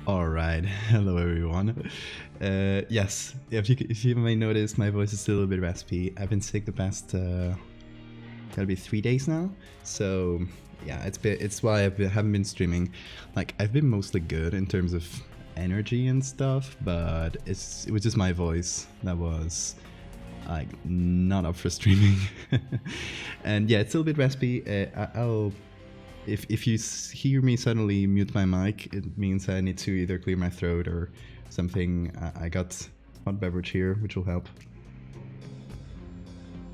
All right, hello everyone. Yes, if you may notice, my voice is still a little bit raspy. I've been sick the past gotta be 3 days now. So yeah, it's why haven't been streaming. Like I've been mostly good in terms of energy and stuff, but it was just my voice that was like not up for streaming. And yeah, it's still a bit raspy. I'll if you hear me suddenly mute my mic, it means I need to either clear my throat or something. I got hot beverage here, which will help.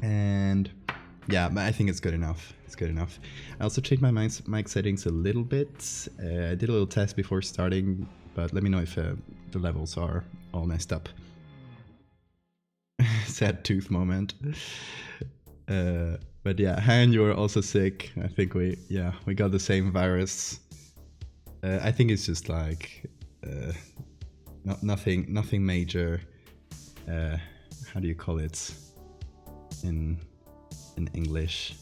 And yeah, but I think it's good enough. It's good enough. I also changed my mic settings a little bit. I did a little test before starting, but let me know if the levels are all messed up. Sad tooth moment. But yeah, Han, you were also sick. I think we got the same virus. I think it's just like nothing major. How do you call it in English?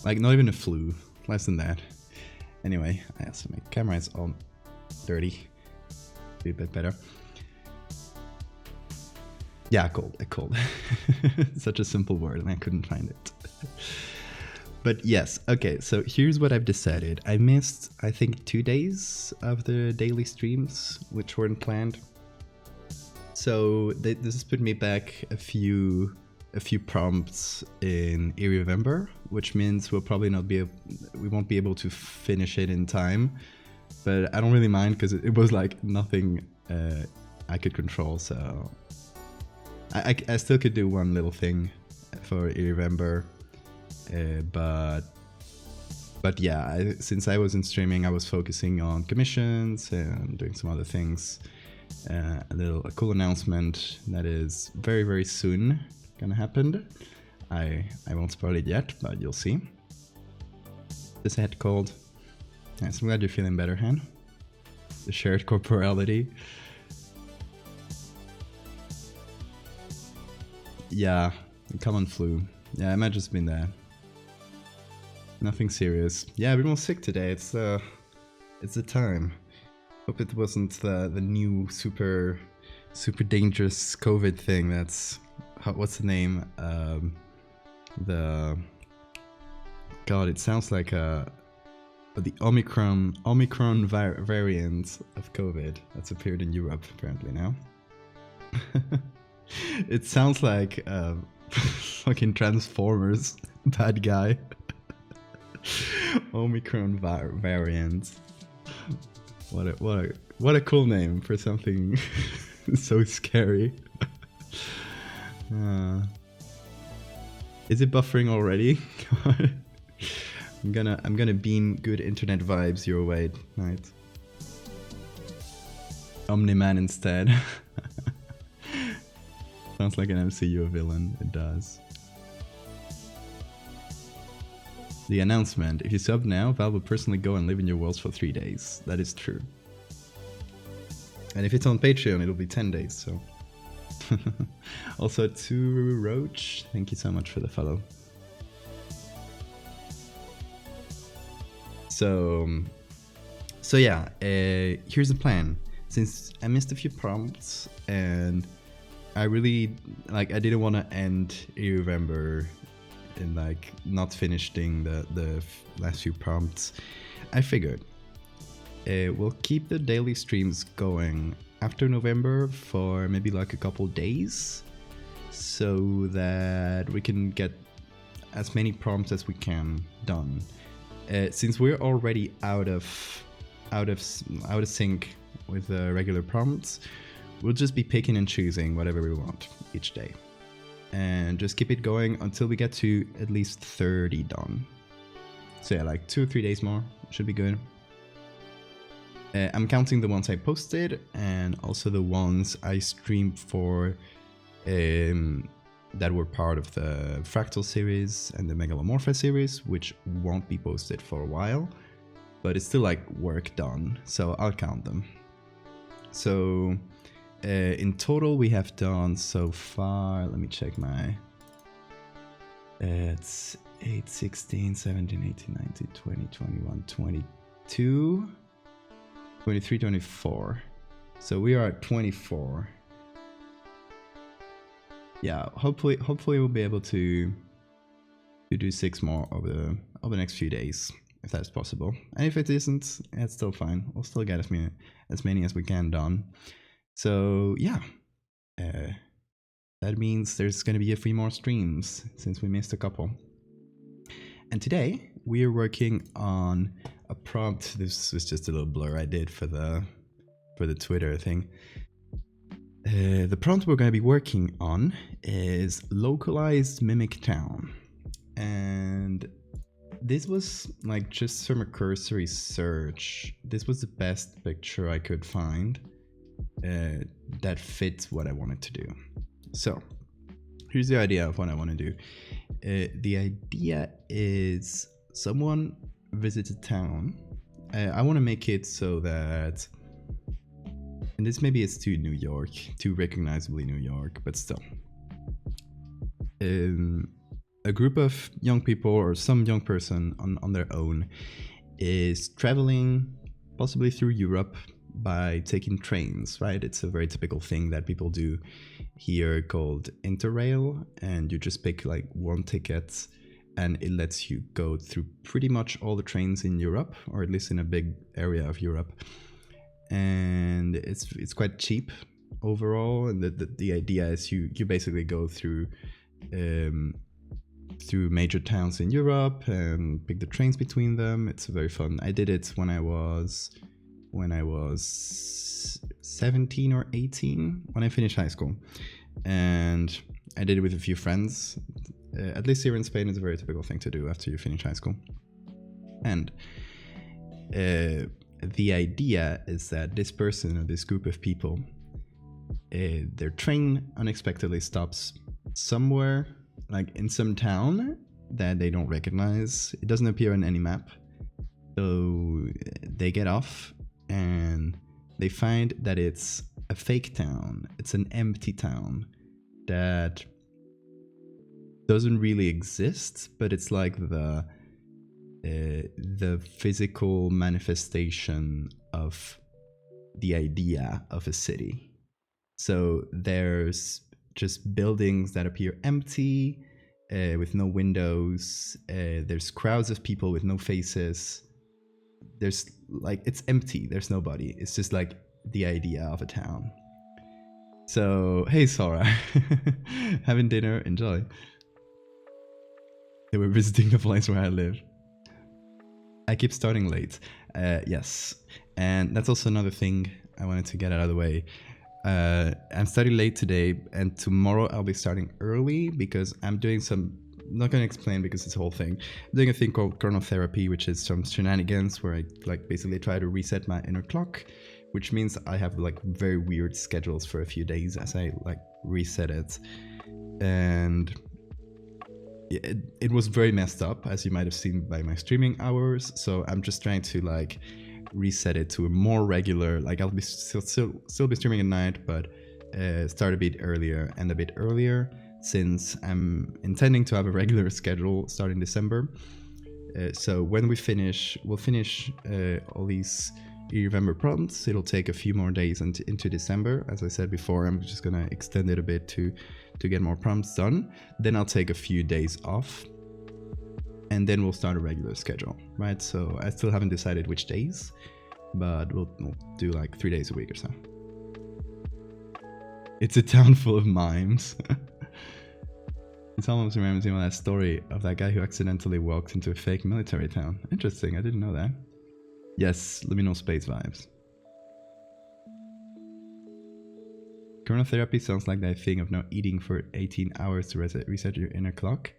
Like not even a flu, less than that. Anyway, so my camera is all dirty. Be a bit better. Yeah, a cold. Such a simple word and I couldn't find it. But yes, okay, so here's what I've decided. I missed, I think, 2 days of the daily streams, which weren't planned. So this has put me back a few prompts in November, which means we won't be able to finish it in time. But I don't really mind because it was like nothing I could control, so I still could do one little thing for November, but yeah, since I wasn't streaming, I was focusing on commissions and doing some other things. A cool announcement that is very, very soon gonna happen. I won't spoil it yet, but you'll see. This head cold. Yes, I'm glad you're feeling better, Han. The shared corporality. Yeah, common flu. Yeah, it might just been that. Nothing serious. Yeah, everyone's sick today. It's the time. Hope it wasn't the new super dangerous COVID thing. What's the name? It sounds like the Omicron variant of COVID that's appeared in Europe apparently now. It sounds like fucking Transformers bad guy. Omicron variant. What a cool name for something so scary. Is it buffering already? I'm gonna beam good internet vibes your way tonight. Omni-Man instead. Sounds like an MCU villain. It does. The announcement. If you sub now, Valve will personally go and live in your worlds for 3 days. That is true. And if it's on Patreon, it'll be 10 days, so. Also to Roach, thank you so much for the follow. So yeah, here's the plan. Since I missed a few prompts and I really I didn't want to end November and not finishing the last few prompts. I figured we'll keep the daily streams going after November for maybe a couple days, so that we can get as many prompts as we can done. Since we're already out of sync with the regular prompts, we'll just be picking and choosing whatever we want each day. And just keep it going until we get to at least 30 done. So yeah, 2 or 3 days more should be good. I'm counting the ones I posted and also the ones I streamed for that were part of the Fractal series and the Megalomorpha series, which won't be posted for a while, but it's still work done, so I'll count them. So in total we have done so far, let me check my, it's 8, 16, 17, 18, 19, 20, 21, 22. 23, 24. So we are at 24. Yeah, hopefully we'll be able to do 6 more over the next few days, if that's possible. And if it isn't, it's still fine. We'll still get as many as we can done. So yeah, that means there's gonna be a few more streams since we missed a couple. And today we are working on a prompt. This was just a little blur I did for the Twitter thing. The prompt we're going to be working on is localized mimic town. And this was like just from a cursory search. This was the best picture I could find that fits what I wanted to do. So here's the idea of what I want to do. The idea is someone visits a town. I want to make it so that, and this maybe is too New York, too recognizably New York, but still. A group of young people or some young person on their own is traveling possibly through Europe by taking trains, right? It's a very typical thing that people do here called Interrail, and you just pick like one ticket and it lets you go through pretty much all the trains in Europe, or at least in a big area of Europe. And it's quite cheap overall, and the idea is you basically go through major towns in Europe and pick the trains between them. It's very fun. I did it when I was 17 or 18, when I finished high school, and I did it with a few friends. At least here in Spain, it's a very typical thing to do after you finish high school. And the idea is that this person or this group of people, their train unexpectedly stops somewhere, like in some town that they don't recognize. It doesn't appear on any map. So they get off and they find that it's a fake town. It's an empty town that doesn't really exist, but it's like the physical manifestation of the idea of a city. So there's just buildings that appear empty, with no windows. There's crowds of people with no faces. There's like, it's empty. There's nobody. It's just like the idea of a town. So, hey Sora, having dinner, enjoy. They were visiting the place where I live. I keep starting late. Yes. And that's also another thing I wanted to get out of the way. I'm starting late today, and tomorrow I'll be starting early because I'm doing some, I'm not going to explain because it's a whole thing. I'm doing a thing called chronotherapy, which is some shenanigans where I like basically try to reset my inner clock, which means I have like very weird schedules for a few days as I like reset it. And it was very messed up, as you might have seen by my streaming hours. So I'm just trying to like reset it to a more regular, like I'll be still be streaming at night, but start a bit earlier and a bit earlier, since I'm intending to have a regular schedule starting December. So when we'll finish all these November prompts. It'll take a few more days into December. As I said before, I'm just gonna extend it a bit to get more prompts done. Then I'll take a few days off, and then we'll start a regular schedule, right? So I still haven't decided which days, but we'll do like 3 days a week or so. It's a town full of mimes. It almost reminds me of that story of that guy who accidentally walked into a fake military town. Interesting, I didn't know that. Yes, liminal space vibes. Chronotherapy sounds like that thing of not eating for 18 hours to reset your inner clock.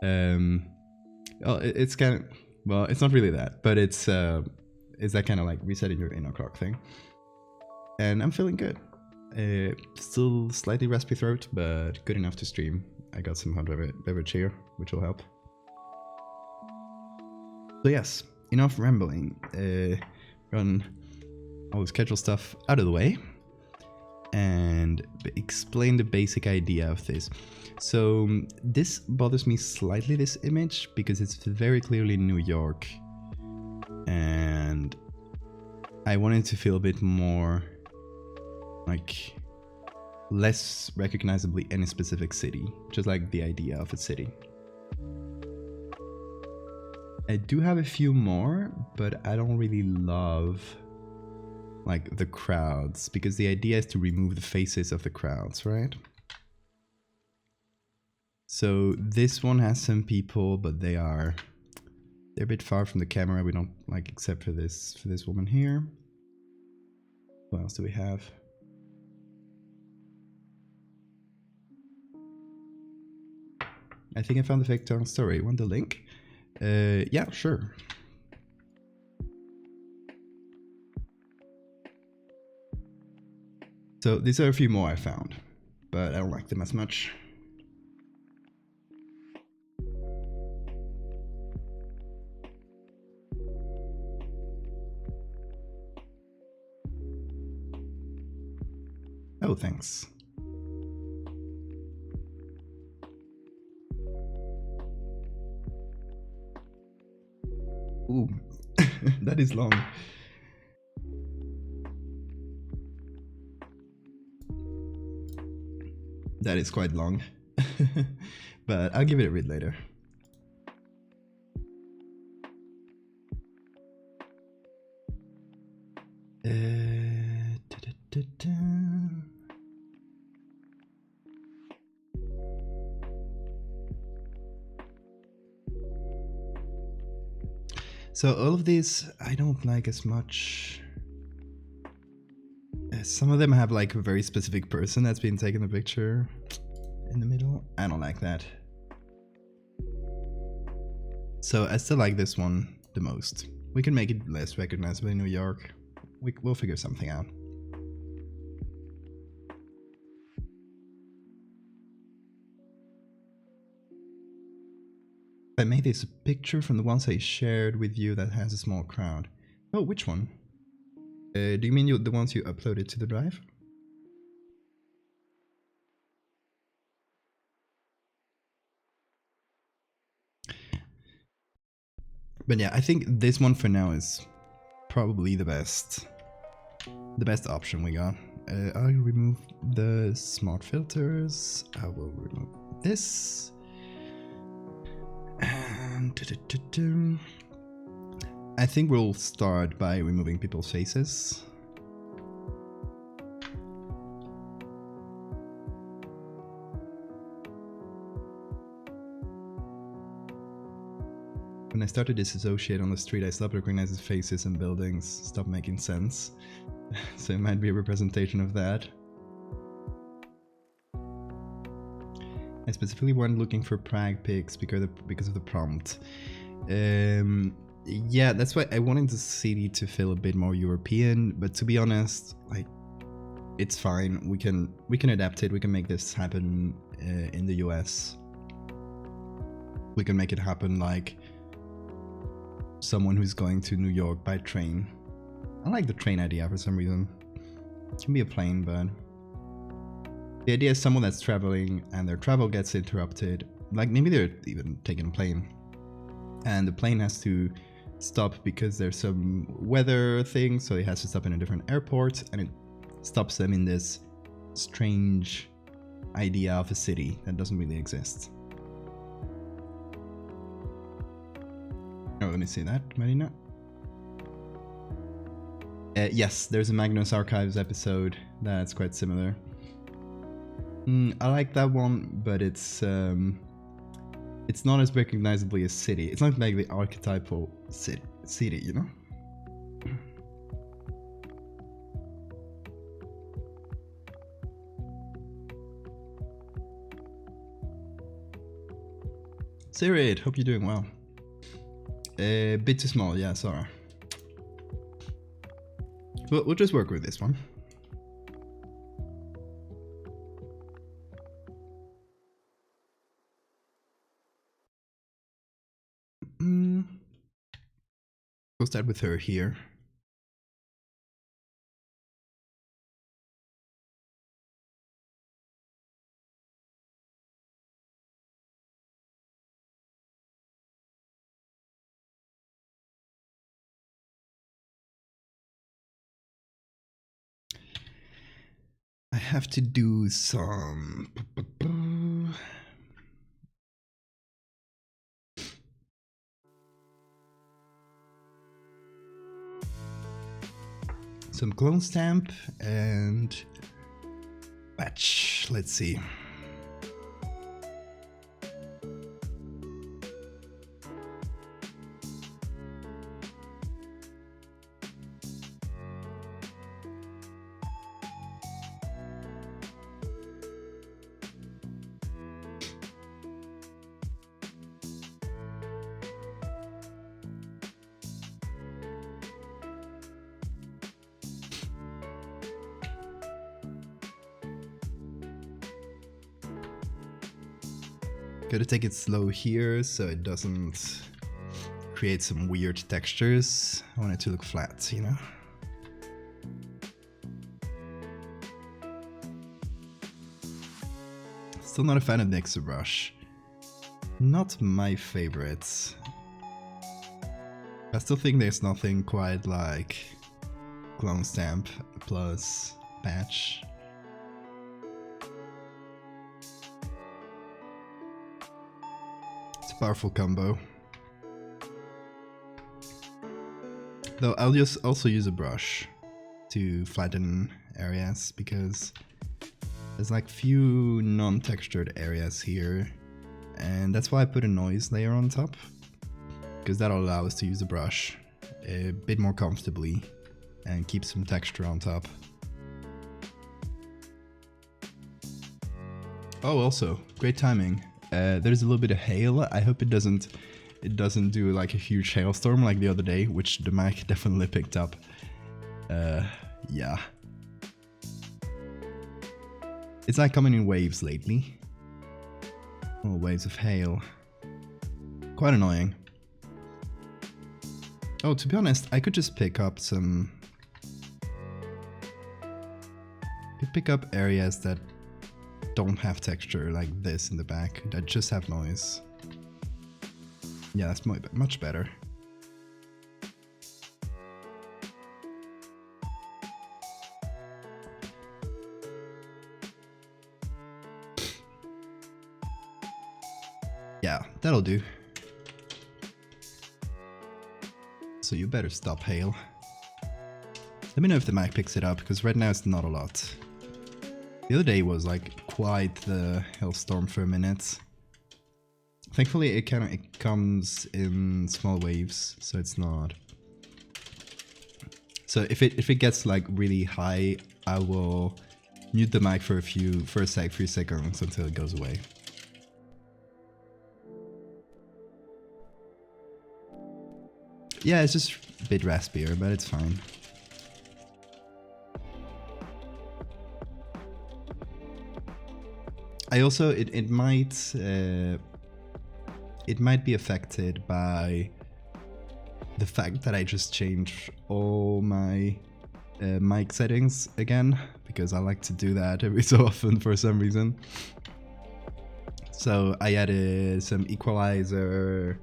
It's kind of, well, it's not really that, but it's that kind of like resetting your inner clock thing. And I'm feeling good. Still slightly raspy throat, but good enough to stream. I got some hot beverage here, which will help. So yes, enough rambling. Run all the schedule stuff out of the way and explain the basic idea of this. So this bothers me slightly, this image, because it's very clearly New York, and I wanted to feel a bit more like less recognizably any specific city, just like the idea of a city. I do have a few more, but I don't really love like the crowds, because the idea is to remove the faces of the crowds, right? So this one has some people, but they're a bit far from the camera. We don't like, except for this woman here. What else do we have? I think I found the fake town story. Want the link? Yeah, sure. So these are a few more I found, but I don't like them as much. Oh, thanks. Ooh, that is long. That is quite long. But I'll give it a read later. So all of these I don't like as much. Some of them have like a very specific person that's been taking the picture in the middle. I don't like that. So I still like this one the most. We can make it less recognizable in New York. We'll figure something out. I made this picture from the ones I shared with you that has a small crowd. Oh, which one? Do you mean the ones you uploaded to the drive? But yeah, I think this one for now is probably the best option we got. I'll remove the smart filters. I will remove this. And I think we'll start by removing people's faces. When I started to disassociate on the street, I stopped recognizing faces and buildings, stopped making sense. So it might be a representation of that. I specifically weren't looking for Prague pics because of the prompt. Yeah, that's why I wanted the city to feel a bit more European, but to be honest, like, it's fine. We can adapt it. We can make this happen in the US. We can make it happen like someone who's going to New York by train. I like the train idea for some reason. It can be a plane, but the idea is someone that's traveling and their travel gets interrupted. Like maybe they're even taking a plane and the plane has to stop because there's some weather thing, so it has to stop in a different airport, and it stops them in this strange idea of a city that doesn't really exist. Oh, let me see that, Marina. Yes, there's a Magnus Archives episode that's quite similar. I like that one, but it's not as recognizably a city. It's not like the archetypal city, you know? Sirid, hope you're doing well. A bit too small, yeah, sorry. We'll just work with this one. We'll start with her here. I have to do some clone stamp and batch. Let's see. Gotta take it slow here so it doesn't create some weird textures. I want it to look flat, you know? Still not a fan of Mixer Brush. Not my favorite. I still think there's nothing quite like Clone Stamp plus Patch. It's a powerful combo. Though I'll just also use a brush to flatten areas because there's like few non-textured areas here, and that's why I put a noise layer on top, because that'll allow us to use the brush a bit more comfortably and keep some texture on top. Oh, also, great timing. There's a little bit of hail. I hope it doesn't do like a huge hailstorm like the other day, which the mic definitely picked up. Yeah. It's like coming in waves lately. Oh, waves of hail. Quite annoying. Oh, to be honest, I could just pick up some... pick up areas that don't have texture like this in the back, that just have noise. Yeah, that's much better. Yeah, that'll do. So you better stop hail. Let me know if the mic picks it up, because right now it's not a lot. The other day was like quite the hailstorm for a minute. Thankfully it comes in small waves, so it's not. So if it gets like really high, I will mute the mic for a few seconds until it goes away. Yeah, it's just a bit raspier, but it's fine. I also it might be affected by the fact that I just changed all my mic settings again, because I like to do that every so often for some reason. So I added some equalizer,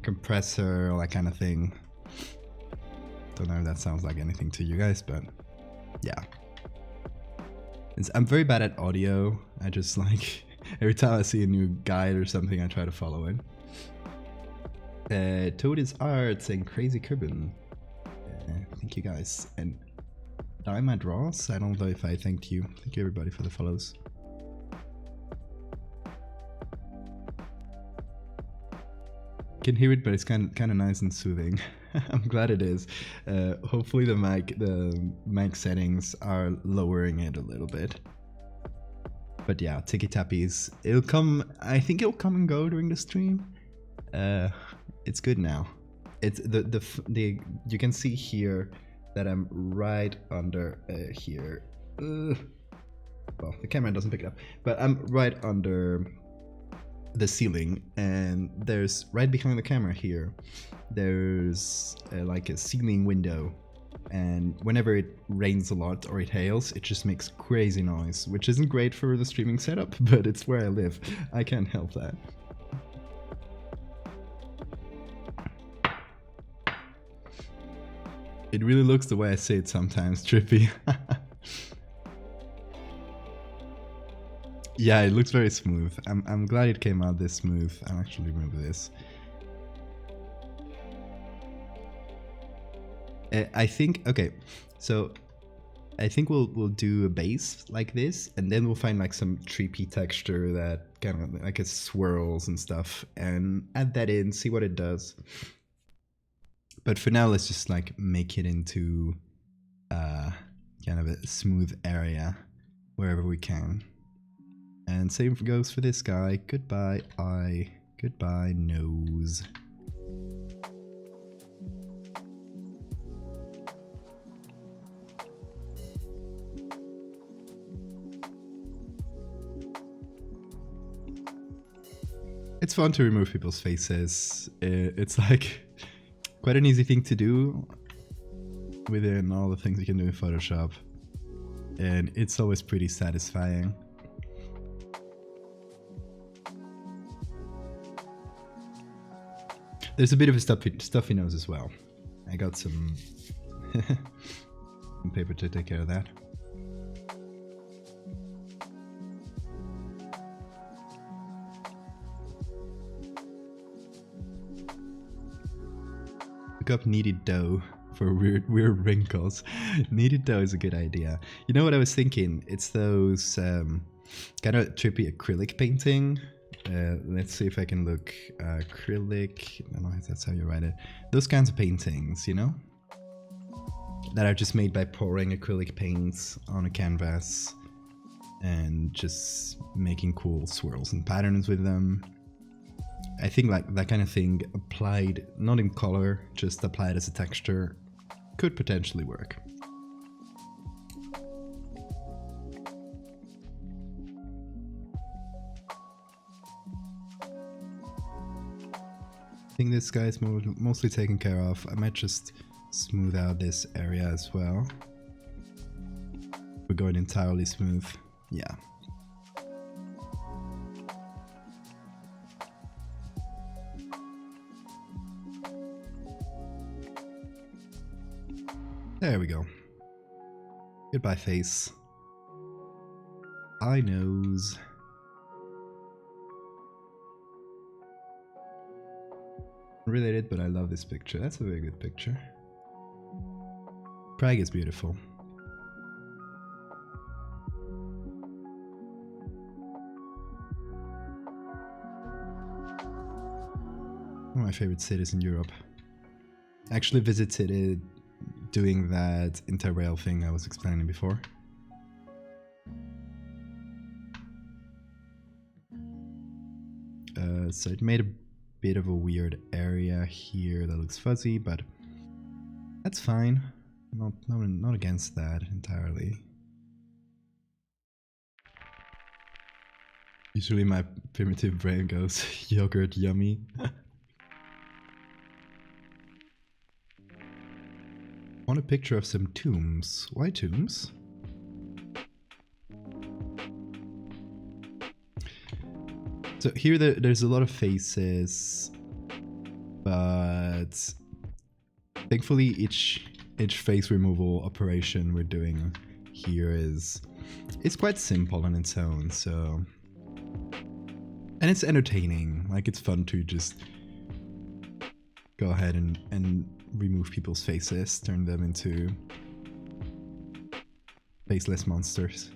compressor, all that kind of thing. Don't know if that sounds like anything to you guys, but yeah. I'm very bad at audio. I just like, every time I see a new guide or something, I try to follow it. Toad is Arts and Crazy Cuban. Thank you guys. And Diamond Ross, I don't know if I thanked you. Thank you everybody for the follows. Can hear it, but it's kind of nice and soothing. I'm glad it is. Hopefully the mic settings are lowering it a little bit. But yeah, ticky tappies. It'll come. I think it'll come and go during the stream. It's good now. It's the you can see here that I'm right under here. Well, the camera doesn't pick it up, but I'm right under the ceiling, and there's right behind the camera here, there's like a ceiling window, and whenever it rains a lot or it hails, it just makes crazy noise, which isn't great for the streaming setup, but it's where I live. I can't help that. It really looks the way I say it sometimes, Trippy. Yeah, it looks very smooth. I'm glad it came out this smooth. I'll actually remember this. I think okay, so I think we'll do a base like this, and then we'll find like some trippy texture that kind of like it swirls and stuff, and add that in, see what it does. But for now, let's just like make it into kind of a smooth area wherever we can. And same goes for this guy. Goodbye eye, goodbye nose. It's fun to remove people's faces. It's like quite an easy thing to do within all the things you can do in Photoshop. And it's always pretty satisfying. There's a bit of a stuffy nose as well. I got some, some paper to take care of that. Look up kneaded dough for weird wrinkles. Kneaded dough is a good idea. You know what I was thinking? It's those kind of trippy acrylic painting. Let's see if I can look acrylic. I don't know if that's how you write it. Those kinds of paintings, you know, that are just made by pouring acrylic paints on a canvas and just making cool swirls and patterns with them. I think like that kind of thing applied, not in color, just applied as a texture, could potentially work. I think this guy is mostly taken care of. I might just smooth out this area as well. We're going entirely smooth. Yeah. There we go. Goodbye face. Eye nose. Related, but I love this picture. That's a very good picture. Prague is beautiful. One of my favorite cities in Europe. I actually visited it doing that Interrail thing I was explaining before. So it made a bit of a weird area here that looks fuzzy, but that's fine. Not against that entirely. Usually my primitive brain goes, yogurt yummy. Want a picture of some tombs. Why tombs? So here there's a lot of faces, but thankfully each face removal operation we're doing here it's quite simple on its own, so, and it's entertaining. Like, it's fun to just go ahead and remove people's faces, turn them into faceless monsters.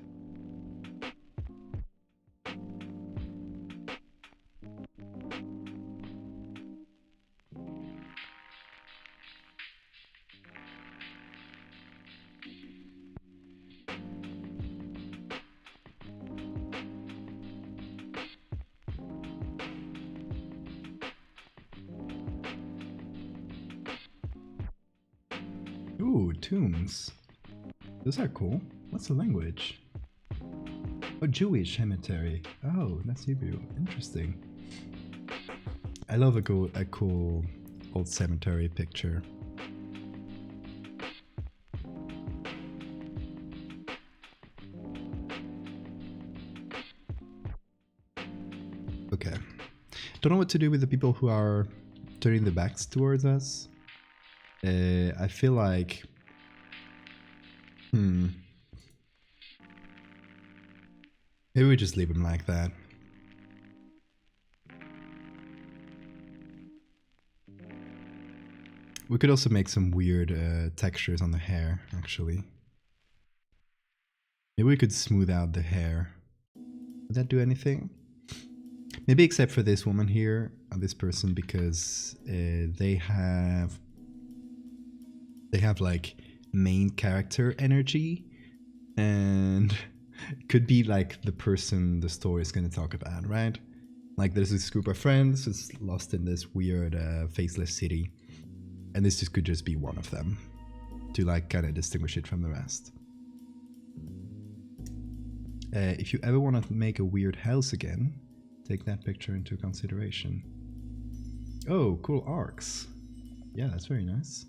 Ooh, tombs. Those are cool. What's the language? Oh, Jewish cemetery. Oh, that's Hebrew. Interesting. I love a cool old cemetery picture. Okay. Don't know what to do with the people who are turning their backs towards us. I feel like... Maybe we just leave him like that. We could also make some weird textures on the hair, actually. Maybe we could smooth out the hair. Would that do anything? Maybe except for this woman here, this person, because they have like main character energy, and it could be like the person the story is going to talk about, right? Like there's this group of friends who's lost in this weird faceless city, and this could just be one of them to like kind of distinguish it from the rest. If you ever want to make a weird house again, take that picture into consideration. Oh, cool arcs. Yeah, that's very nice.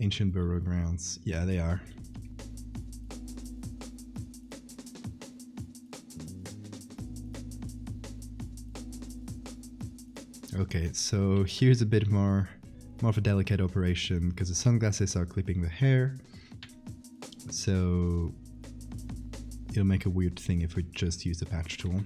Ancient burial grounds. Yeah, they are. Okay, so here's a bit more of a delicate operation because the sunglasses are clipping the hair. So it'll make a weird thing if we just use the patch tool.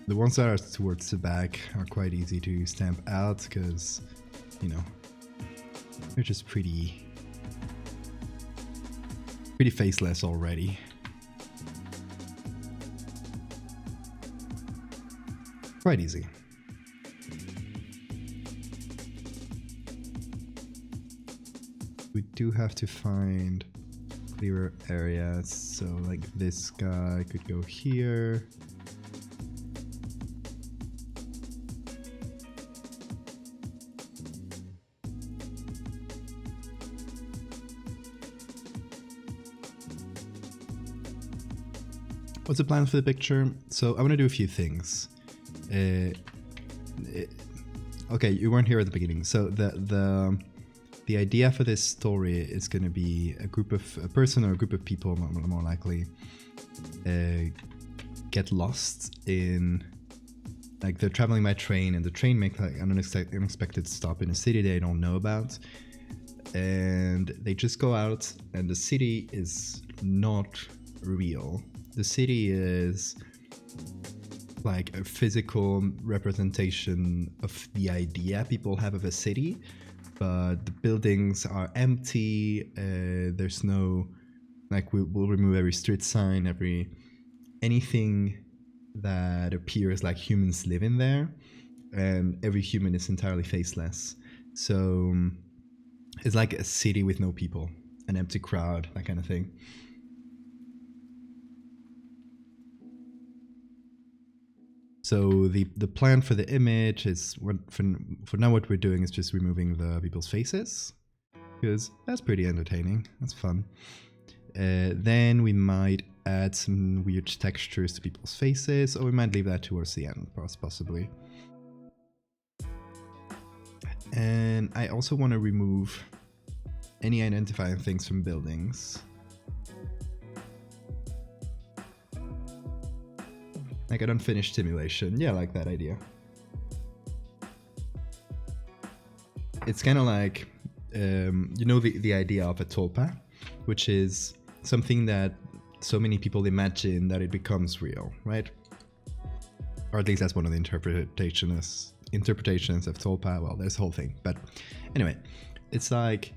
The ones that are towards the back are quite easy to stamp out because, you know, they're just pretty faceless already. Quite easy. We do have to find clearer areas, so like this guy could go here. What's the plan for the picture? So I want to do a few things. Okay, you weren't here at the beginning. So the idea for this story is going to be a person or a group of people, more likely, get lost in, like they're traveling by train and the train makes like an unexpected stop in a city they don't know about, and they just go out and the city is not real. The city is like a physical representation of the idea people have of a city, but the buildings are empty. There's no, like, we'll remove every street sign, anything that appears like humans live in there, and every human is entirely faceless. So it's like a city with no people, an empty crowd, that kind of thing. So the plan for the image is, for now what we're doing is just removing the people's faces, because that's pretty entertaining, that's fun. Then we might add some weird textures to people's faces, or we might leave that towards the end, possibly. And I also want to remove any identifying things from buildings. Like an unfinished simulation. Yeah, I like that idea. It's kind of like, you know, the idea of a tulpa, which is something that so many people imagine that it becomes real, right? Or at least that's one of the interpretations of tulpa. Well, there's a whole thing, but anyway, it's like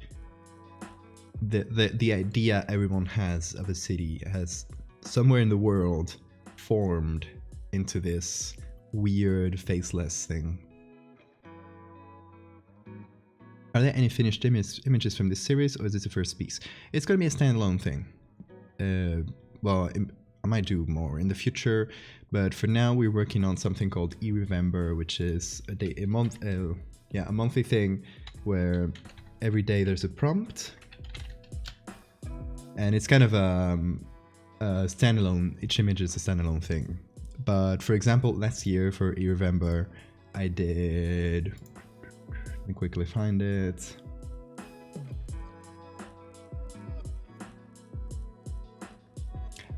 the idea everyone has of a city has somewhere in the world formed into this weird faceless thing. Are there any finished images from this series, or is this the first piece? It's going to be a standalone thing. Well, I might do more in the future, but for now we're working on something called e-Remember, which is a monthly thing where every day there's a prompt, and it's kind of a standalone. Each image is a standalone thing. But for example, last year for e-Remember, I did. Let me quickly find it.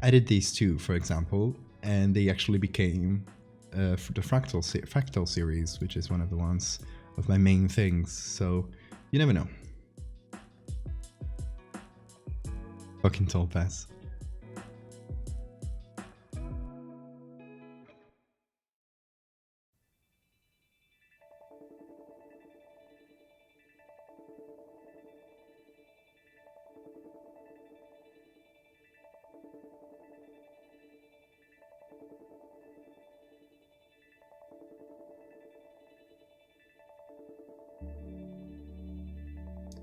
I did these two, for example, and they actually became the fractal series, which is one of the ones of my main things. So you never know. Fucking tall pass.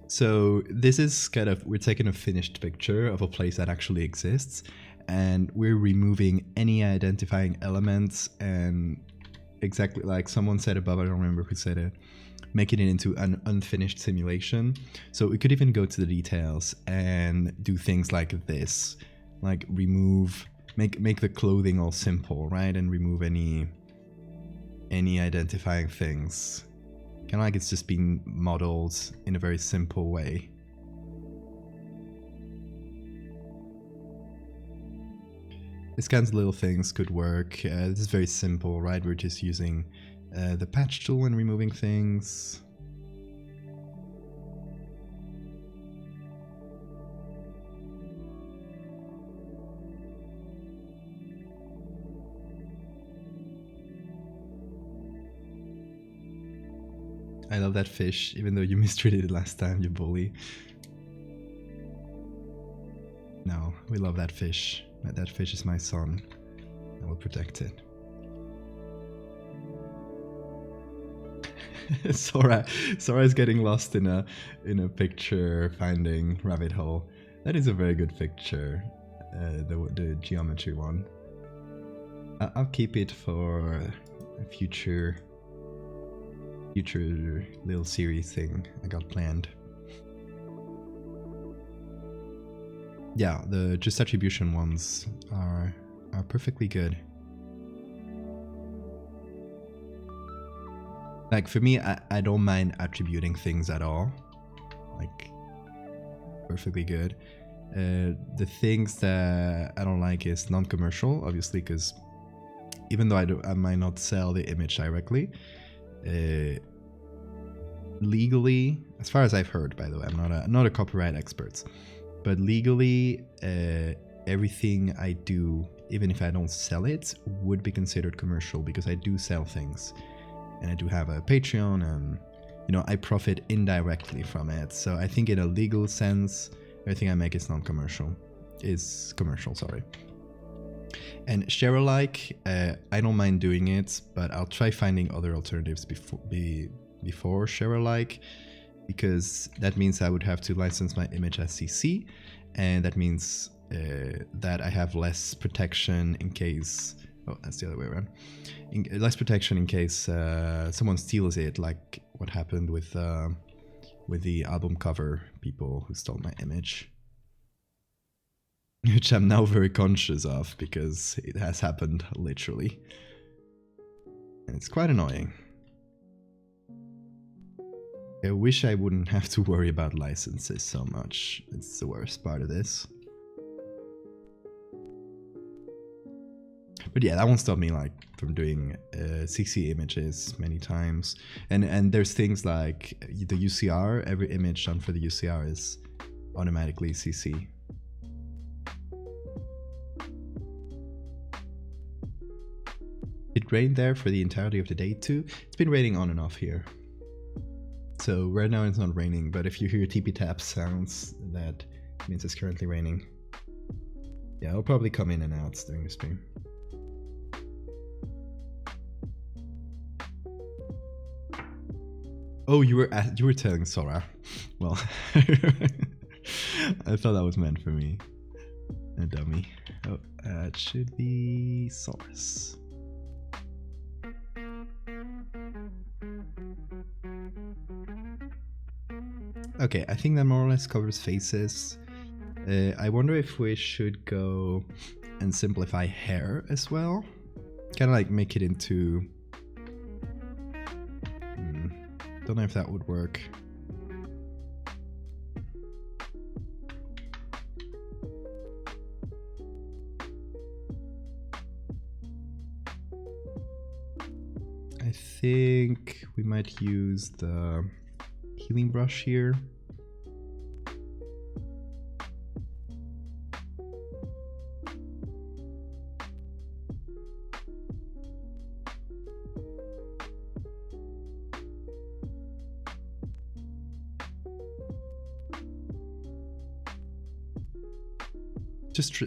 So this is kind of, we're taking a finished picture of a place that actually exists, and we're removing any identifying elements, and exactly like someone said above, I don't remember who said it, making it into an unfinished simulation. So we could even go to the details and do things like this, like remove, make the clothing all simple, right? And remove any identifying things. Kind of like it's just being modeled in a very simple way. These kinds of little things could work. This is very simple, right? We're just using the patch tool and removing things. I love that fish, even though you mistreated it last time, you bully. No, we love that fish. That fish is my son. I will protect it. Sora is getting lost in a picture finding rabbit hole. That is a very good picture. The geometry one. I'll keep it for a future little series thing I got planned. Yeah, the just attribution ones are perfectly good. Like for me, I don't mind attributing things at all. Like perfectly good. The things that I don't like is non-commercial, obviously, because even though I might not sell the image directly, legally, as far as I've heard, by the way, I'm not a copyright expert, but legally, everything I do, even if I don't sell it, would be considered commercial, because I do sell things, and I do have a Patreon, and I profit indirectly from it. So I think in a legal sense, everything I make is non-commercial, is commercial. Sorry. And share alike, I don't mind doing it, but I'll try finding other alternatives before share alike, because that means I would have to license my image as CC, and that means that I have less protection in case. Oh, that's the other way around. Less protection in case someone steals it, like what happened with the album cover people who stole my image. Which I'm now very conscious of, because it has happened literally. And it's quite annoying. I wish I wouldn't have to worry about licenses so much. It's the worst part of this. But yeah, that won't stop me from doing CC images many times. And there's things like the UCR. Every image done for the UCR is automatically CC. It rained there for the entirety of the day too. It's been raining on and off here. So right now it's not raining, but if you hear tippy tap sounds, that means it's currently raining. Yeah, I'll probably come in and out during the stream. Oh, you were telling Sora. Well, I thought that was meant for me. A dummy. Oh, it should be source. Okay, I think that more or less covers faces. I wonder if we should go and simplify hair as well. Kind of make it into... Don't know if that would work. I think we might use the healing brush here.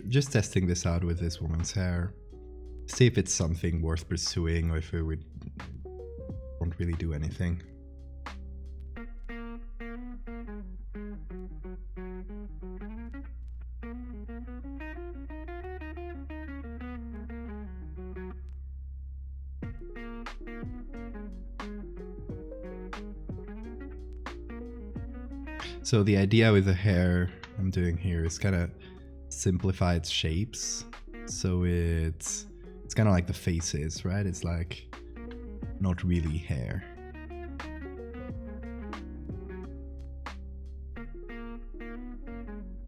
Just testing this out with this woman's hair. See if it's something worth pursuing or if it won't really do anything. So the idea with the hair I'm doing here is kind of simplify its shapes. So it's kind of like the faces, right? It's like not really hair.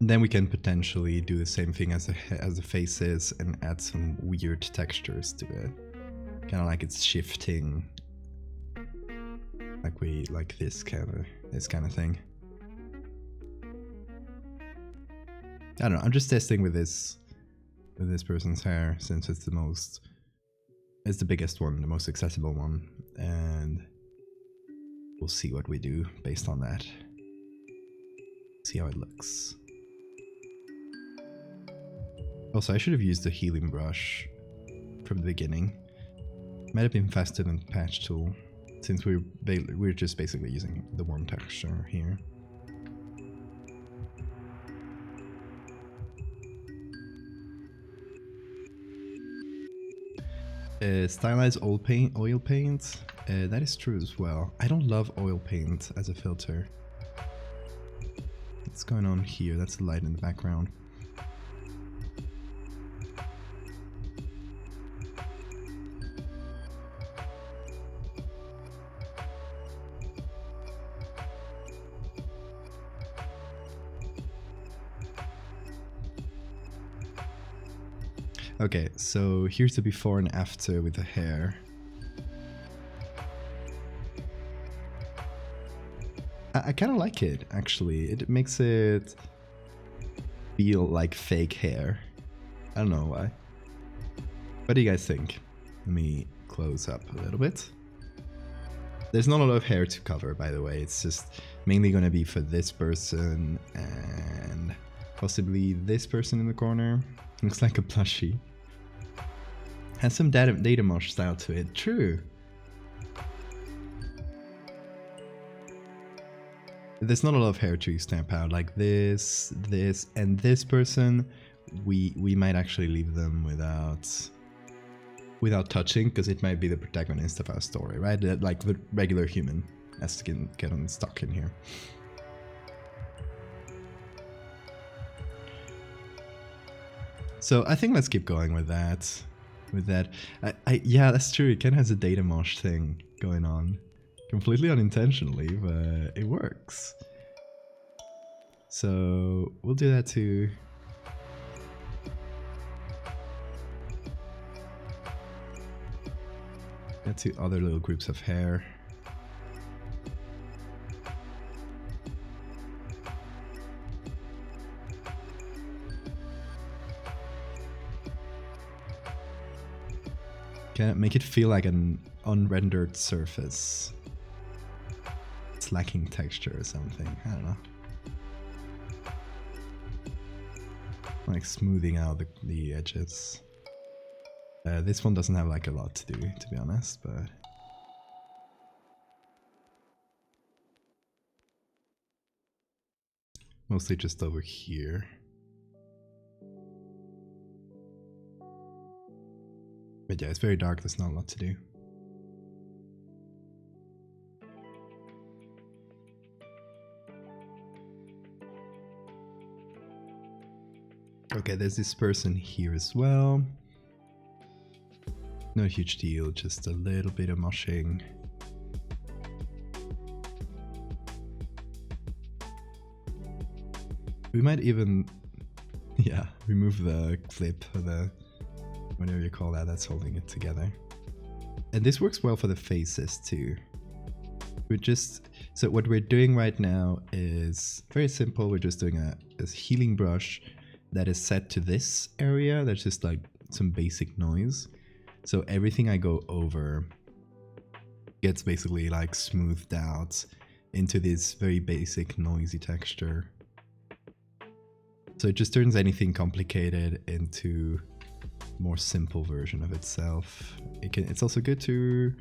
And then we can potentially do the same thing as the faces and add some weird textures to it. Kind of like it's shifting, like this kind of thing. I don't know. I'm just testing with this person's hair since it's the biggest one, the most accessible one, and we'll see what we do based on that. See how it looks. Also, I should have used the healing brush from the beginning. Might have been faster than the patch tool, since we're just basically using the one texture here. Stylized oil paint, that is true as well. I don't love oil paint as a filter. What's going on here? That's the light in the background. Okay, so here's the before and after with the hair. I kind of like it, actually. It makes it feel like fake hair. I don't know why. What do you guys think? Let me close up a little bit. There's not a lot of hair to cover, by the way. It's just mainly going to be for this person and possibly this person in the corner. Looks like a plushie. Has some data mosh style to it. True. There's not a lot of hair to stamp out. Like this, and this person, we might actually leave them without touching, because it might be the protagonist of our story, right? Like the regular human has to get unstuck in here. So I think let's keep going with that. Yeah, that's true. It kind of has a data mosh thing going on. Completely unintentionally, but it works. So we'll do that too. Add two other little groups of hair. Can make it feel like an unrendered surface. It's lacking texture or something. I don't know. Like smoothing out the edges. This one doesn't have like a lot to do, to be honest, but mostly just over here. But yeah, it's very dark, there's not a lot to do. Okay, there's this person here as well. No huge deal, just a little bit of moshing. We might even, yeah, remove the clip or the whatever you call that, that's holding it together. And this works well for the faces too. So what we're doing right now is very simple. We're just doing a healing brush that is set to this area. That's just like some basic noise. So everything I go over gets basically like smoothed out into this very basic noisy texture. So it just turns anything complicated into a more simple version of itself. It's also good to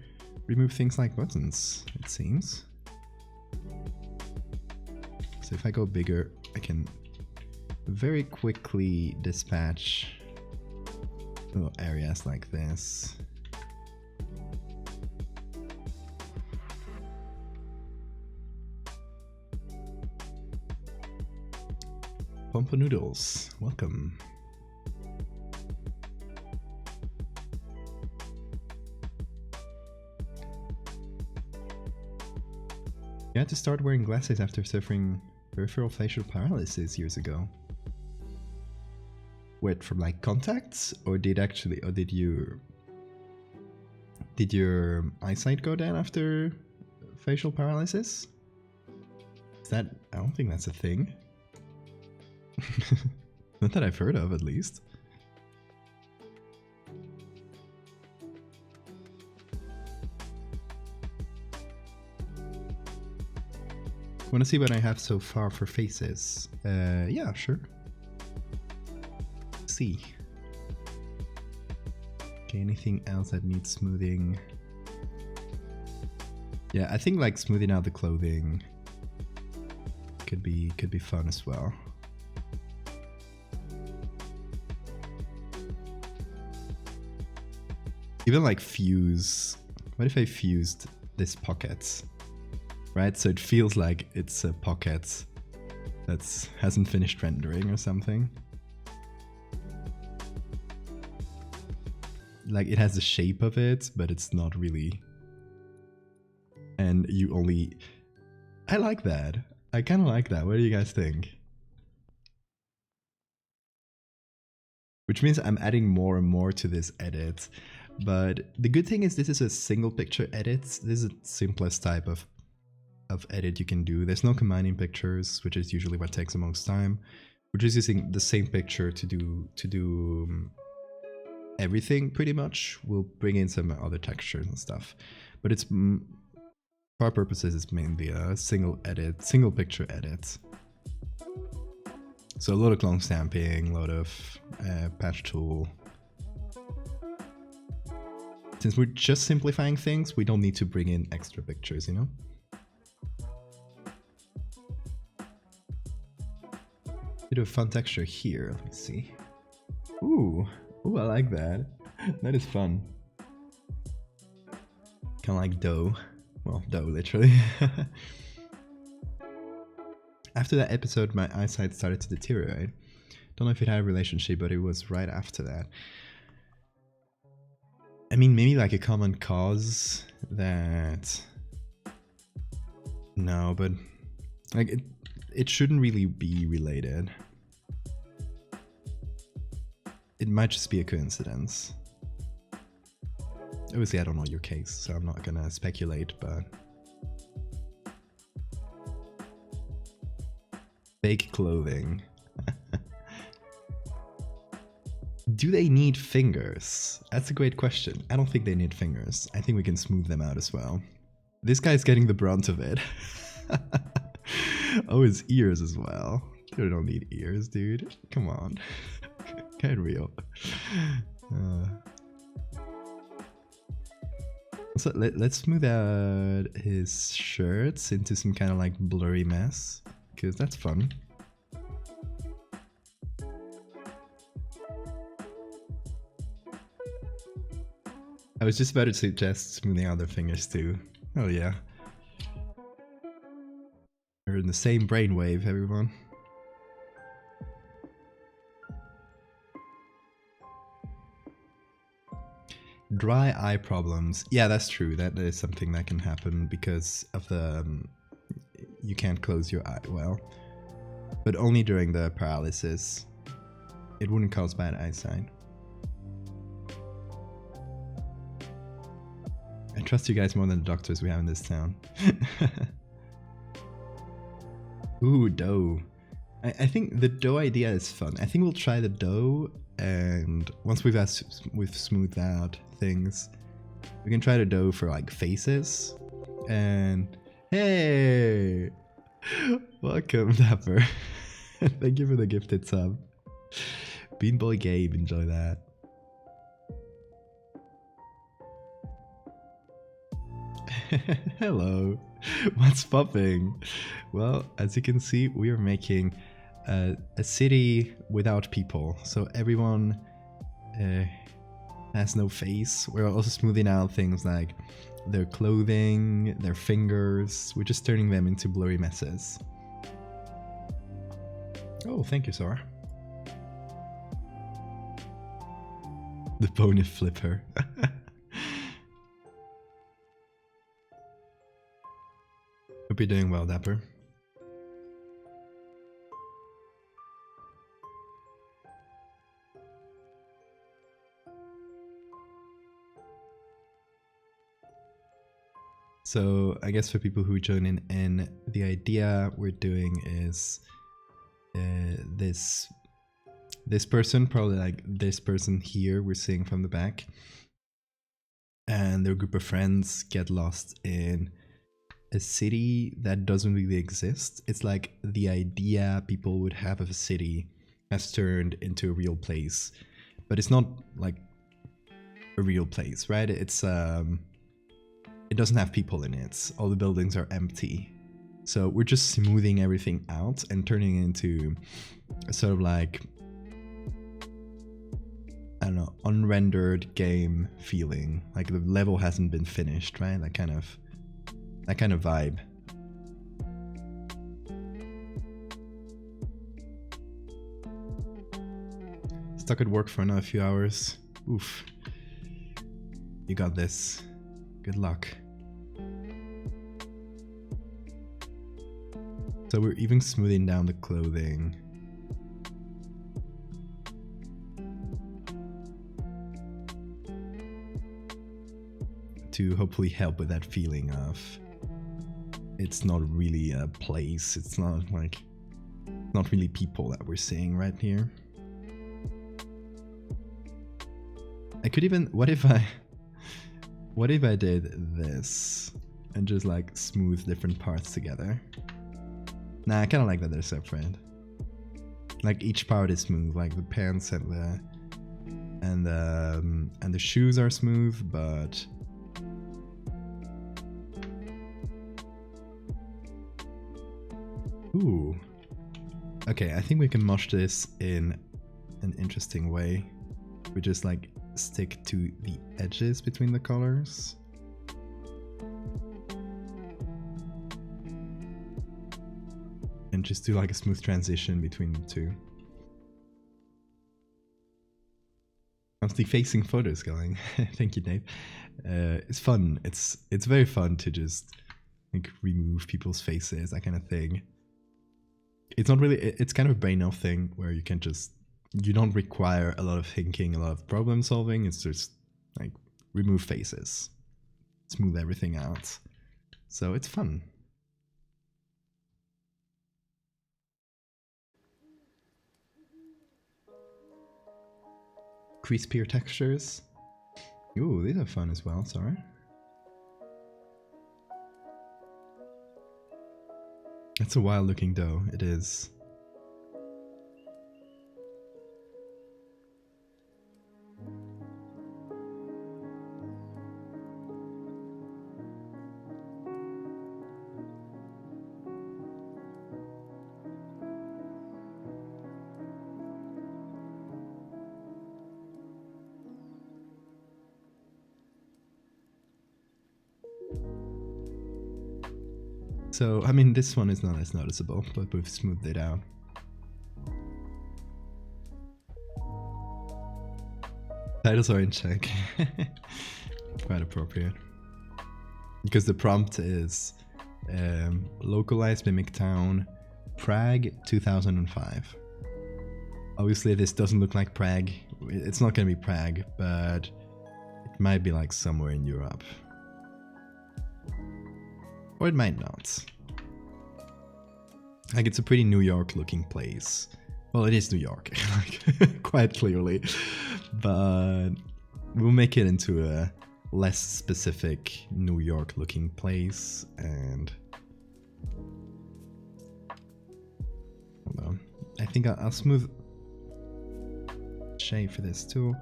remove things like buttons, it seems. So if I go bigger, I can very quickly dispatch little areas like this. Pompa-noodles, welcome. You had to start wearing glasses after suffering peripheral facial paralysis years ago. Wait, from like contacts, or did your eyesight go down after facial paralysis? I don't think that's a thing. Not that I've heard of, at least. Want to see what I have so far for faces? Yeah, sure. Let's see. Okay, anything else that needs smoothing? Yeah, I think like smoothing out the clothing could be fun as well. Even like fuse. What if I fused this pocket? Right, so it feels like it's a pocket that hasn't finished rendering or something. Like it has the shape of it, but it's not really. And you only... I like that. I kind of like that. What do you guys think? Which means I'm adding more and more to this edit. But the good thing is this is a single picture edit. This is the simplest type of edit you can do. There's no combining pictures, which is usually what takes the most time. We're just using the same picture to do everything pretty much. We'll bring in some other textures and stuff, but it's for our purposes it's mainly a single picture edit. So a lot of clone stamping, a lot of patch tool. Since we're just simplifying things, we don't need to bring in extra pictures, you know? Bit of fun texture here, let me see. Ooh, I like that. That is fun. Kind of like dough. Well, dough, literally. After that episode, my eyesight started to deteriorate. Don't know if it had a relationship, but it was right after that. I mean, maybe like a common cause that... No, but like it shouldn't really be related. It might just be a coincidence. Obviously, I don't know your case, so I'm not gonna speculate, but... Fake clothing. Do they need fingers? That's a great question. I don't think they need fingers. I think we can smooth them out as well. This guy's getting the brunt of it. Oh, his ears as well. You don't need ears, dude. Come on. Get real. So let's smooth out his shirts into some kind of like blurry mess, because that's fun. I was just about to suggest smoothing out their fingers too. Oh yeah. We're in the same brainwave, everyone. Dry eye problems. Yeah, that's true. That is something that can happen because of the... you can't close your eye well. But only during the paralysis. It wouldn't cause bad eyesight. I trust you guys more than the doctors we have in this town. Ooh, dough. I think the dough idea is fun. I think we'll try the dough, and once we've smoothed out things, we can try the dough for like faces. And hey, welcome, Dapper. Thank you for the gifted sub. Beanboy Gabe, enjoy that. Hello, what's popping? Well, as you can see, we are making a city without people, so everyone has no face. We're also smoothing out things like their clothing, their fingers. We're just turning them into blurry messes. Oh, thank you, Sora. The bony flipper. Hope you're doing well, Dapper. So I guess for people who join in, the idea we're doing is this person, probably like this person here we're seeing from the back, and their group of friends get lost in a city that doesn't really exist. It's like the idea people would have of a city has turned into a real place, but it's not like a real place, right? It's it doesn't have people in it. All the buildings are empty. So we're just smoothing everything out and turning it into a sort of like, I don't know, unrendered game feeling. Like the level hasn't been finished, right? That kind of vibe. Stuck at work for another few hours. Oof. You got this. Good luck. So we're even smoothing down the clothing. To hopefully help with that feeling of it's not really a place, it's not like, not really people that we're seeing right here. I could even, what if I did this and just like smooth different parts together? Nah, I kind of like that they're separate. Like each part is smooth, like the pants and the shoes are smooth, but ooh. Okay, I think we can mush this in an interesting way. We just like stick to the edges between the colors. And just do like a smooth transition between the two. How's the facing photos going? Thank you, Dave. It's fun. It's very fun to just like remove people's faces, that kind of thing. It's not really, it's kind of a brain off thing where you can just, you don't require a lot of thinking, a lot of problem solving. It's just like remove faces, smooth everything out. So it's fun. Crispier textures. Ooh, these are fun as well, sorry. It's a wild looking dough, it is. So, I mean, this one is not as noticeable, but we've smoothed it out. Titles are in check. Quite appropriate. Because the prompt is localized mimic town, Prague 2005. Obviously this doesn't look like Prague. It's not gonna be Prague, but it might be like somewhere in Europe. Or it might not. Like, it's a pretty New York looking place. Well, it is New York, like, quite clearly. But we'll make it into a less specific New York looking place. And hold on. I think I'll smooth shade for this too.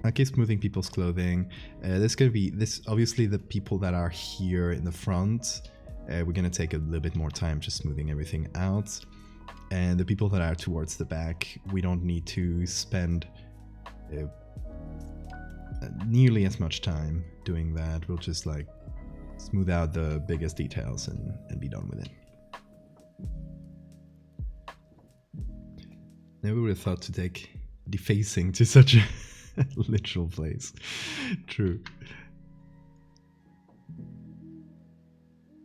I'll keep smoothing people's clothing. There's gonna be this, obviously the people that are here in the front, we're gonna take a little bit more time just smoothing everything out. And the people that are towards the back, we don't need to spend nearly as much time doing that. We'll just like smooth out the biggest details and be done with it. Never would have thought to take defacing to such a literal place. True.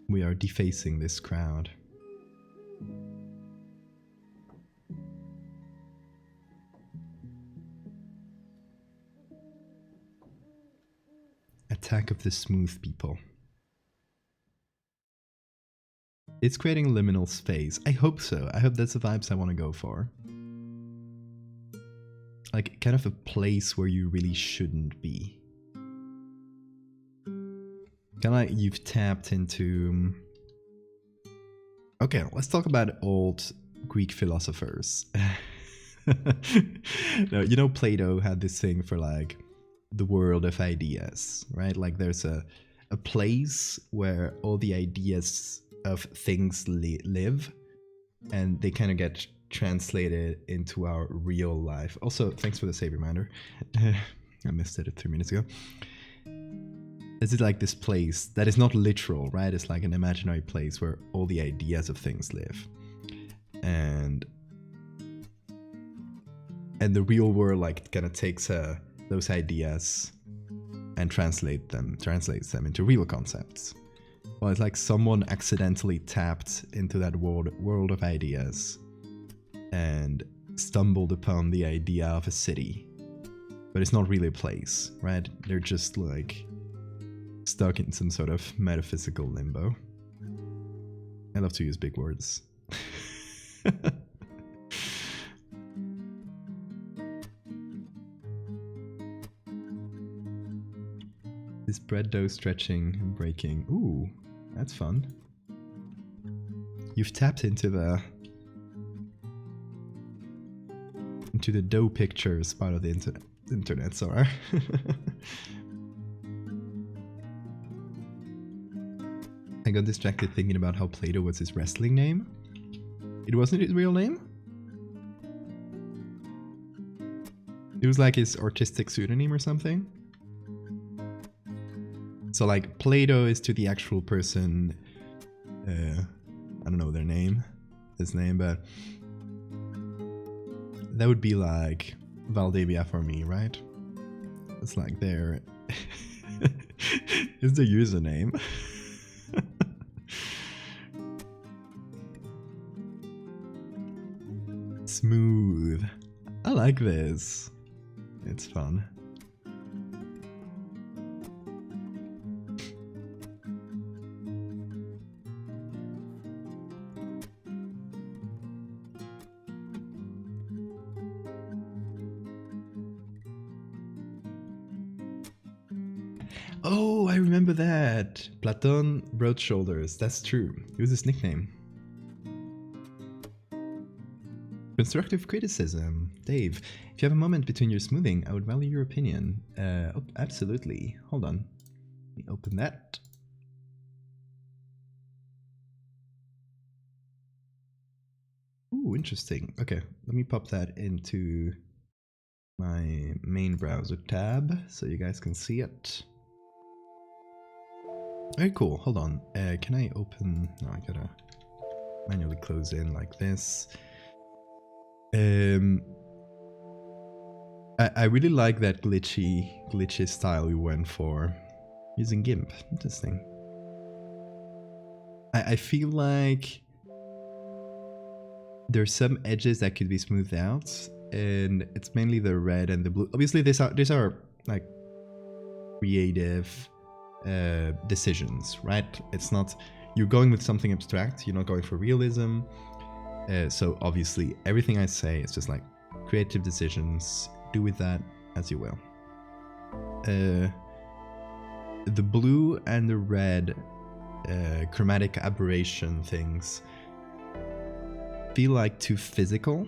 We are defacing this crowd. Attack of the smooth people. It's creating liminal space. I hope so. I hope that's the vibes I want to go for. Like, kind of a place where you really shouldn't be. Kind of like you've tapped into... Okay, let's talk about old Greek philosophers. No, you know, Plato had this thing for like the world of ideas, right? Like there's a place where all the ideas of things live, and they kind of get translated into our real life. Also, thanks for the save reminder. I missed it 3 minutes ago. This is like this place that is not literal, right? It's like an imaginary place where all the ideas of things live. And the real world like kind of takes those ideas and translates them into real concepts. Well, it's like someone accidentally tapped into that world of ideas and stumbled upon the idea of a city. But it's not really a place, right? They're just like stuck in some sort of metaphysical limbo. I love to use big words. This bread dough stretching and breaking. Ooh, that's fun. You've tapped into the dough pictures part of the internet, Sora. I got distracted thinking about how Plato was his wrestling name. It wasn't his real name? It was like his artistic pseudonym or something? So like Plato is to the actual person, I don't know his name, but that would be like Valdevia for me, right? It's like there is the username. Smooth. I like this. It's fun. Oh, I remember that. Platon Broad Shoulders. That's true. It was his nickname. Constructive criticism. Dave, if you have a moment between your smoothing, I would value your opinion. Oh, absolutely. Hold on. Let me open that. Ooh, interesting. Okay, let me pop that into my main browser tab so you guys can see it. Very cool. Hold on. Can I open... No, I gotta manually close in like this. I really like that glitchy style we went for using GIMP. Interesting. I feel like there's some edges that could be smoothed out, and it's mainly the red and the blue. Obviously, these are like creative decisions, right? It's not, you're going with something abstract, you're not going for realism. So obviously everything I say is just like creative decisions, do with that as you will. The blue and the red chromatic aberration things feel like too physical.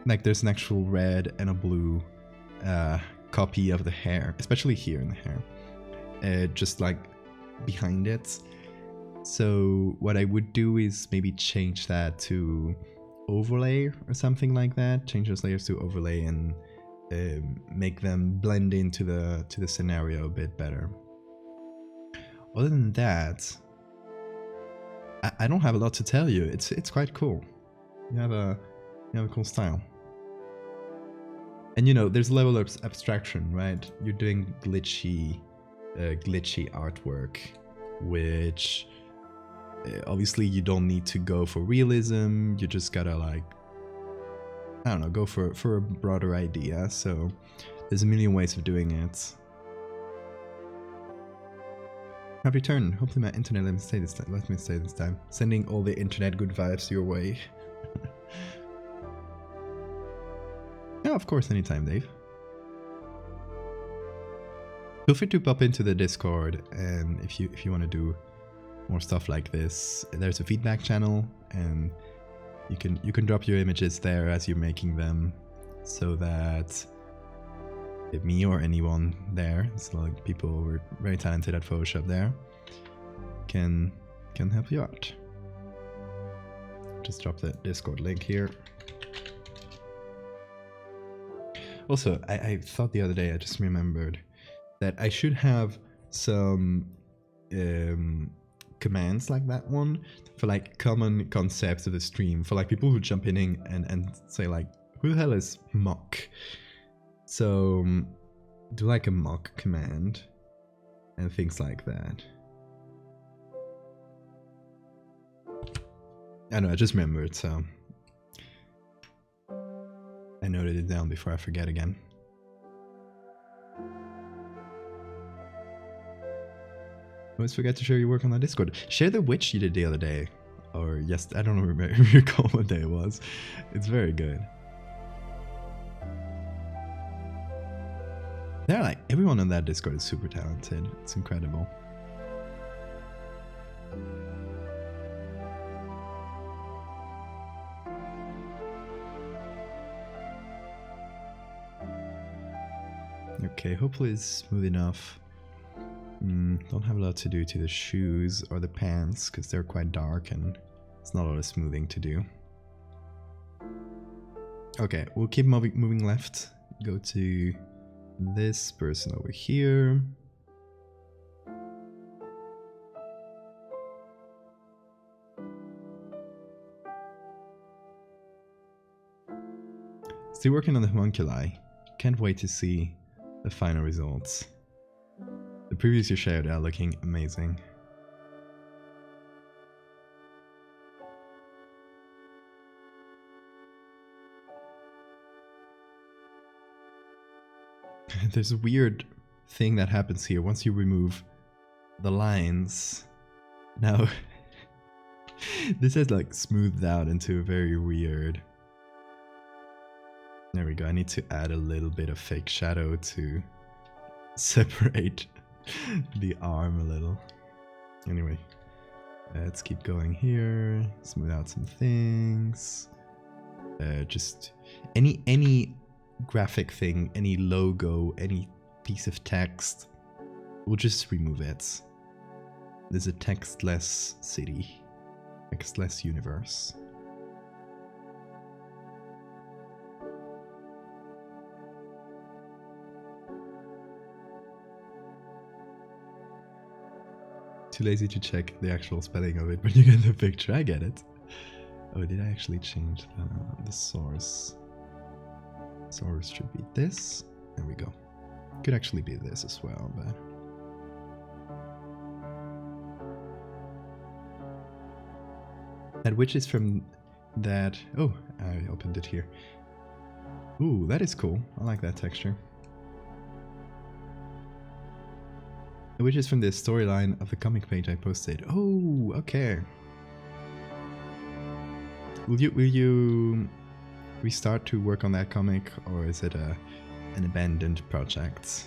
Like there's an actual red and a blue copy of the hair, especially here in the hair, just like behind it. So what I would do is maybe change that to overlay or something like that. Change those layers to overlay and make them blend into the scenario a bit better. Other than that, I don't have a lot to tell you. It's quite cool. You have a cool style. And you know, there's a level of abstraction, right? You're doing glitchy artwork, which obviously you don't need to go for realism. You just gotta like, I don't know, go for a broader idea. So there's a million ways of doing it. Have returned. Hopefully my internet let me stay this time. Sending all the internet good vibes your way. Yeah, of course, anytime, Dave. Feel free to pop into the Discord, and if you want to do more stuff like this, there's a feedback channel, and you can drop your images there as you're making them, so that if me or anyone there, it's like people who are very talented at Photoshop there, can help you out. Just drop the Discord link here. Also, I thought the other day, I just remembered that I should have some commands like that one for like common concepts of the stream, for like people who jump in and say like, who the hell is mock? So do like a mock command and things like that. I know, I just remembered, so I noted it down before I forget again. Always forget to share your work on the Discord. Share the witch you did the other day. Or yes, I don't recall what day it was. It's very good. They're like, everyone on that Discord is super talented. It's incredible. Okay, hopefully it's smooth enough. Don't have a lot to do to the shoes or the pants because they're quite dark and it's not a lot of smoothing to do. Okay, we'll keep moving left. Go to this person over here. Still working on the homunculi. Can't wait to see the final results. The previews you shared are looking amazing. There's a weird thing that happens here once you remove the lines. Now, this has like smoothed out into a very weird... There we go, I need to add a little bit of fake shadow to separate the arm a little. Anyway, let's keep going here, smooth out some things. Just any graphic thing, any logo, any piece of text, we'll just remove it. There's a textless city, textless universe. Too lazy to check the actual spelling of it, but you get the picture. I get it. Oh, did I actually change the source? Source should be this. There we go. Could actually be this as well, but... That witch is from that... Oh, I opened it here. Ooh, that is cool. I like that texture. Which is from the storyline of the comic page I posted. Oh, okay. Will you restart to work on that comic, or is it an abandoned project?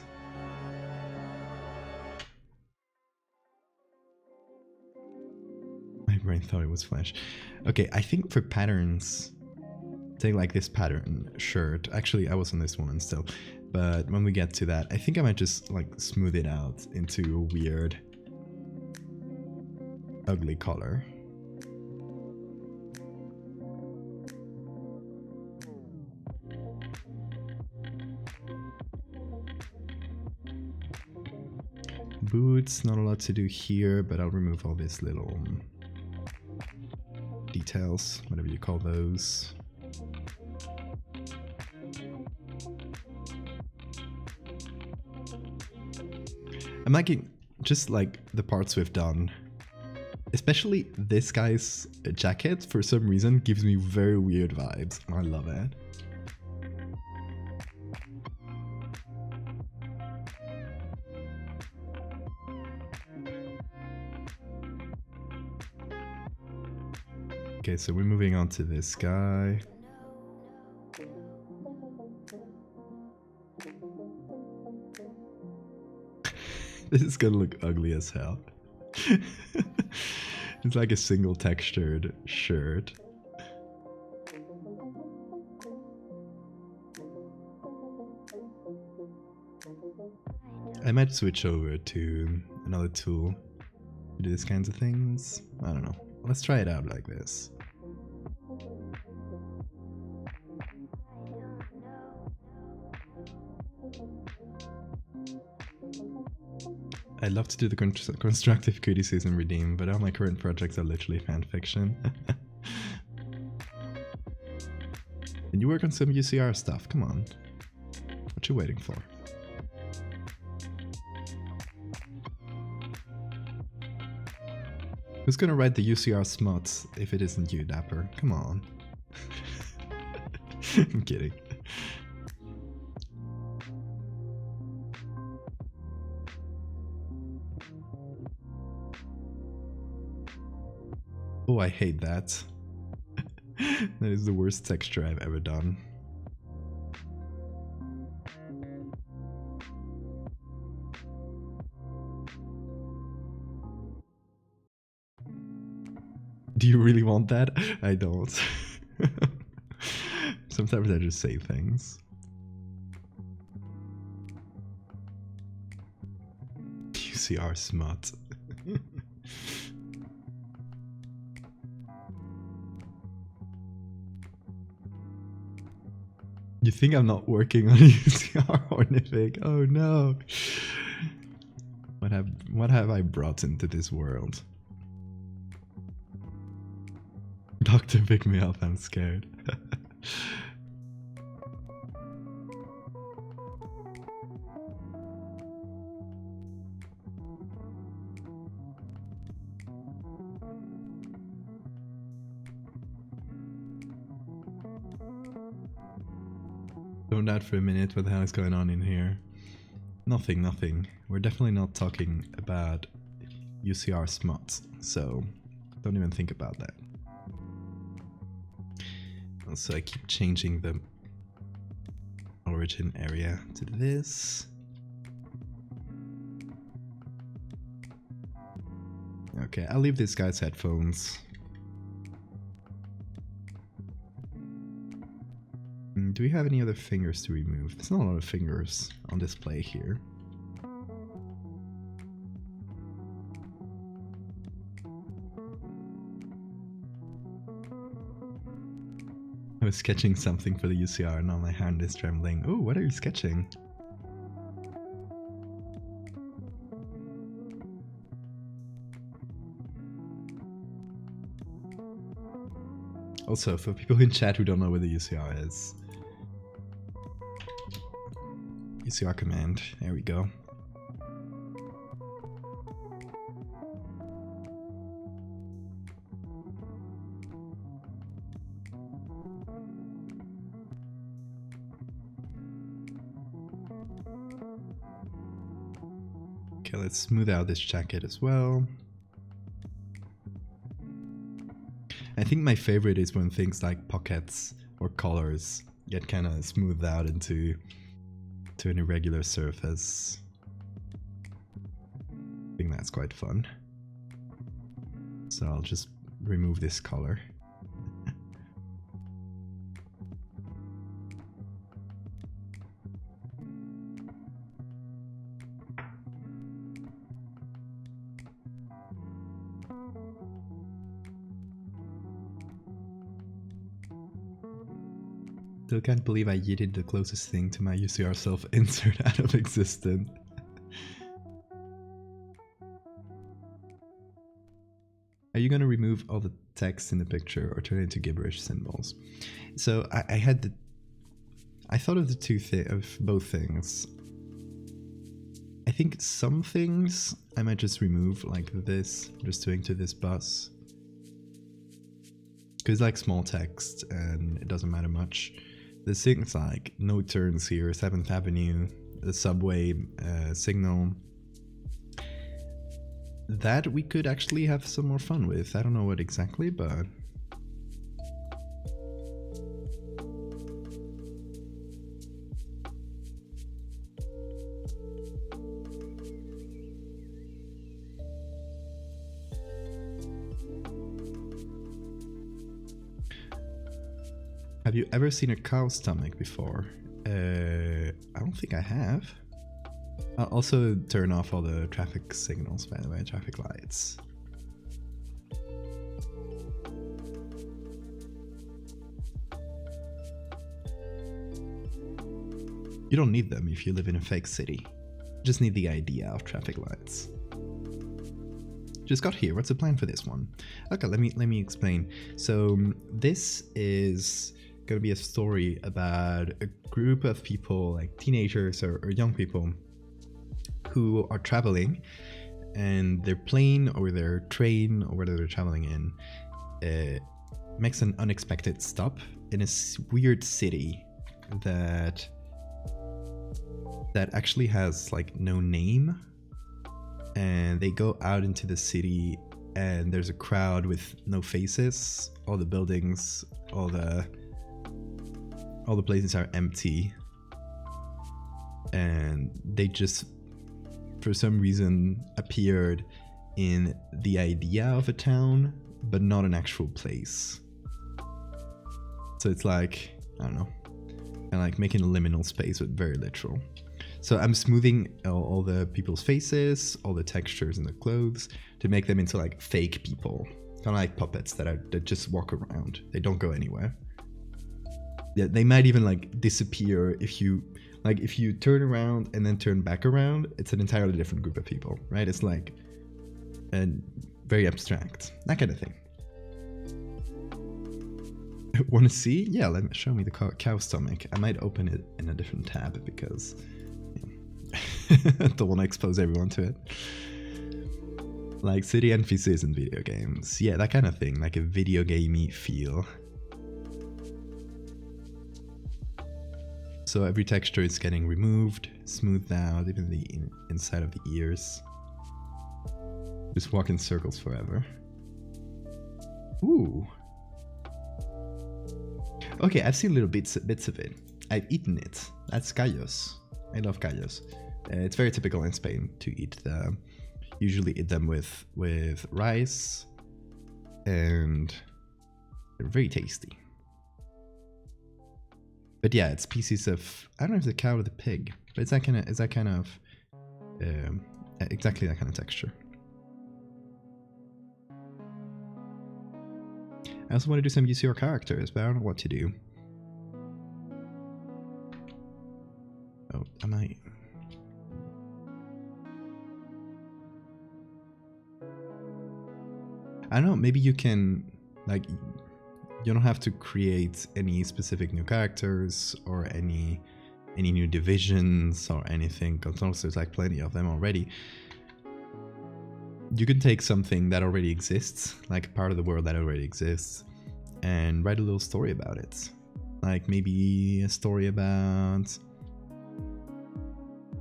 My brain thought it was Flash. Okay, I think for patterns, take like this pattern shirt. Actually, I was on this one still, but when we get to that, I think I might just like smooth it out into a weird, ugly color. Boots, not a lot to do here, but I'll remove all these little details, whatever you call those. I'm liking just like the parts we've done. Especially this guy's jacket, for some reason, gives me very weird vibes. I love it. Okay, so we're moving on to this guy. This is gonna look ugly as hell. It's like a single textured shirt. I might switch over to another tool to do these kinds of things. I don't know. Let's try it out like this. I'd love to do the constructive criticism redeem, but all my current projects are literally fanfiction. And you work on some UCR stuff, come on. What you waiting for? Who's gonna write the UCR smuts if it isn't you, Dapper? Come on. I'm kidding. Oh, I hate that. That is the worst texture I've ever done. Do you really want that? I don't. Sometimes I just say things. UCR smut. You think I'm not working on UCR Ornithic? Oh no! What have I brought into this world? Doctor, pick me up, I'm scared. Zoned out for a minute, what the hell is going on in here? Nothing, nothing. We're definitely not talking about UCR smuts, so don't even think about that. Also, I keep changing the origin area to this. Okay, I'll leave this guy's headphones. Do we have any other fingers to remove? There's not a lot of fingers on display here. I was sketching something for the UCR, now my hand is trembling. Oh, what are you sketching? Also, for people in chat who don't know where the UCR is. UCR command, there we go. Okay, let's smooth out this jacket as well. I think my favorite is when things like pockets or collars get kind of smoothed out into an irregular surface. I think that's quite fun. So I'll just remove this collar. Still can't believe I yeeted the closest thing to my UCR self insert out of existence. Are you gonna remove all the text in the picture or turn it into gibberish symbols? So I thought of both things. I think some things I might just remove, like this, just doing to this bus. Because like small text and it doesn't matter much. There's things like no turns here, 7th Avenue, the subway signal. That we could actually have some more fun with. I don't know what exactly, but... Have you ever seen a cow's stomach before? I don't think I have. I'll also turn off all the traffic signals, by the way, traffic lights. You don't need them if you live in a fake city. You just need the idea of traffic lights. Just got here. What's the plan for this one? Okay, let me explain. So this is gonna be a story about a group of people, like teenagers or young people, who are traveling, and their plane or their train or whatever they're traveling in makes an unexpected stop in a weird city that actually has like no name. And they go out into the city and there's a crowd with no faces. All the buildings, all the places are empty, and they just for some reason appeared in the idea of a town but not an actual place. So it's like, I don't know, kind of like making a liminal space but very literal. So I'm smoothing all the people's faces, all the textures in the clothes to make them into like fake people, kind of like puppets that just walk around. They don't go anywhere. Yeah, they might even like disappear if you turn around and then turn back around. It's an entirely different group of people, right? It's like very abstract, that kind of thing. Want to see? Yeah, show me the cow stomach. I might open it in a different tab because don't want to expose everyone to it. Like city NPCs in video games. Yeah, that kind of thing, like a video gamey feel. So every texture is getting removed, smoothed out, even the inside of the ears. Just walk in circles forever. Ooh. Okay, I've seen little bits of it. I've eaten it. That's callos. I love callos. It's very typical in Spain to eat them. Usually eat them with rice, and they're very tasty. But yeah, it's pieces of, I don't know if it's a cow or the pig, but it's that kind of exactly that kind of texture. I also want to do some UCR characters, but I don't know what to do. Oh, I might. I don't know, maybe you can, like, you don't have to create any specific new characters or any new divisions or anything, because there's like plenty of them already. You can take something that already exists, like part of the world that already exists, and write a little story about it. Like maybe a story about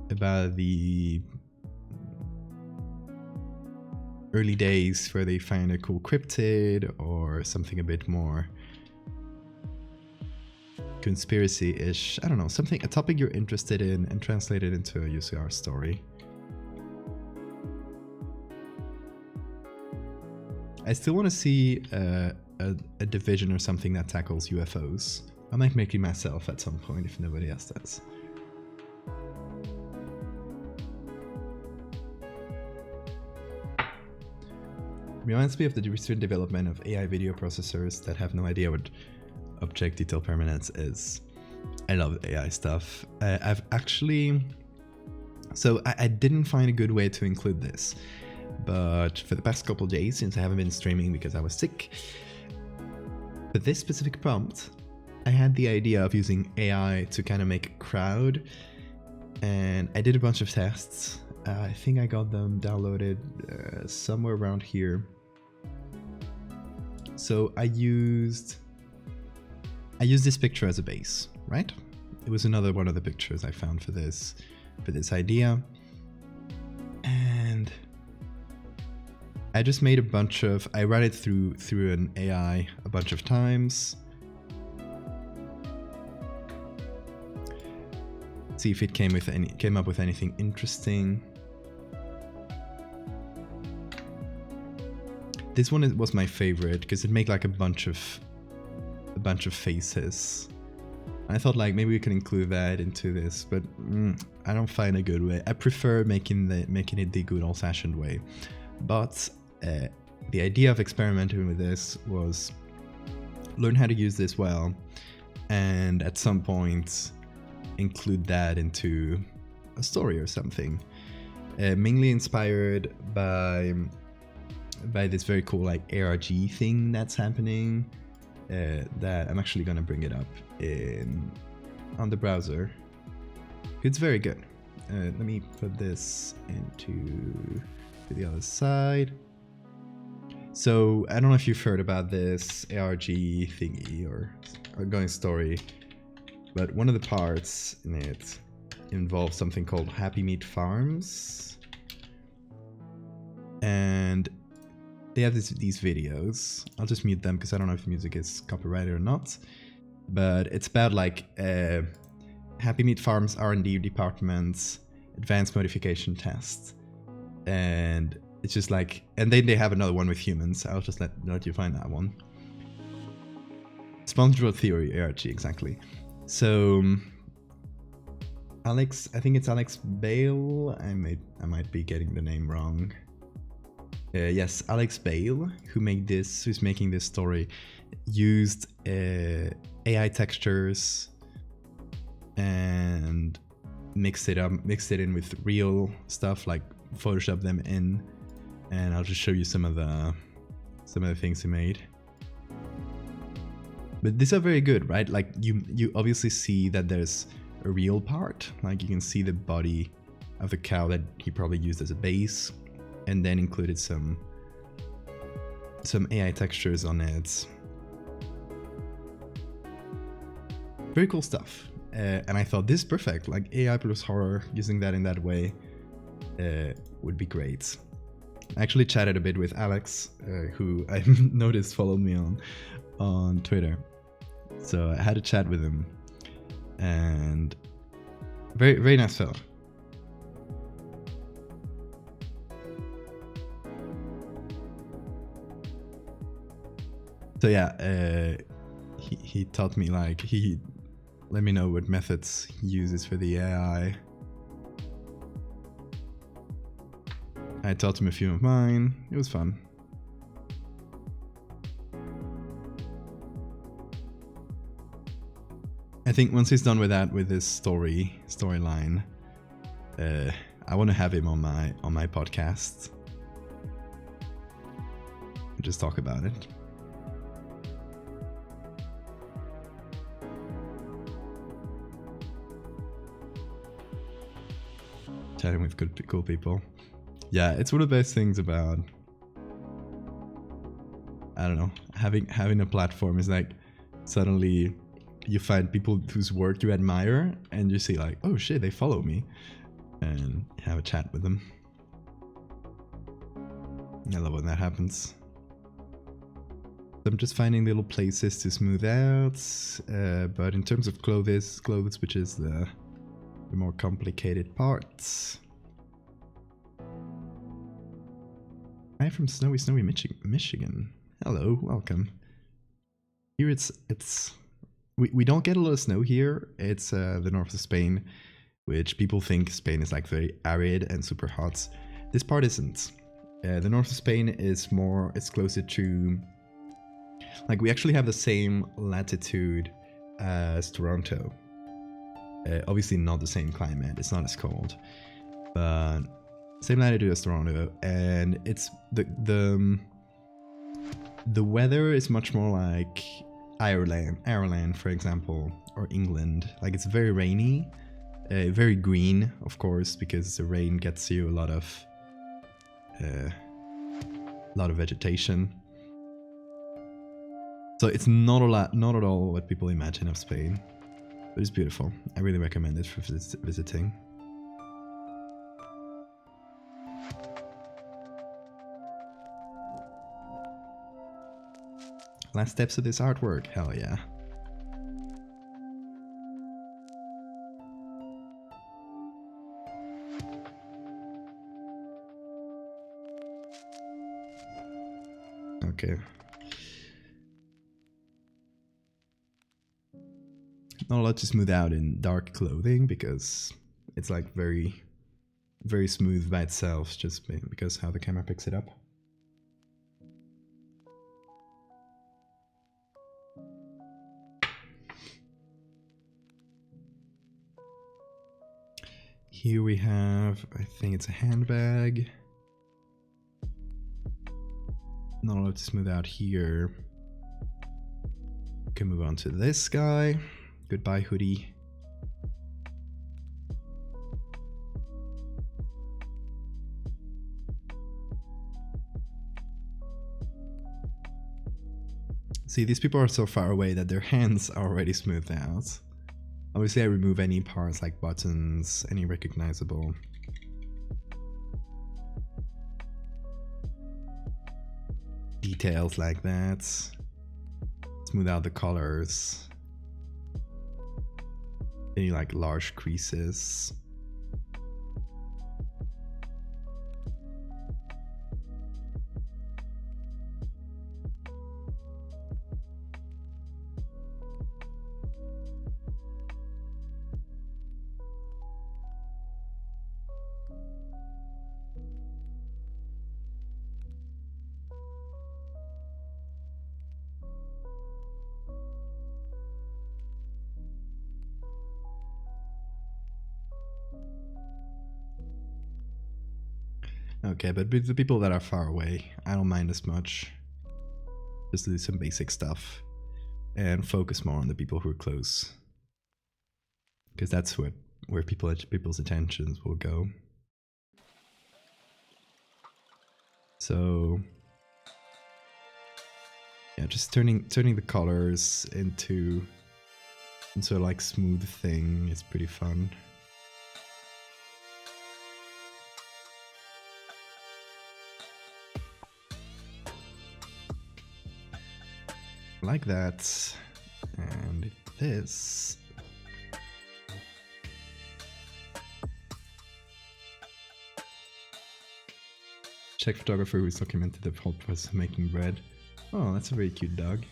the early days where they find a cool cryptid or something a bit more conspiracy-ish. I don't know, a topic you're interested in, and translate it into a UCR story. I still want to see a division or something that tackles UFOs. I might make it myself at some point if nobody else does. Reminds me of the recent development of AI video processors that have no idea what object detail permanence is. I love AI stuff. I've actually... So I didn't find a good way to include this, but for the past couple of days, since I haven't been streaming because I was sick, for this specific prompt, I had the idea of using AI to kind of make a crowd, and I did a bunch of tests. I think I got them downloaded somewhere around here. So I used this picture as a base, right? It was another one of the pictures I found for this idea. And I just made I ran it through an AI a bunch of times. See if it came up with anything interesting. This one was my favorite because it made like a bunch of faces. I thought like maybe we can include that into this, but I don't find a good way. I prefer making it the good old-fashioned way. But the idea of experimenting with this was learn how to use this well, and at some point include that into a story or something. Mainly inspired by this very cool like ARG thing that's happening. That I'm actually gonna bring it up on the browser. It's very good. Let me put this to the other side. So I don't know if you've heard about this ARG thingy or ongoing story, but one of the parts in it involves something called Happy Meat Farms, and they have these videos. I'll just mute them because I don't know if the music is copyrighted or not. But it's about like Happy Meat Farms R&D department's advanced modification test. And it's just like, and then they have another one with humans. I'll just let you find that one. Sponsored Theory, ARG, exactly. So Alex, I think it's Alex Bale. I might be getting the name wrong. Yes, Alex Bale, who's making this story, used AI textures and mixed it in with real stuff, like Photoshop them in, and I'll just show you some of the things he made. But these are very good, right? Like you obviously see that there's a real part, like you can see the body of the cow that he probably used as a base, and then included some AI textures on it. Very cool stuff. And I thought this is perfect, like AI plus horror, using that in that way would be great. I actually chatted a bit with Alex, who I noticed followed me on Twitter. So I had a chat with him, and very, very nice fellow. So yeah, he taught me, like, he let me know what methods he uses for the AI. I taught him a few of mine. It was fun. I think once he's done with that, with this storyline, I want to have him on my podcast. Just talk about it. Chatting with cool people. Yeah, it's one of the best things about, I don't know, having a platform is like suddenly you find people whose work you admire and you see like, oh shit, they follow me, and have a chat with them. I love when that happens. I'm just finding little places to smooth out, but in terms of clothes, which is the more complicated parts. I'm from snowy Michigan. Hello, welcome. Here we don't get a lot of snow here. It's the north of Spain, which people think Spain is like very arid and super hot. This part isn't. The north of Spain is more, it's closer to, like, we actually have the same latitude as Toronto. Obviously not the same climate, it's not as cold, but same latitude as Toronto, and it's the weather is much more like Ireland, for example, or England. Like, it's very rainy, very green, of course, because the rain gets you a lot of vegetation. So it's not at all what people imagine of Spain, but it's beautiful. I really recommend it for visiting. Last steps of this artwork, hell yeah. Okay. Not a lot to smooth out in dark clothing because it's like very, very smooth by itself, just because how the camera picks it up. Here we have, I think it's a handbag. Not a lot to smooth out here. We can move on to this guy. Goodbye hoodie. See, these people are so far away that their hands are already smoothed out. Obviously I remove any parts like buttons, any recognizable details like that. Smooth out the colors. Any like large creases. Okay, but with the people that are far away, I don't mind as much. Just do some basic stuff and focus more on the people who are close, because that's where people's attentions will go. So yeah, just turning the colors into like smooth thing is pretty fun. Like that, and this. Czech photographer who's documented the whole process of making bread. Oh, that's a very cute dog.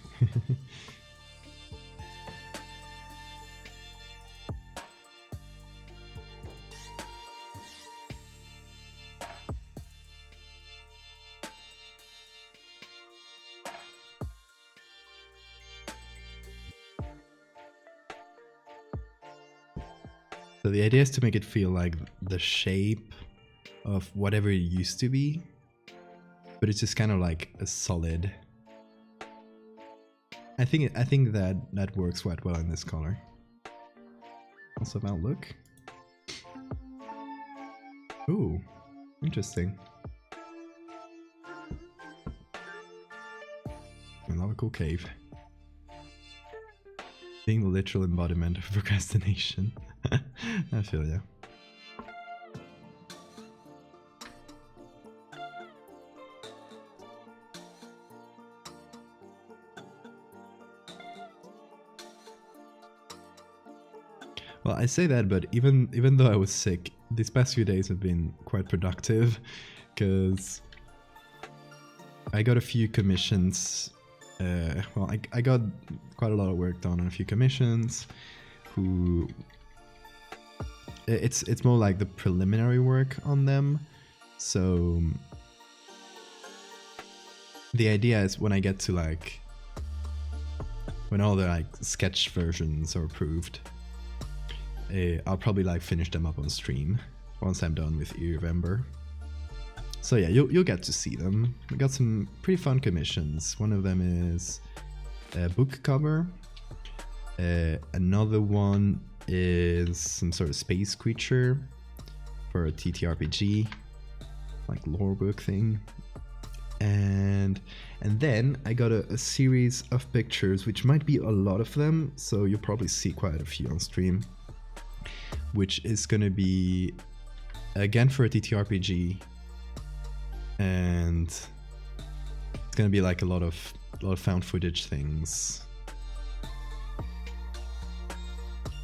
So the idea is to make it feel like the shape of whatever it used to be, but it's just kind of like a solid. I think that works quite well in this color. Also about look. Ooh, interesting. Another cool cave. Being the literal embodiment of procrastination. I feel ya. Well, I say that, but even though I was sick, these past few days have been quite productive because I got a few commissions. Well, I got quite a lot of work done on a few commissions. It's more like the preliminary work on them. So the idea is when I get to like when all the like sketch versions are approved, I'll probably like finish them up on stream once I'm done with November. So yeah, you'll get to see them. We got some pretty fun commissions. One of them is a book cover. Another one is some sort of space creature for a TTRPG, like lore book thing. And then I got a series of pictures, which might be a lot of them, so you'll probably see quite a few on stream, which is going to be again for a TTRPG, and it's going to be like a lot of found footage things.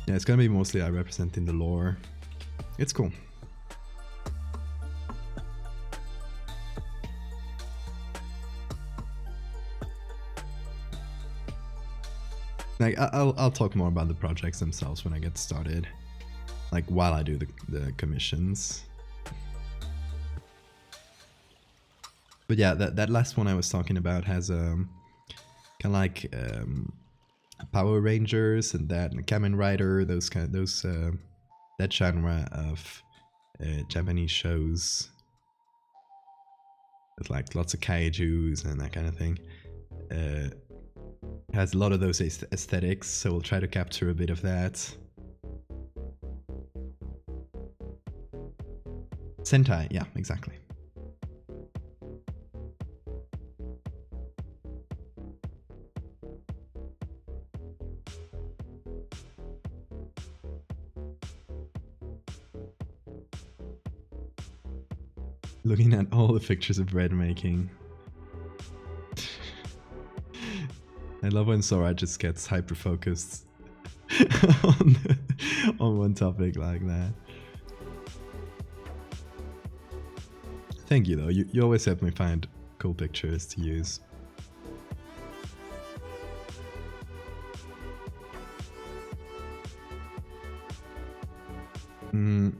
Yeah, it's going to be mostly representing the lore. It's cool. Like I'll talk more about the projects themselves when I get started, like while I do the commissions. But yeah, that last one I was talking about has kind of like Power Rangers and that, and Kamen Rider, that genre of Japanese shows with like lots of kaijus and that kind of thing. Has a lot of those aesthetics, so we'll try to capture a bit of that. Sentai, yeah, exactly. Looking at all the pictures of bread making. I love when Sora just gets hyper-focused on one topic like that. Thank you though, you always help me find cool pictures to use.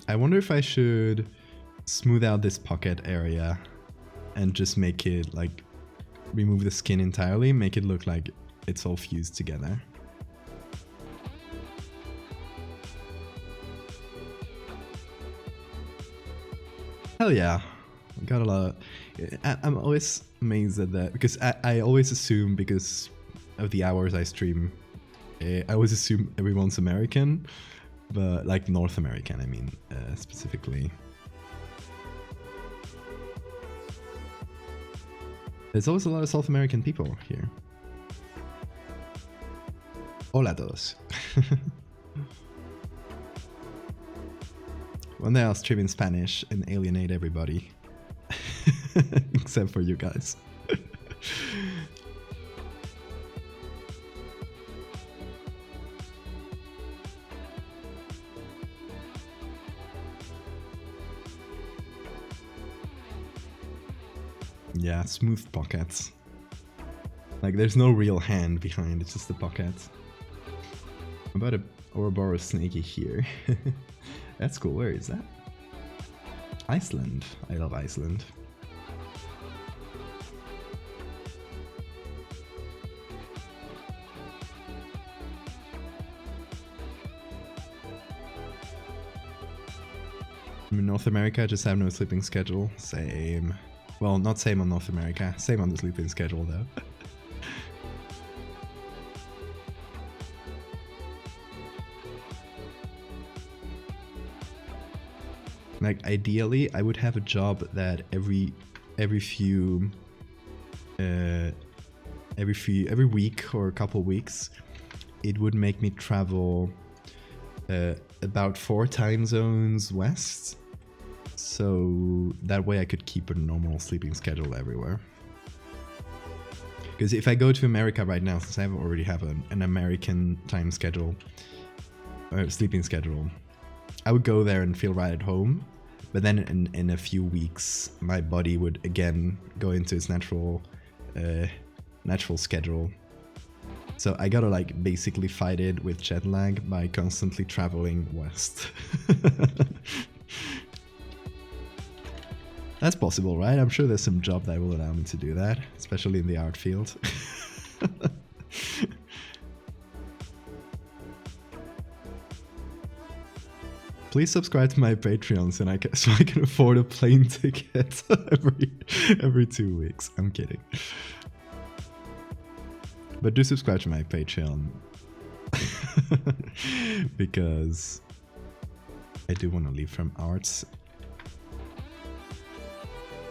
I wonder if I should smooth out this pocket area and just make it like remove the skin entirely, make it look like it's all fused together. Hell yeah, I got a lot. I'm always amazed at that because I always assume, because of the hours I stream, I always assume everyone's American, but like North American, I mean, specifically. There's always a lot of South American people here. Hola a todos. One day I'll stream in Spanish and alienate everybody. Except for you guys. Yeah, smooth pockets. Like there's no real hand behind, it's just the pockets. About a Ouroboros snaky here. That's cool. Where is that? Iceland. I love Iceland. In North America, I just have no sleeping schedule. Same. Well, not same on North America. Same on the sleeping schedule, though. Like ideally, I would have a job that every week or a couple weeks, it would make me travel about 4 time zones west. So that way I could keep a normal sleeping schedule everywhere. Because if I go to America right now, since I already have an American time schedule, or sleeping schedule, I would go there and feel right at home, but then in a few weeks, my body would again go into its natural schedule. So I gotta like basically fight it with jet lag by constantly traveling west. That's possible, right? I'm sure there's some job that will allow me to do that, especially in the art field. Please subscribe to my Patreon so I can afford a plane ticket every 2 weeks. I'm kidding. But do subscribe to my Patreon because I do want to leave from arts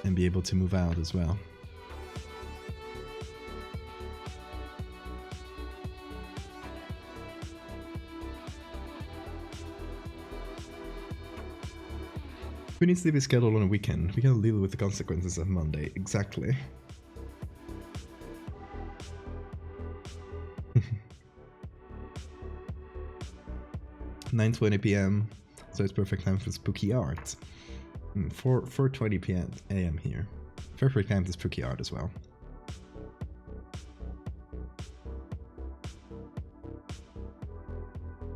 and be able to move out as well. Who needs to leave a schedule on a weekend? We can deal with the consequences of Monday. Exactly. 9:20 p.m. So it's perfect time for spooky art. 4:20 p.m. a.m. here. Perfect time for spooky art as well.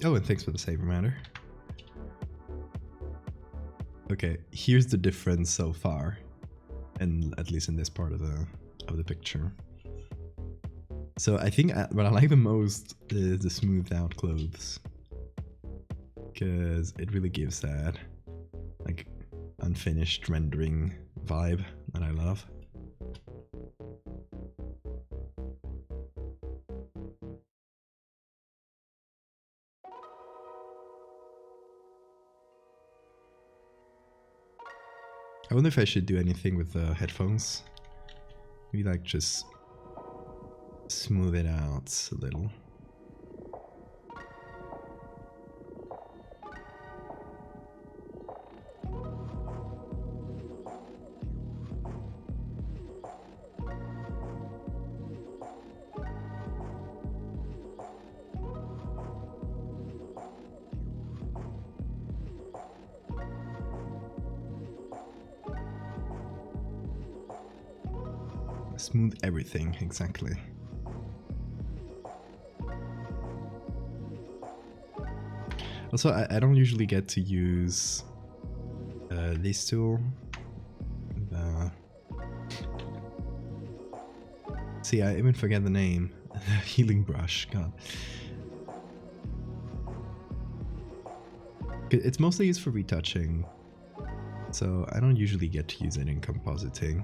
Oh, and thanks for the save reminder. Okay, here's the difference so far, and at least in this part of the picture. So I think what I like the most is the smoothed out clothes, because it really gives that like unfinished rendering vibe that I love. I wonder if I should do anything with the headphones. Maybe like just smooth it out a little. Smooth everything, exactly. Also, I don't usually get to use this tool. See, I even forget the name. The healing brush, god. It's mostly used for retouching, so I don't usually get to use it in compositing.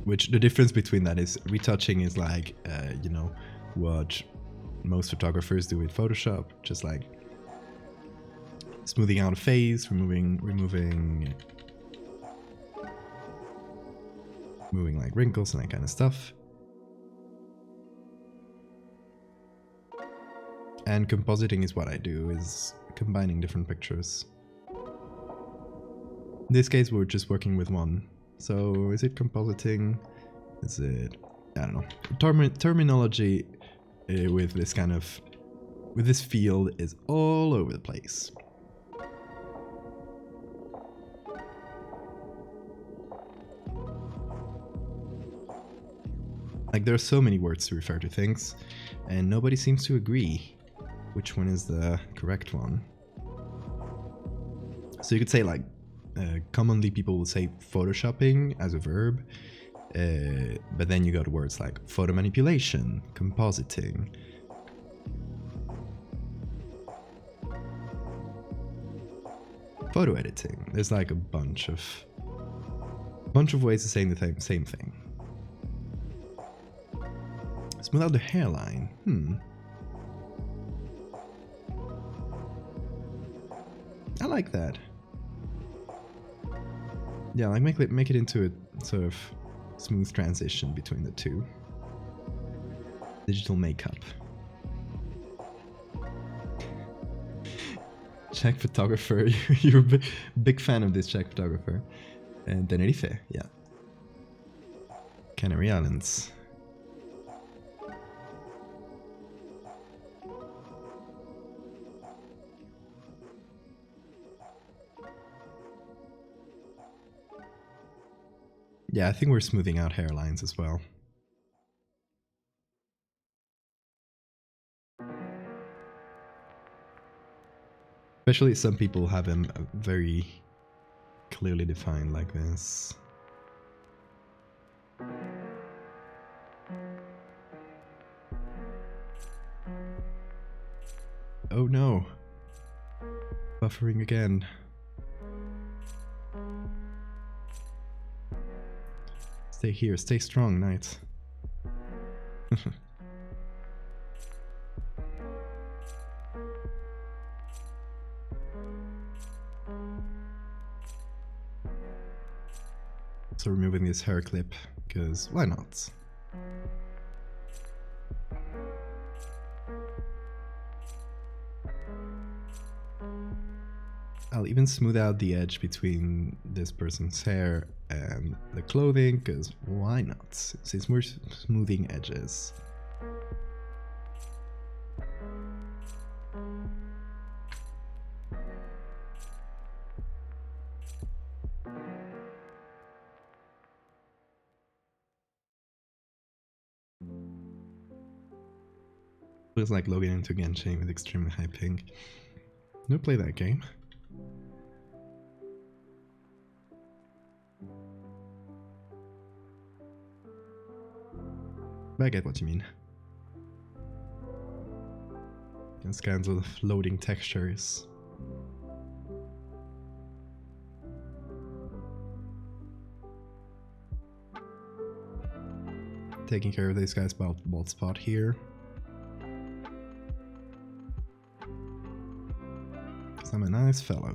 Which the difference between that is retouching is like, you know, what most photographers do with Photoshop, just like smoothing out a face, removing like wrinkles and that kind of stuff. And compositing is what I do, is combining different pictures. In this case, we're just working with one. So is it compositing? Is it, I don't know. Terminology with this field is all over the place. Like there are so many words to refer to things, and nobody seems to agree which one is the correct one. So you could say like, commonly people will say photoshopping as a verb, but then you got words like photo manipulation, compositing. Photo editing. There's like a bunch of ways of saying the same thing. Smooth out the hairline. I like that. Yeah, like make it into a sort of smooth transition between the two. Digital makeup. Czech photographer. You're a big fan of this Czech photographer. And Tenerife, yeah. Canary Islands. Yeah, I think we're smoothing out hairlines as well. Especially some people have them very clearly defined like this. Oh no. Buffering again. Stay here, stay strong, knight. So removing this hair clip, because why not? I'll even smooth out the edge between this person's hair and the clothing, because why not? Since we're smoothing edges. Feels like logging into Genshin with extremely high ping. No, play that game. But I get what you mean. These kinds of floating textures. Taking care of this guy's bald spot here. Because I'm a nice fellow.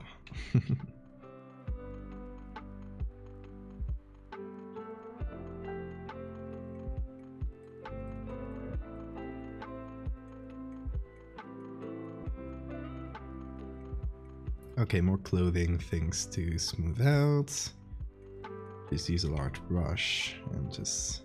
Okay, more clothing things to smooth out. Just use a large brush and just...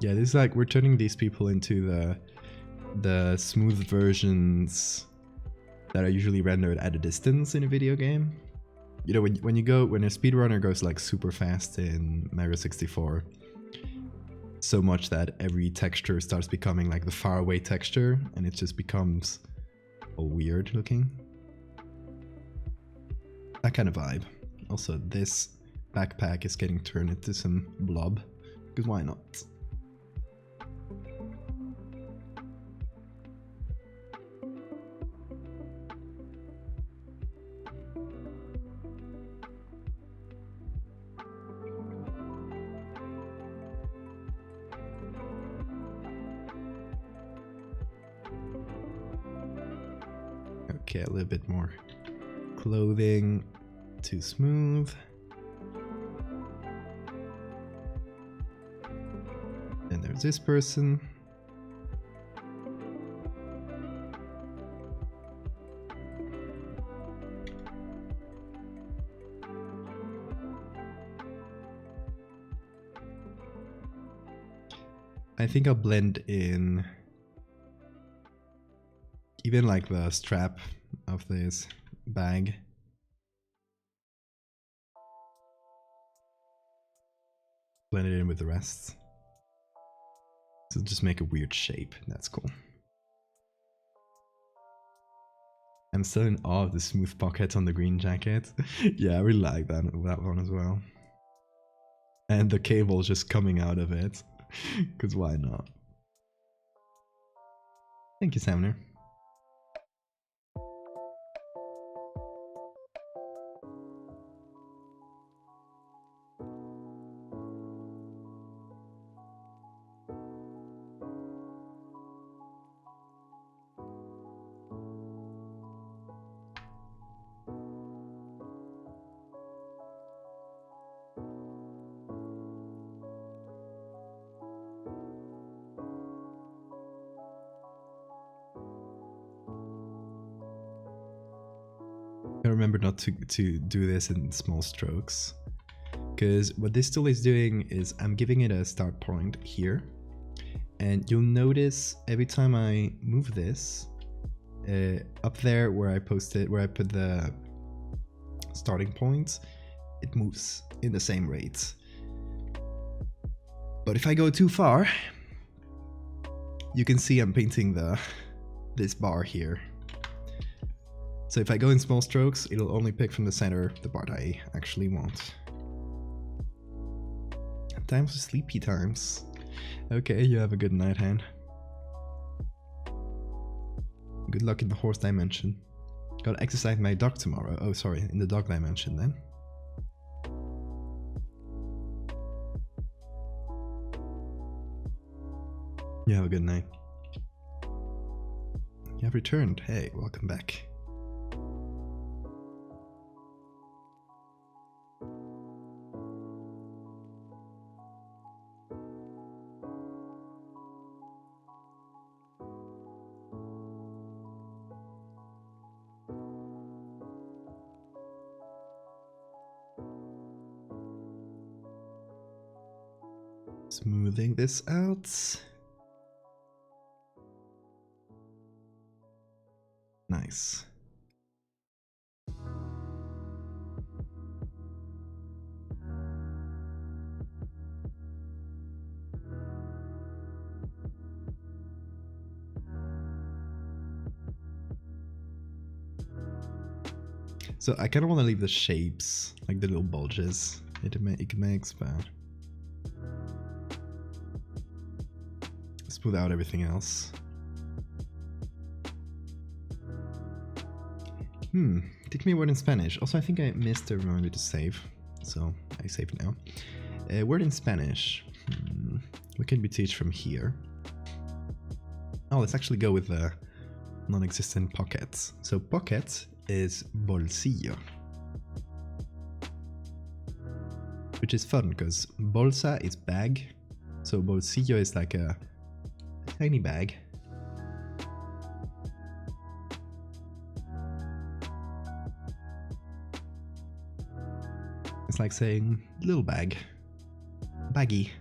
Yeah, this is like we're turning these people into the smooth versions that are usually rendered at a distance in a video game. You know, when a speedrunner goes like super fast in Mario 64, so much that every texture starts becoming like the faraway texture, and it just becomes all weird looking. That kind of vibe. Also, this backpack is getting turned into some blob, because why not? Okay, a little bit more clothing to smooth. And there's this person. I think I'll blend in even like the strap of this bag. Blend it in with the rest. So just make a weird shape. That's cool. I'm still in awe of the smooth pockets on the green jacket. Yeah, I really like that one as well. And the cable just coming out of it. Because why not? Thank you, Samner. Remember not to do this in small strokes, because what this tool is doing is I'm giving it a start point here, And you'll notice every time I move this, up there where I put the starting point, it moves in the same rate. But if I go too far, you can see I'm painting this bar here. So if I go in small strokes, it'll only pick from the center the part I actually want. Times are sleepy times. Okay, you have a good night, Han. Good luck in the horse dimension. Gotta exercise my dog tomorrow. Oh, sorry, in the dog dimension then. You have a good night. You have returned. Hey, welcome back. Smoothing this out. Nice. So I kind of want to leave the shapes, like the little bulges it makes, but smooth out everything else. Teach me a word in Spanish. Also, I think I missed a reminder to save, so I save now. Word in Spanish. What can we teach from here? Oh, let's actually go with the non-existent pockets. So pocket is bolsillo, which is fun because bolsa is bag, so bolsillo is like a tiny bag. It's like saying little bag, baggy.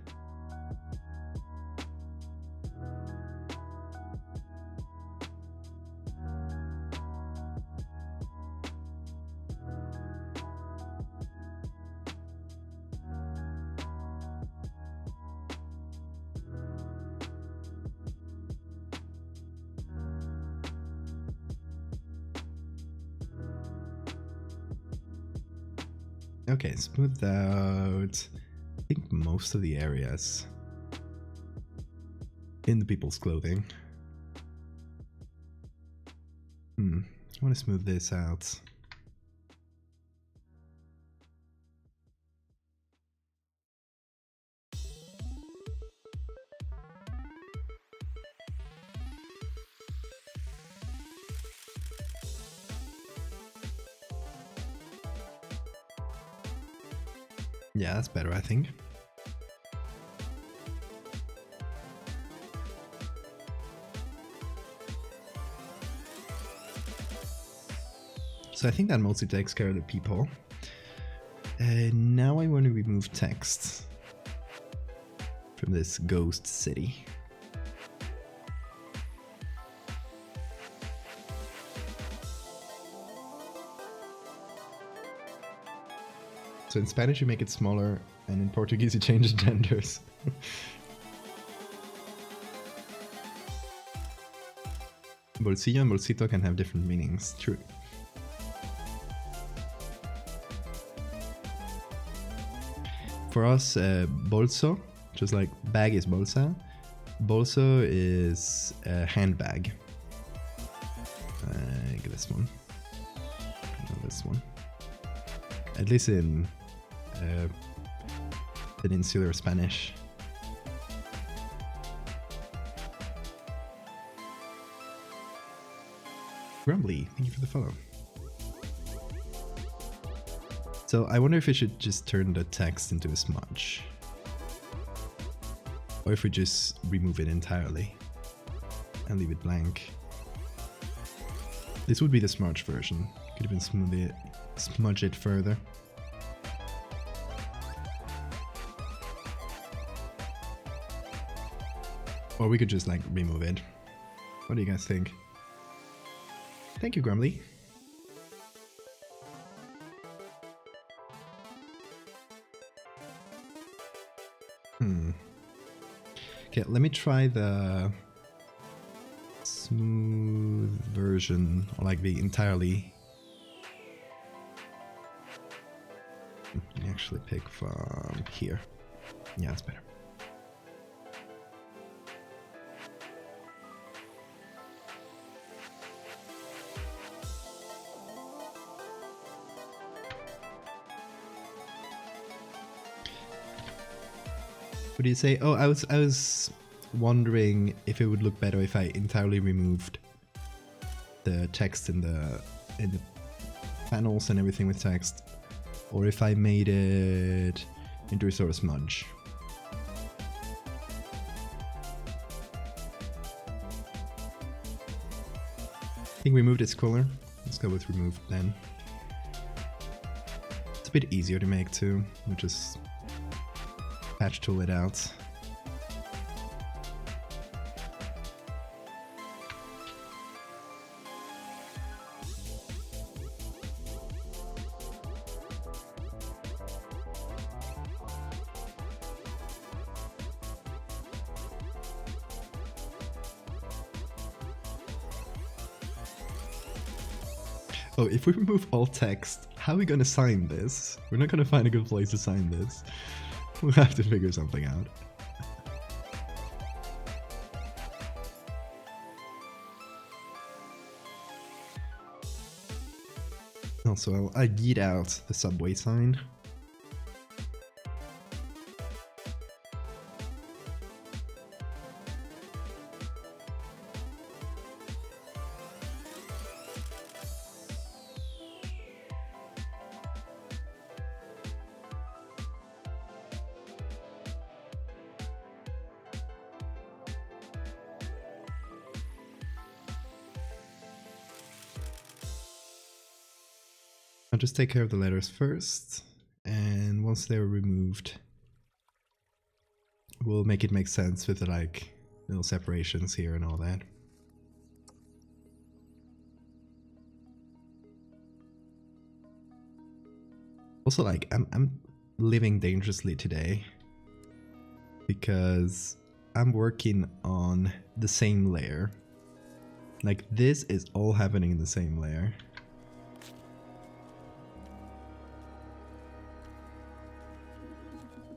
Okay, smoothed out, I think, most of the areas in the people's clothing. I want to smooth this out. Yeah, that's better, I think. So I think that mostly takes care of the people. Now I want to remove text from this ghost city. So in Spanish you make it smaller, and in Portuguese you change the genders. Bolsillo and bolsito can have different meanings, true. For us, bolso, just like bag is bolsa, bolso is a handbag. Get this one. No, this one. At least in Peninsular Spanish. Grumbly, thank you for the follow. So I wonder if we should just turn the text into a smudge. Or if we just remove it entirely and leave it blank. This would be the smudge version. Could even smudge it further. Or we could just like remove it. What do you guys think? Thank you, Grumbly. Okay, let me try the smooth version, or like the entirely. Let me actually pick from here. Yeah, that's better. What do you say? Oh, I was wondering if it would look better if I entirely removed the text in the panels and everything with text, or if I made it into a sort of smudge. I think removed is cooler. Let's go with removed then. It's a bit easier to make too. We'll just patch tool it out. Oh, if we remove all text, how are we gonna sign this? We're not gonna find a good place to sign this. We'll have to figure something out. Also, I'll yeet out the subway sign. I'll just take care of the letters first, and once they're removed, we'll make it make sense with the like little separations here and all that. Also, like I'm living dangerously today because I'm working on the same layer. Like this is all happening in the same layer.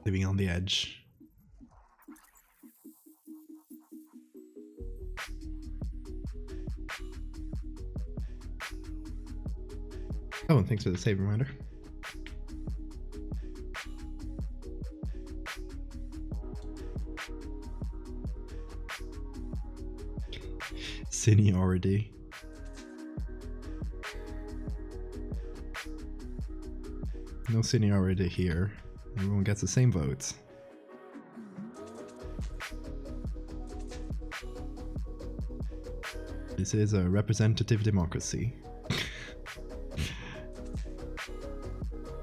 Living on the edge. Oh, and thanks for the save reminder. Seniority. No seniority here. Everyone gets the same votes. This is a representative democracy.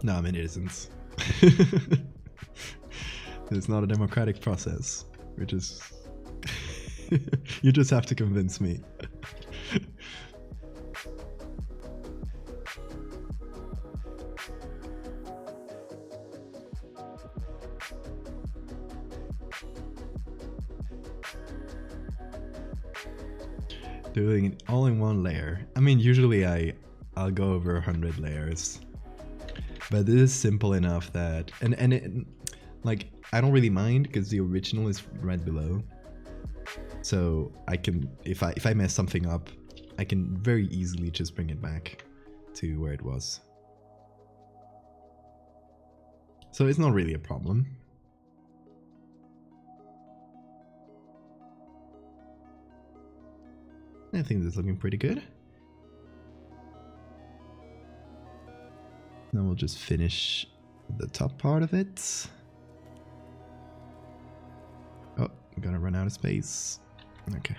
No, I mean it isn't. It's not a democratic process, which is... You just have to convince me. Doing it all in one layer. I mean, usually I'll go over 100 layers, but this is simple enough that and it, like I don't really mind because the original is right below, so I can if I mess something up, I can very easily just bring it back to where it was. So it's not really a problem. I think this is looking pretty good. Now we'll just finish the top part of it. Oh, I'm gonna run out of space. Okay.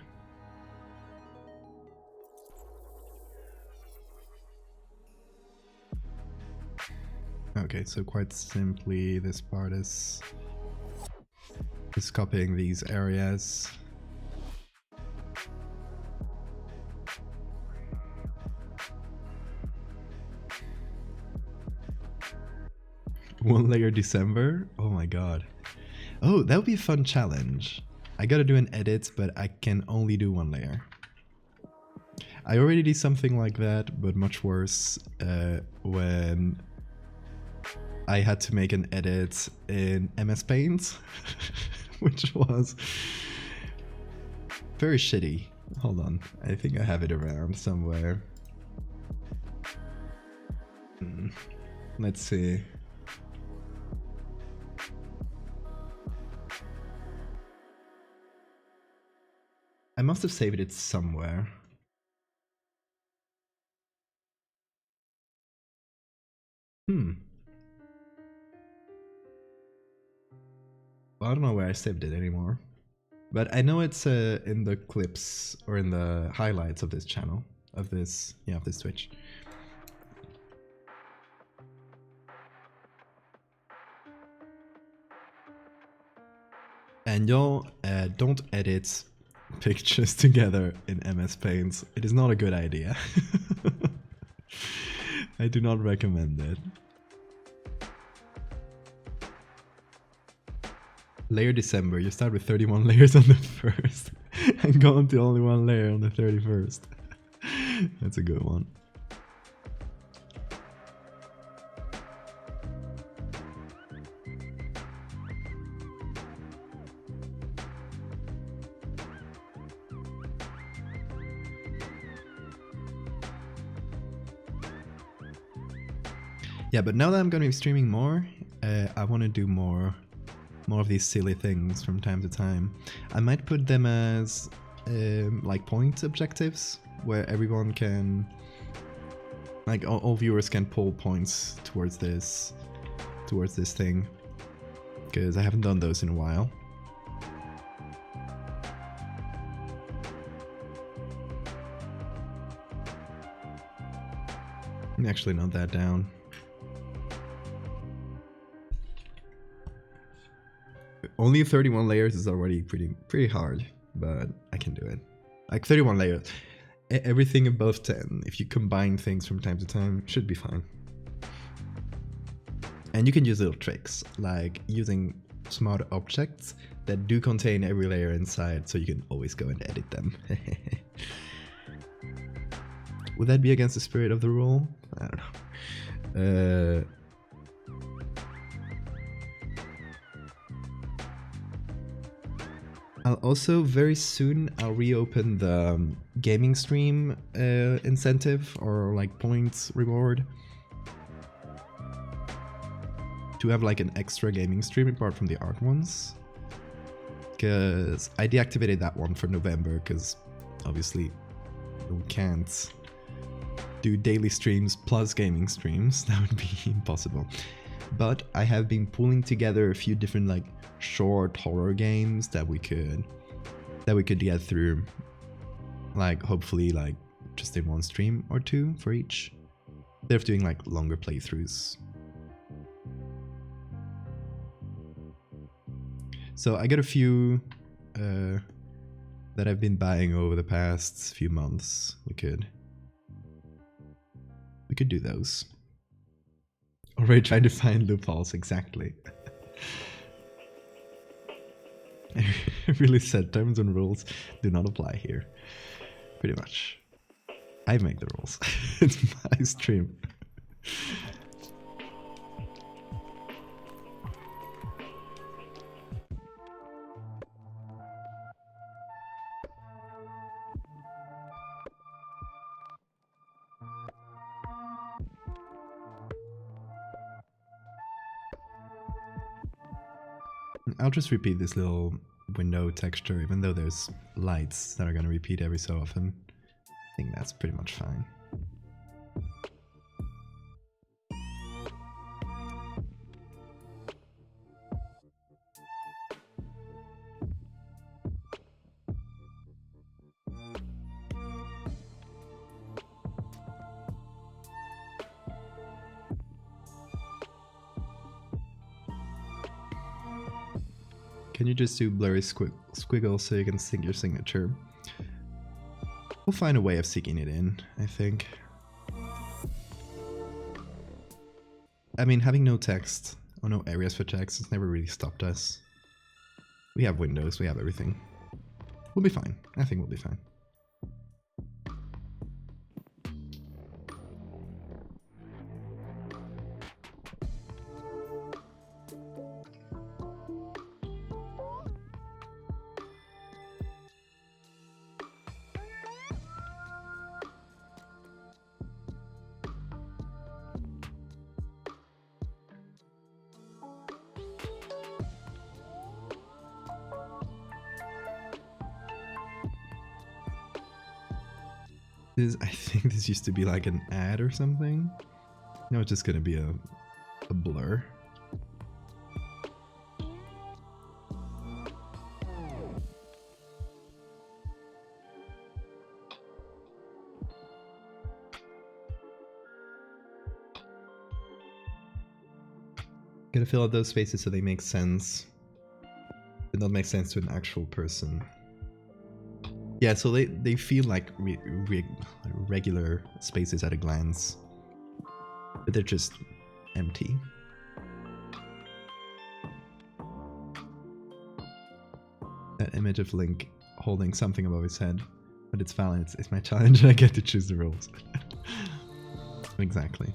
Okay, so quite simply, this part is copying these areas 1 layer December? Oh my god. Oh, that would be a fun challenge. I gotta do an edit, but I can only do 1 layer. I already did something like that, but much worse, when I had to make an edit in MS Paint, which was very shitty. Hold on, I think I have it around somewhere. Let's see. I must have saved it somewhere. Well, I don't know where I saved it anymore. But I know it's in the clips or in the highlights of this channel, of this Twitch. And y'all don't edit pictures together in MS Paint. It is not a good idea. I do not recommend it. Layer December, you start with 31 layers on the 1st and go on to only 1 layer on the 31st. That's a good one. Yeah, but now that I'm going to be streaming more, I want to do more of these silly things from time to time. I might put them as like point objectives, where everyone can, like all viewers can pull points towards this thing, because I haven't done those in a while. I'm actually not that down. Only 31 layers is already pretty hard, but I can do it. Like 31 layers. Everything above 10, if you combine things from time to time, should be fine. And you can use little tricks, like using smart objects that do contain every layer inside, so you can always go and edit them. Would that be against the spirit of the rule? I don't know. I'll also very soon I'll reopen the gaming stream incentive, or like points reward, to have like an extra gaming stream apart from the art ones, because I deactivated that one for November because obviously you can't do daily streams plus gaming streams. That would be impossible. But I have been pulling together a few different like short horror games that we could get through, like hopefully like just in one stream or two for each, instead of doing like longer playthroughs. So I got a few that I've been buying over the past few months. We could do those. Already trying to find loopholes, exactly. I really said terms and rules do not apply here. Pretty much. I make the rules. It's my stream. I'll just repeat this little window texture, even though there's lights that are going to repeat every so often. I think that's pretty much fine. Can you just do blurry squiggles so you can sync your signature? We'll find a way of syncing it in, I think. I mean, having no text or no areas for checks. It's never really stopped us. We have windows, we have everything. We'll be fine. I think we'll be fine. I think this used to be like an ad or something. No, it's just gonna be a blur. Gotta fill out those spaces so they make sense. But not make sense to an actual person. Yeah, so they feel like regular spaces at a glance, but they're just empty. That image of Link holding something above his head, but it's valid. It's my challenge and I get to choose the rules. Exactly.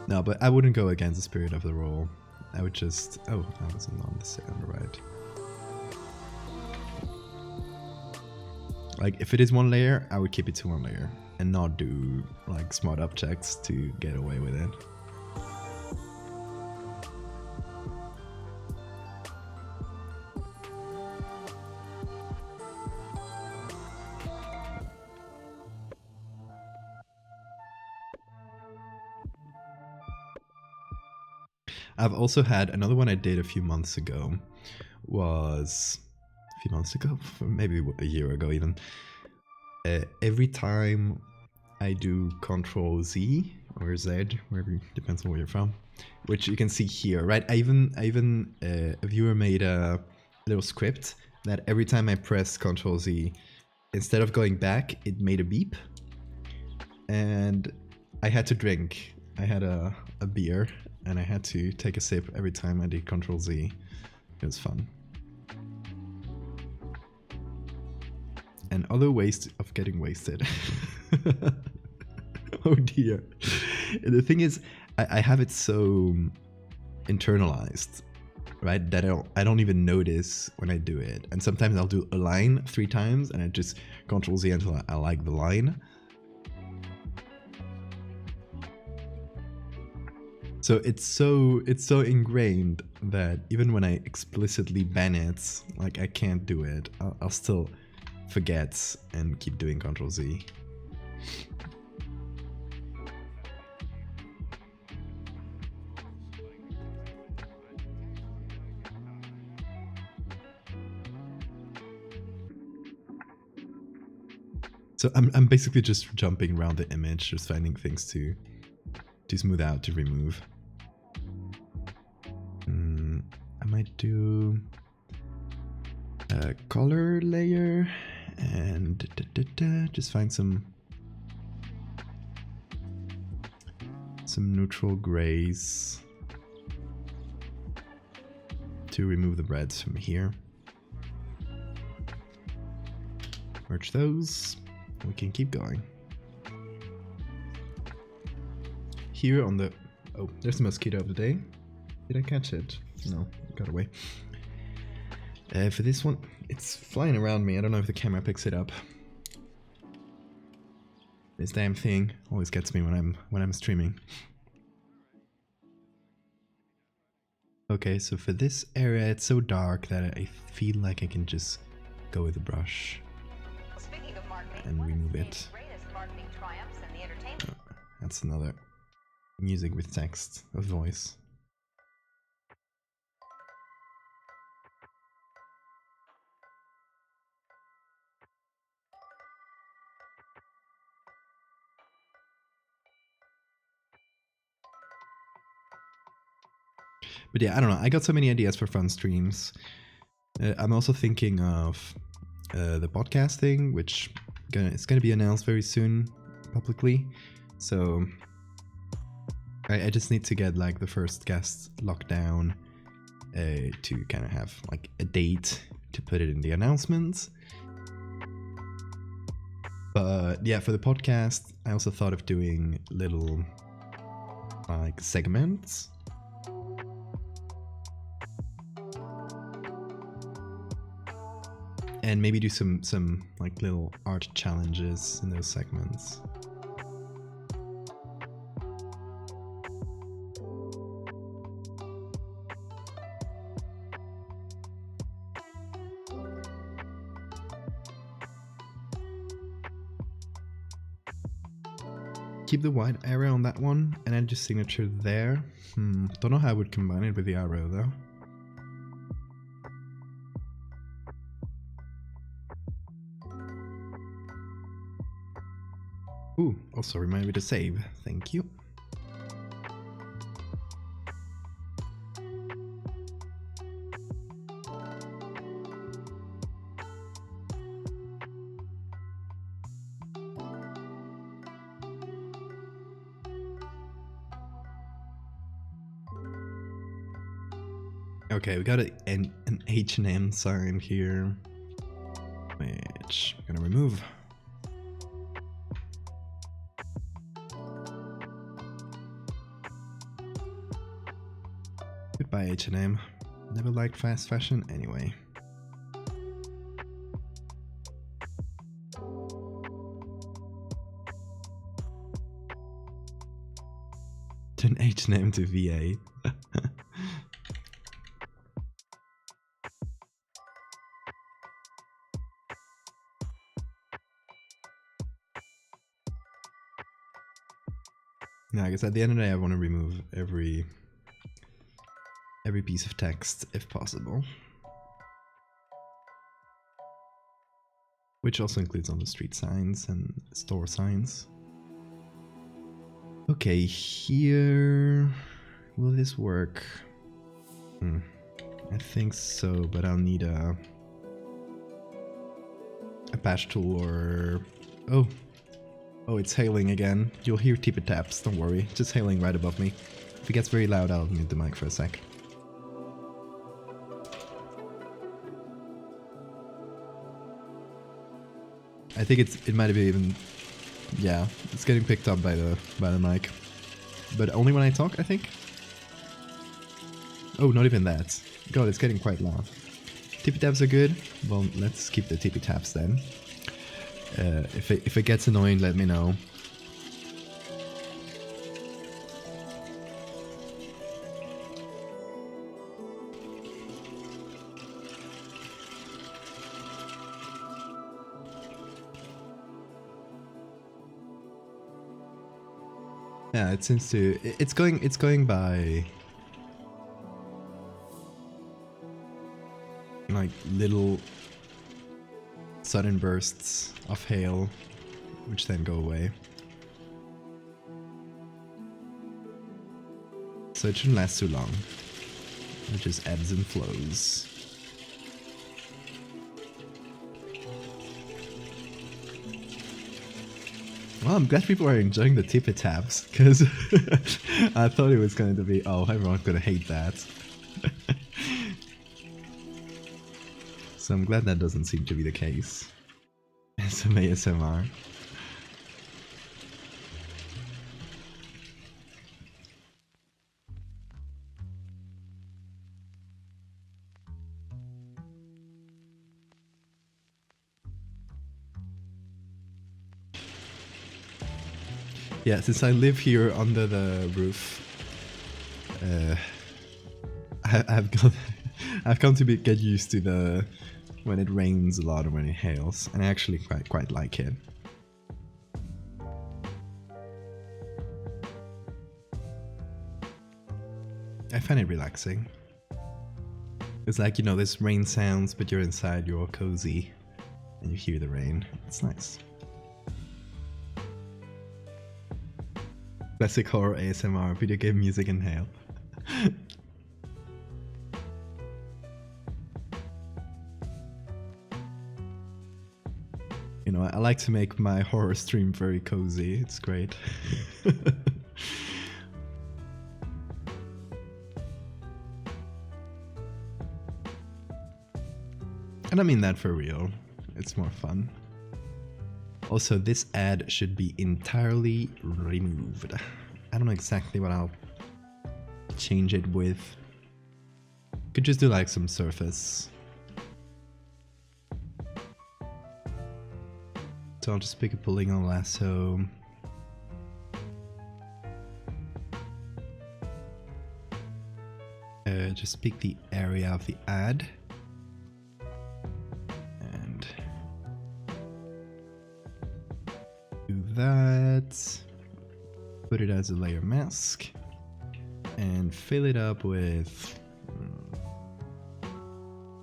No, but I wouldn't go against the spirit of the role. I would just... Oh, I wasn't on the right. Like, if it is one layer, I would keep it to one layer. And not do, like, smart objects to get away with it. I've also had another one I did a few months ago. Maybe a year ago even. Every time I do Control Z or Z, wherever, depends on where you're from, which you can see here, right? A viewer made a little script that every time I press Control Z, instead of going back, it made a beep, and I had to drink. I had a beer. And I had to take a sip every time I did Control Z. It was fun. And other ways of getting wasted. Oh dear. The thing is, I have it so internalized, right? That I don't even notice when I do it. And sometimes I'll do a line 3 times and I just Control Z until I like the line. So it's so ingrained that even when I explicitly ban it, like I can't do it, I'll still forget and keep doing Control Z. So I'm basically just jumping around the image, just finding things to smooth out, to remove. I might do a color layer and just find some neutral grays to remove the reds from here. Merge those. We can keep going. Here on the... Oh, there's the mosquito of the day. Did I catch it? No, it got away. For this one, it's flying around me. I don't know if the camera picks it up. This damn thing always gets me when I'm streaming. Okay, so for this area, it's so dark that I feel like I can just go with the brush and remove it. That's another music with text, a voice. But yeah, I don't know. I got so many ideas for fun streams. I'm also thinking of the podcasting, which It's gonna be announced very soon publicly, so I just need to get like the first guest locked down to kind of have like a date to put it in the announcements. But yeah, for the podcast, I also thought of doing little like segments. And maybe do some like little art challenges in those segments. Keep the white arrow on that one and add your signature there. Don't know how I would combine it with the arrow though. Ooh, also remind me to save. Thank you. Okay, we got an H&M sign here, which I'm gonna remove. Goodbye H&M. Never liked fast fashion anyway. Turn H&M to VA. Yeah, I guess at the end of the day I want to remove every piece of text if possible. Which also includes all the street signs and store signs. Okay, here... will this work? I think so, but I'll need a patch tool or... Oh, it's hailing again. You'll hear tippy taps, don't worry. Just hailing right above me. If it gets very loud, I'll mute the mic for a sec. I think it might have even... yeah, it's getting picked up by the mic. But only when I talk, I think? Oh, not even that. God, it's getting quite loud. Tippy taps are good. Well, let's keep the tippy taps then. If it gets annoying, let me know. Yeah, it seems to... it's going by... like little sudden bursts of hail, which then go away. So it shouldn't last too long. It just ebbs and flows. Well, I'm glad people are enjoying the tippy taps, because I thought it was going to be, oh, everyone's going to hate that. So I'm glad that doesn't seem to be the case. Some ASMR. Yeah, since I live here under the roof, I've come to get used to when it rains a lot or when it hails, and I actually quite like it. I find it relaxing. It's like, you know, there's rain sounds, but you're inside, you're all cozy, and you hear the rain. It's nice. Classic horror ASMR, video game music and hail. You know, I like to make my horror stream very cozy. It's great. And I mean that for real. It's more fun. Also, this ad should be entirely removed. I don't know exactly what I'll change it with. Could just do like some surface. So I'll just pick a polygonal lasso. Just pick the area of the ad. And do that. Put it as a layer mask. And fill it up with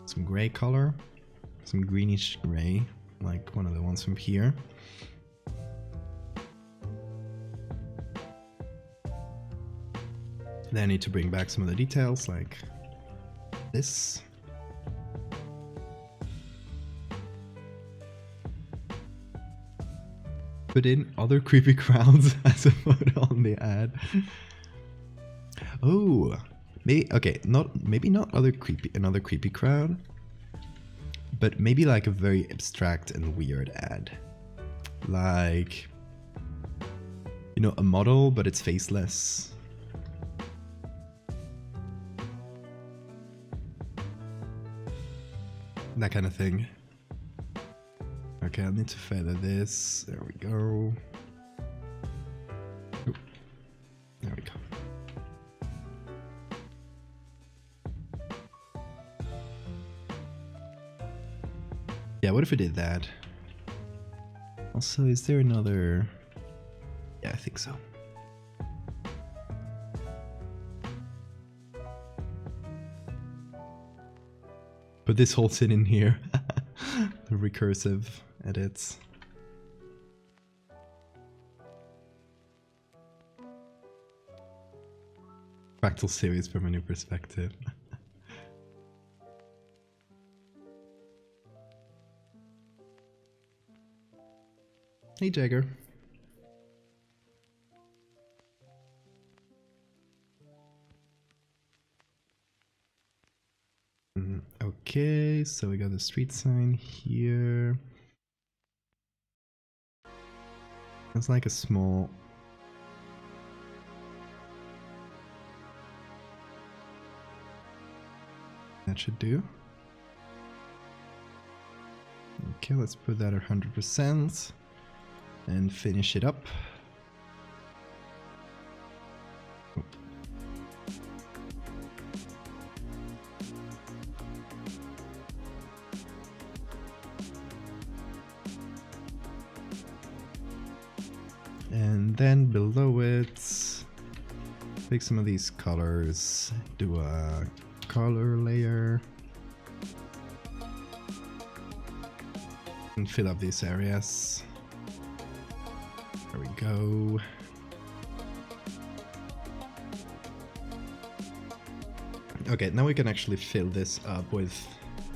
some gray color. Some greenish gray, like one of the ones from here. Then I need to bring back some of the details, like this. Put in other creepy crowds as a photo on the ad. Oh, maybe okay, maybe not another creepy crowd, but maybe like a very abstract and weird ad, like, you know, a model but it's faceless. That kind of thing. Okay, I need to feather this. There we go. Oop. There we go. Yeah, what if we did that? Also, is there another? Yeah, I think so. Put this whole scene in here. The recursive edits. Fractal series from a new perspective. Hey Jagger. Okay, so we got the street sign here. It's like a small... That should do. Okay, let's put that 100% and finish it up. And then below it, pick some of these colors, do a color layer, and fill up these areas. There we go. Okay, now we can actually fill this up with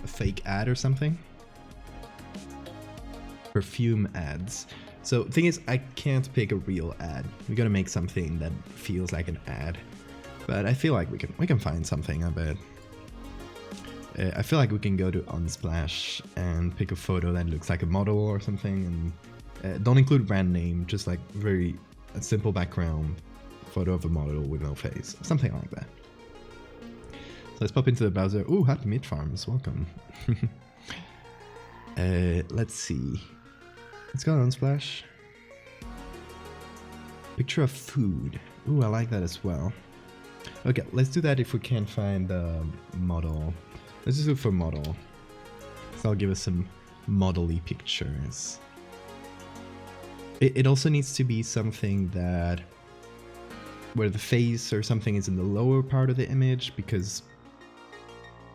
a fake ad or something. Perfume ads. So thing is, I can't pick a real ad. We gotta make something that feels like an ad. But I feel like we can find something, I bet. I feel like we can go to Unsplash and pick a photo that looks like a model or something, and don't include brand name, just like a simple background photo of a model with no face, something like that. So let's pop into the browser. Ooh, Happy Meat Farms, welcome. Let's see. Let's go on Unsplash. Picture of food. Ooh, I like that as well. Okay, let's do that if we can't find the model. Let's just look for model. So that'll give us some model-y pictures. It also needs to be something that where the face or something is in the lower part of the image, because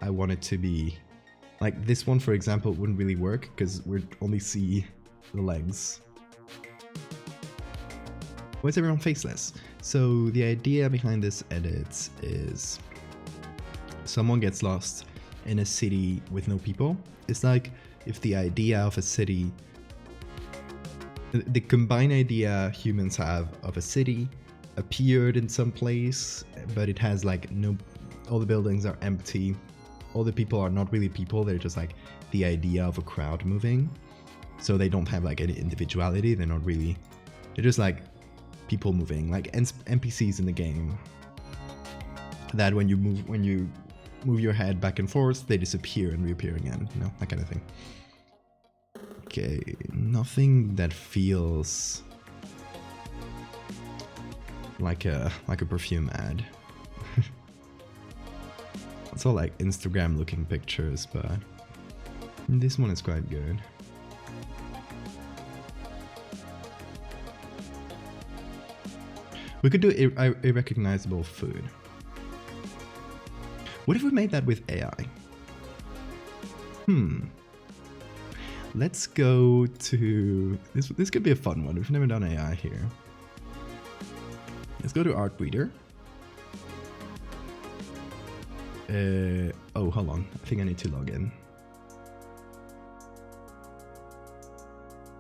I want it to be like this one, for example, wouldn't really work because we only see the legs. Why is everyone faceless? So the idea behind this edit is someone gets lost in a city with no people. It's like if the idea of a city The combined idea humans have of a city appeared in some place, but it has like no, all the buildings are empty, all the people are not really people, they're just like the idea of a crowd moving, so they don't have like any individuality, they're not really, they're just like people moving, like NPCs in the game, that when you move your head back and forth, they disappear and reappear again, you know, that kind of thing. Okay, nothing that feels like a perfume ad. It's all like Instagram looking pictures, but this one is quite good. We could do a recognizable food. What if we made that with AI? Let's go to this could be a fun one. We've never done AI here. Let's go to Art Reader. Oh, hold on. I think I need to log in.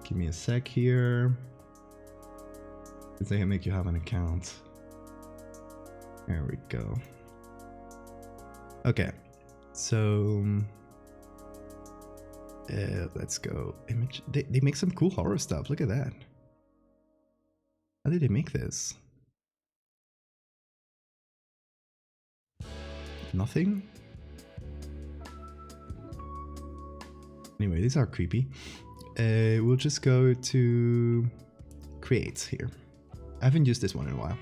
Give me a sec here. Let's say I make you have an account. There we go. Okay, so let's go image. They make some cool horror stuff. Look at that. How did they make this? Nothing? Anyway, these are creepy. We'll just go to create here. I haven't used this one in a while.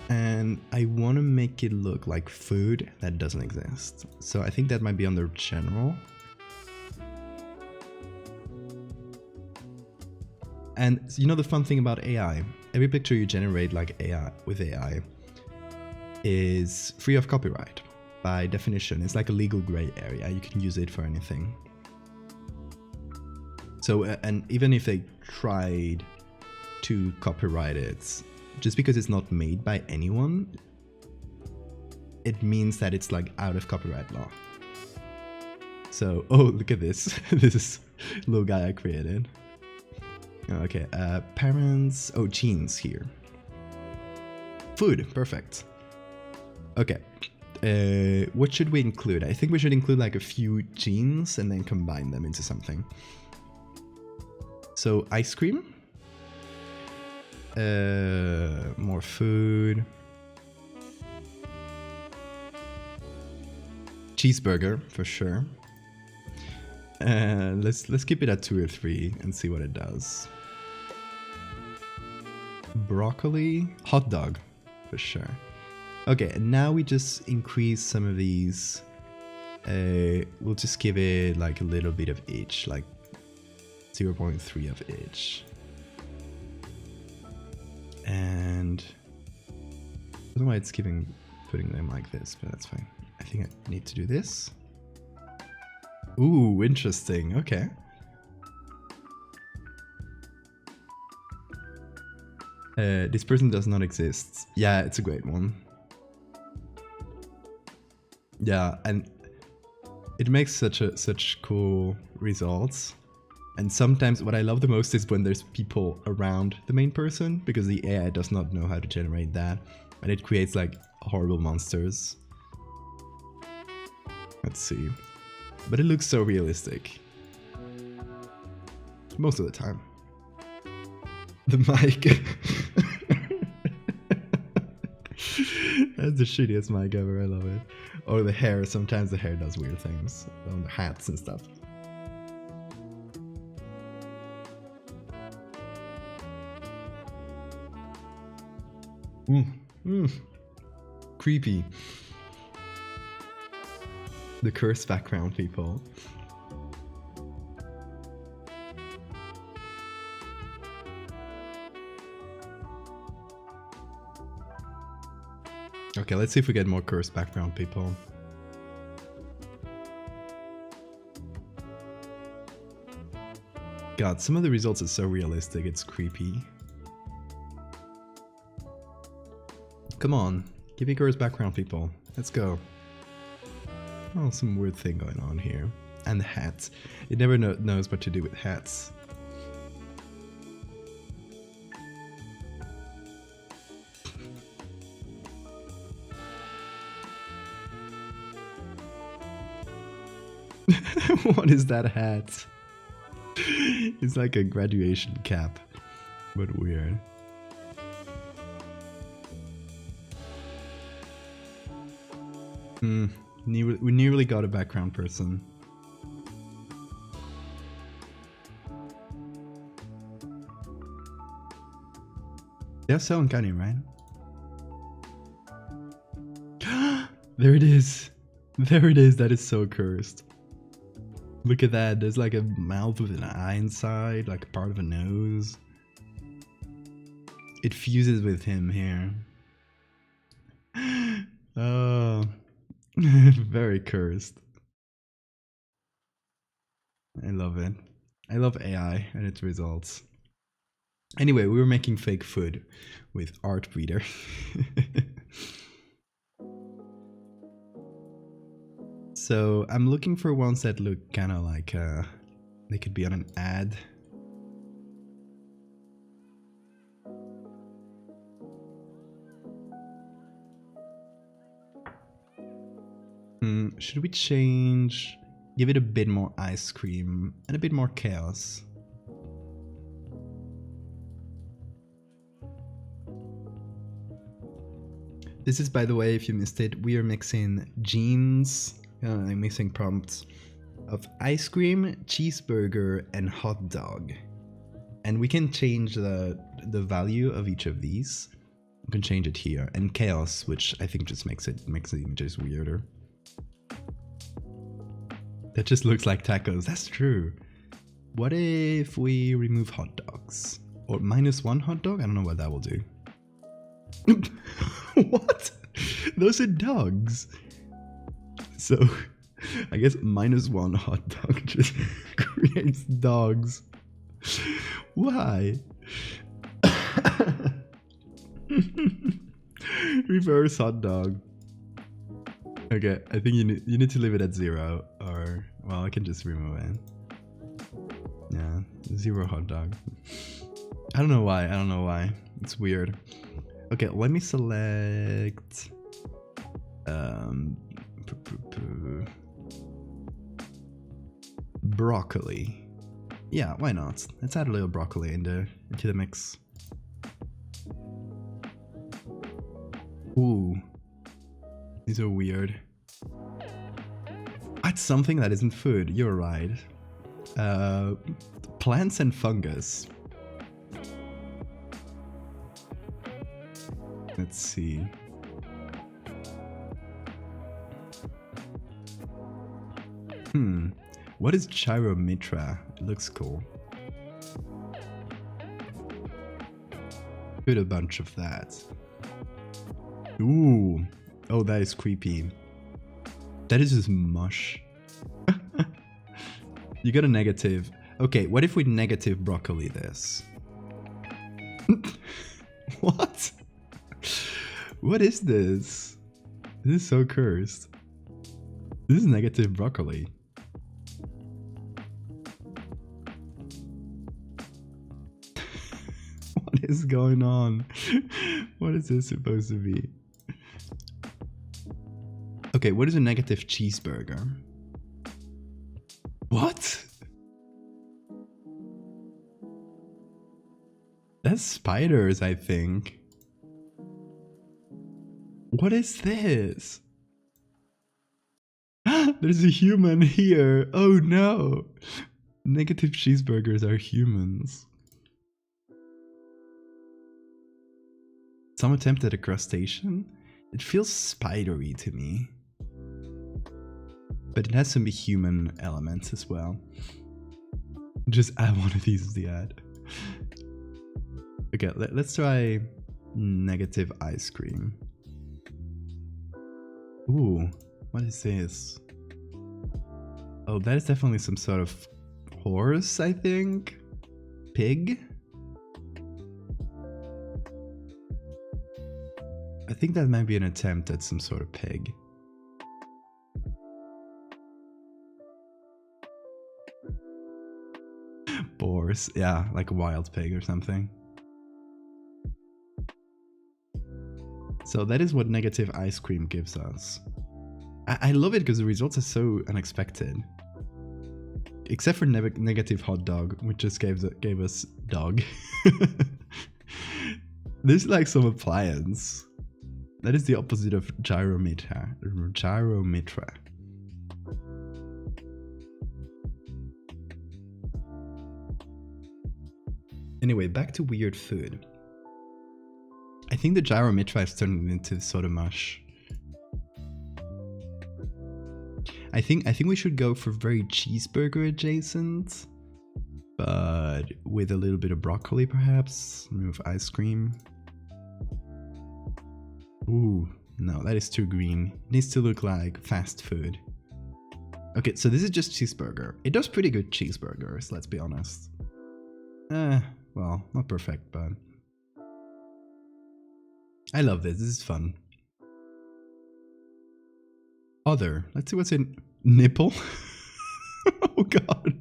And I want to make it look like food that doesn't exist. So I think that might be under general. And you know the fun thing about AI, every picture you generate like AI with AI is free of copyright by definition. It's like a legal gray area. You can use it for anything. So and even if they tried to copyright it, just because it's not made by anyone, it means that it's like out of copyright law. So, oh, look at this. This little guy I created. Okay, parents, oh, genes here. Food, perfect. Okay, what should we include? I think we should include like a few genes and then combine them into something. So, ice cream. More food. Cheeseburger for sure. Let's keep it at 2 or 3 and see what it does. Broccoli, hot dog for sure. Okay, and now we just increase some of these. We'll just give it like a little bit of each, like 0.3 of each. And I don't know why it's putting them like this, but that's fine. I think I need to do this. Ooh, interesting. Okay. This person does not exist. Yeah, it's a great one. Yeah, and it makes such cool results. And sometimes what I love the most is when there's people around the main person, because the AI does not know how to generate that, and it creates like horrible monsters. Let's see. But it looks so realistic. Most of the time. The mic. That's the shittiest mic ever, I love it. Or the hair, sometimes the hair does weird things on the hats and stuff. Creepy. The cursed background people. Okay, let's see if we get more cursed background people. God, some of the results are so realistic, it's creepy. Come on, give me cursed background people. Let's go. Oh, some weird thing going on here. And hats. It never knows what to do with hats. What is that hat? It's like a graduation cap, but weird. We nearly got a background person. They have so uncanny, right? There it is. There it is. That is so cursed. Look at that. There's like a mouth with an eye inside, like a part of a nose. It fuses with him here. Oh, very cursed. I love it. I love AI and its results. Anyway, we were making fake food with Art Breeder. So I'm looking for ones that look kind of like they could be on an ad. Should we change? Give it a bit more ice cream and a bit more chaos. This is, by the way, if you missed it, we are mixing genes, mixing prompts of ice cream, cheeseburger, and hot dog. And we can change the value of each of these. We can change it here. And chaos, which I think just makes the images weirder. That just looks like tacos. That's true. What if we remove hot dogs? Or -1 hot dog? I don't know what that will do. What? Those are dogs. So, I guess -1 hot dog just creates dogs. Why? Reverse hot dog. Okay, I think you need to leave it at 0, or well, I can just remove it. Yeah, 0 hot dog. I don't know why. It's weird. Okay, let me select broccoli. Yeah, why not? Let's add a little broccoli into the mix. Ooh, these are weird. That's something that isn't food. You're right. Plants and fungus. Let's see. What is Chiromitra? It looks cool. Put a bunch of that. Ooh. Oh, that is creepy. That is just mush. You got a negative. Okay, what if we negative broccoli this? What? What is this? This is so cursed. This is negative broccoli. What is going on? What is this supposed to be? Okay, what is a negative cheeseburger? What? That's spiders, I think. What is this? There's a human here. Oh no. Negative cheeseburgers are humans. Some attempt at a crustacean? It feels spidery to me. But it has some human elements as well. Just add one of these as the ad. Okay, let's try negative ice cream. Ooh, what is this? Oh, that is definitely some sort of horse, I think? Pig? I think that might be an attempt at some sort of pig. Boars, yeah, like a wild pig or something. So that is what negative ice cream gives us. I love it because the results are so unexpected. except for negative hot dog, which just gave us dog. This is like some appliance. That is the opposite of gyrometer. Gyrometer. Anyway, back to weird food. I think the gyrometer has turned into soda mush. I think we should go for very cheeseburger adjacent, but with a little bit of broccoli perhaps. Remove ice cream. Ooh, no, that is too green. It needs to look like fast food. Okay, so this is just cheeseburger. It does pretty good cheeseburgers, let's be honest. Well, not perfect, but I love this. This is fun. Other. Let's see what's in nipple. Oh god.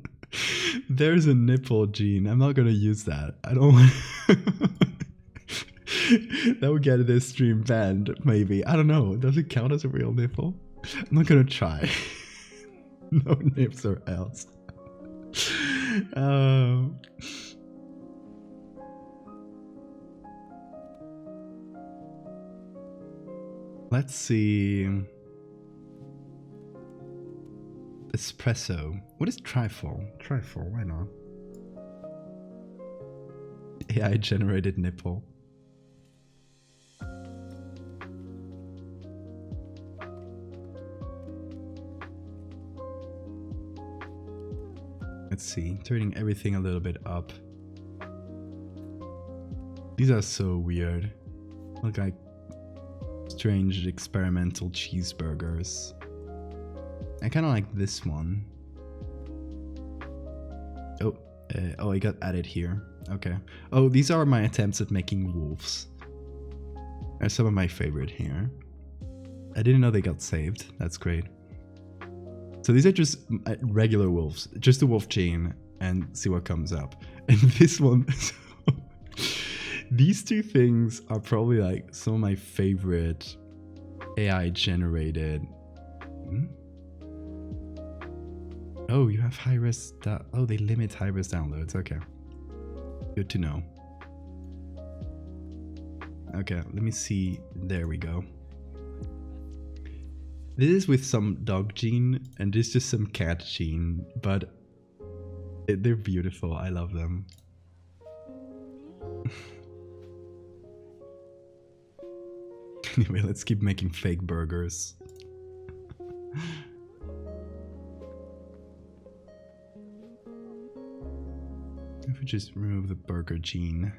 There's a nipple gene. I'm not gonna use that. I don't want that would get this stream banned, maybe. I don't know. Does it count as a real nipple? I'm not gonna try. No nips or else. Let's see. Espresso. What is trifle? Trifle, why not? AI generated nipple. Let's see, turning everything a little bit up. These are so weird. Look like strange experimental cheeseburgers. I kind of like this one. Oh, I got added here. Okay. Oh, these are my attempts at making wolves. They're some of my favorite here. I didn't know they got saved. That's great. So these are just regular wolves. Just a wolf gene and see what comes up. And this one... These two things are probably like some of my favorite AI generated... Oh, you have high-res... Oh, they limit high-res downloads. Okay. Good to know. Okay, let me see. There we go. This is with some dog gene, and this is just some cat gene, but they're beautiful. I love them. Anyway, let's keep making fake burgers. If we just remove the burger gene,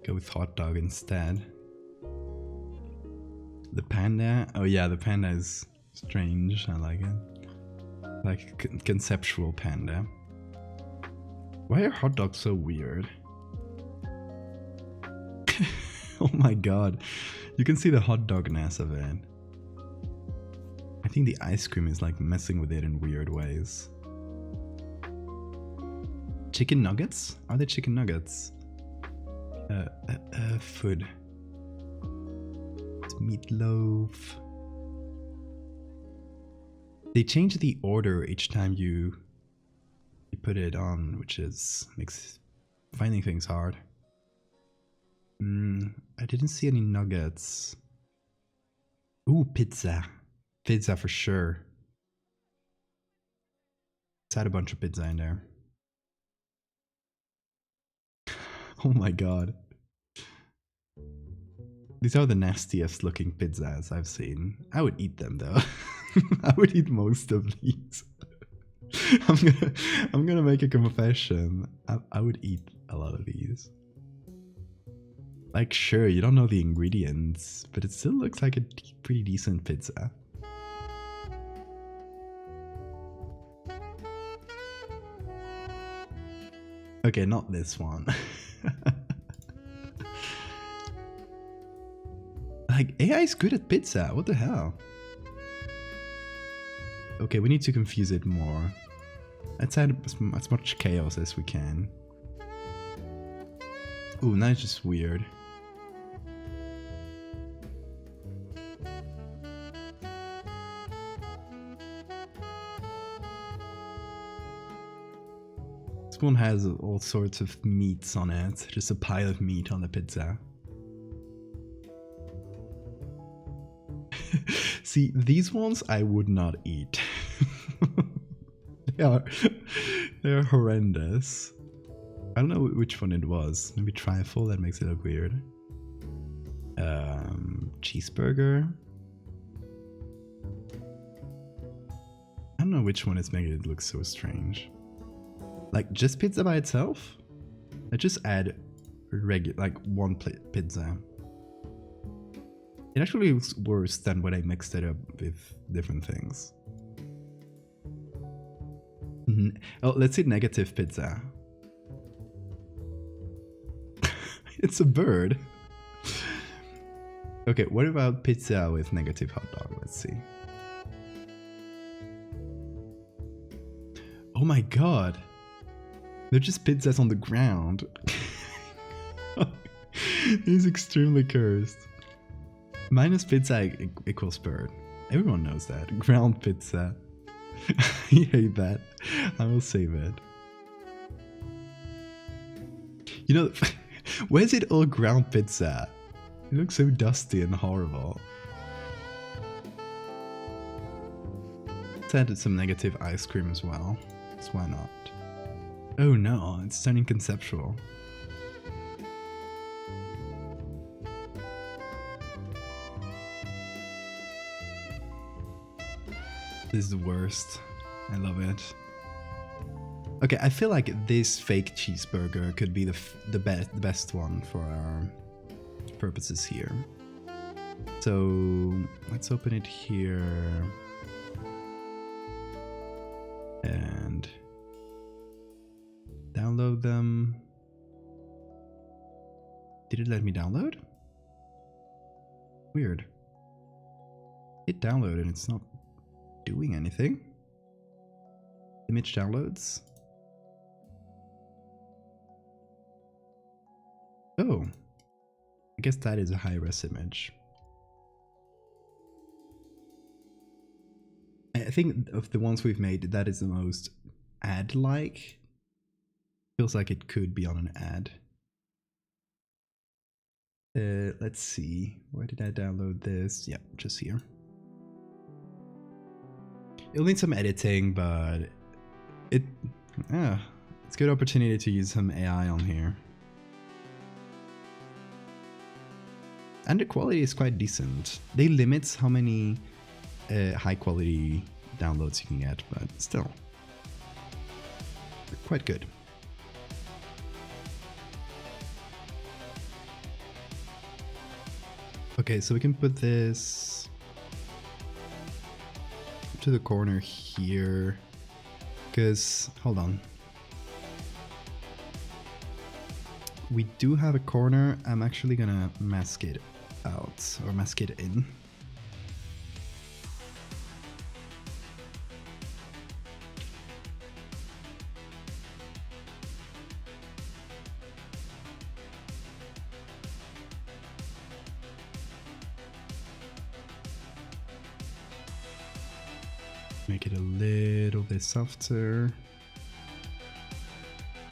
go with hot dog instead. The panda, oh yeah, the panda is strange. I like it, like a conceptual panda. Why are hot dogs so weird? Oh my god, you can see the hot dogness of it. I think the ice cream is like messing with it in weird ways. Chicken nuggets? Are they chicken nuggets? Food. It's meatloaf. They change the order each time you put it on, which makes finding things hard. I didn't see any nuggets. Ooh, pizza. Pizza for sure. Let's add a bunch of pizza in there. Oh my god. These are the nastiest looking pizzas I've seen. I would eat them though. I would eat most of these. I'm gonna make a confession. I would eat a lot of these. Like, sure, you don't know the ingredients, but it still looks like a pretty decent pizza. Okay, not this one. Like, AI is good at pizza, what the hell? Okay, we need to confuse it more. Let's add as much chaos as we can. Ooh, now it's just weird. This one has all sorts of meats on it, just a pile of meat on the pizza. See, these ones I would not eat. they are horrendous. I don't know which one it was. Maybe trifle, that makes it look weird. Cheeseburger. I don't know which one is making it look so strange. Like just pizza by itself? I just add regular, like one plate pizza. It actually looks worse than when I mixed it up with different things. Oh, let's say negative pizza. It's a bird. Okay, what about pizza with negative hot dog? Let's see. Oh my god. They're just pizzas on the ground. He's extremely cursed. Minus pizza equals bird. Everyone knows that. Ground pizza. I hate that. I will save it. You know, where's it all ground pizza? It looks so dusty and horrible. Let's add some negative ice cream as well. So why not? Oh no, it's turning conceptual. This is the worst. I love it. Okay, I feel like this fake cheeseburger could be the best one for our purposes here. So let's open it here. And download them. Did it let me download? Weird. It downloaded and it's not doing anything. Image downloads. Oh, I guess that is a high-res image. I think of the ones we've made, that is the most ad-like. Feels like it could be on an ad. Let's see. Where did I download this? Yeah, just here. It'll need some editing, but it's a good opportunity to use some AI on here. And the quality is quite decent. They limit how many high quality downloads you can get, but still, quite good. Okay, so we can put this to the corner here, because, hold on. We do have a corner. I'm actually gonna mask it out, or mask it in. Make it a little bit softer.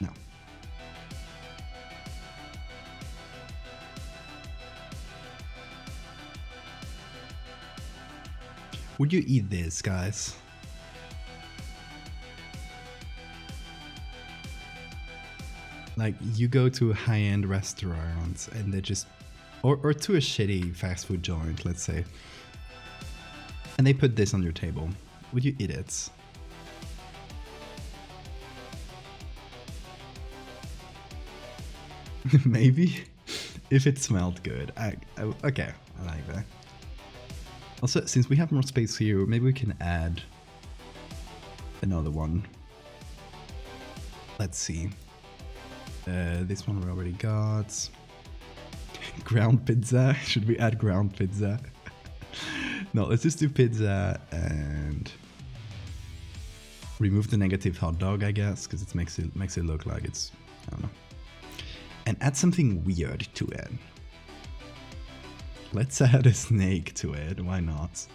No. Would you eat this, guys? Like, you go to a high-end restaurant and they just, or to a shitty fast food joint, let's say, and they put this on your table. Would you eat it? Maybe, if it smelled good. Okay, I like that. Also, since we have more space here, maybe we can add another one. Let's see. This one we already got. Ground pizza. Should we add ground pizza? No, let's just do pizza and remove the negative hot dog, I guess, because it makes it look like it's, I don't know. And add something weird to it. Let's add a snake to it. Why not?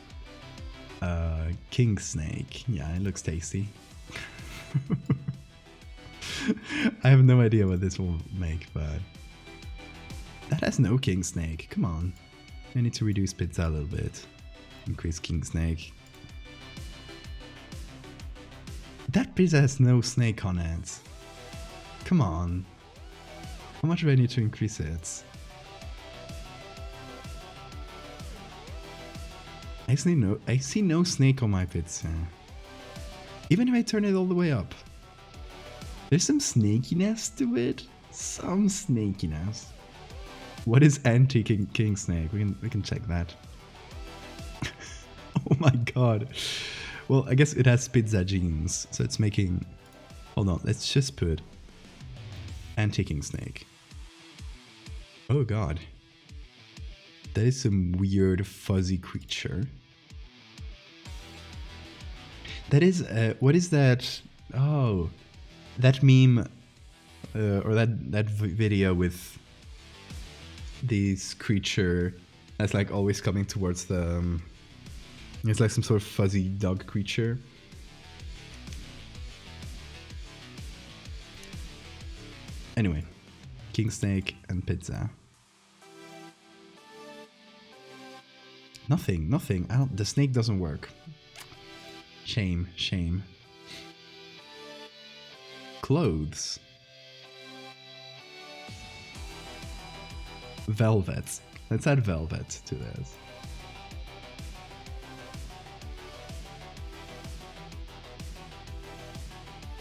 King snake. Yeah, it looks tasty. I have no idea what this will make, but that has no king snake. Come on. I need to reduce pizza a little bit. Increase king snake. That pizza has no snake on it. Come on. How much do I need to increase it? I see no snake on my pizza. Even if I turn it all the way up. There's some snakiness to it. Some snakiness. What is anti-king snake? We can check that. Oh my god. Well, I guess it has pizza genes, so it's making... Hold on, let's just put anti-king snake. Oh god. That is some weird fuzzy creature. That is, what is that? Oh, that meme, or that video with this creature that's like always coming towards the, it's like some sort of fuzzy dog creature. Anyway, king snake and pizza. Nothing. The snake doesn't work. Shame. Clothes. Velvet. Let's add velvet to this.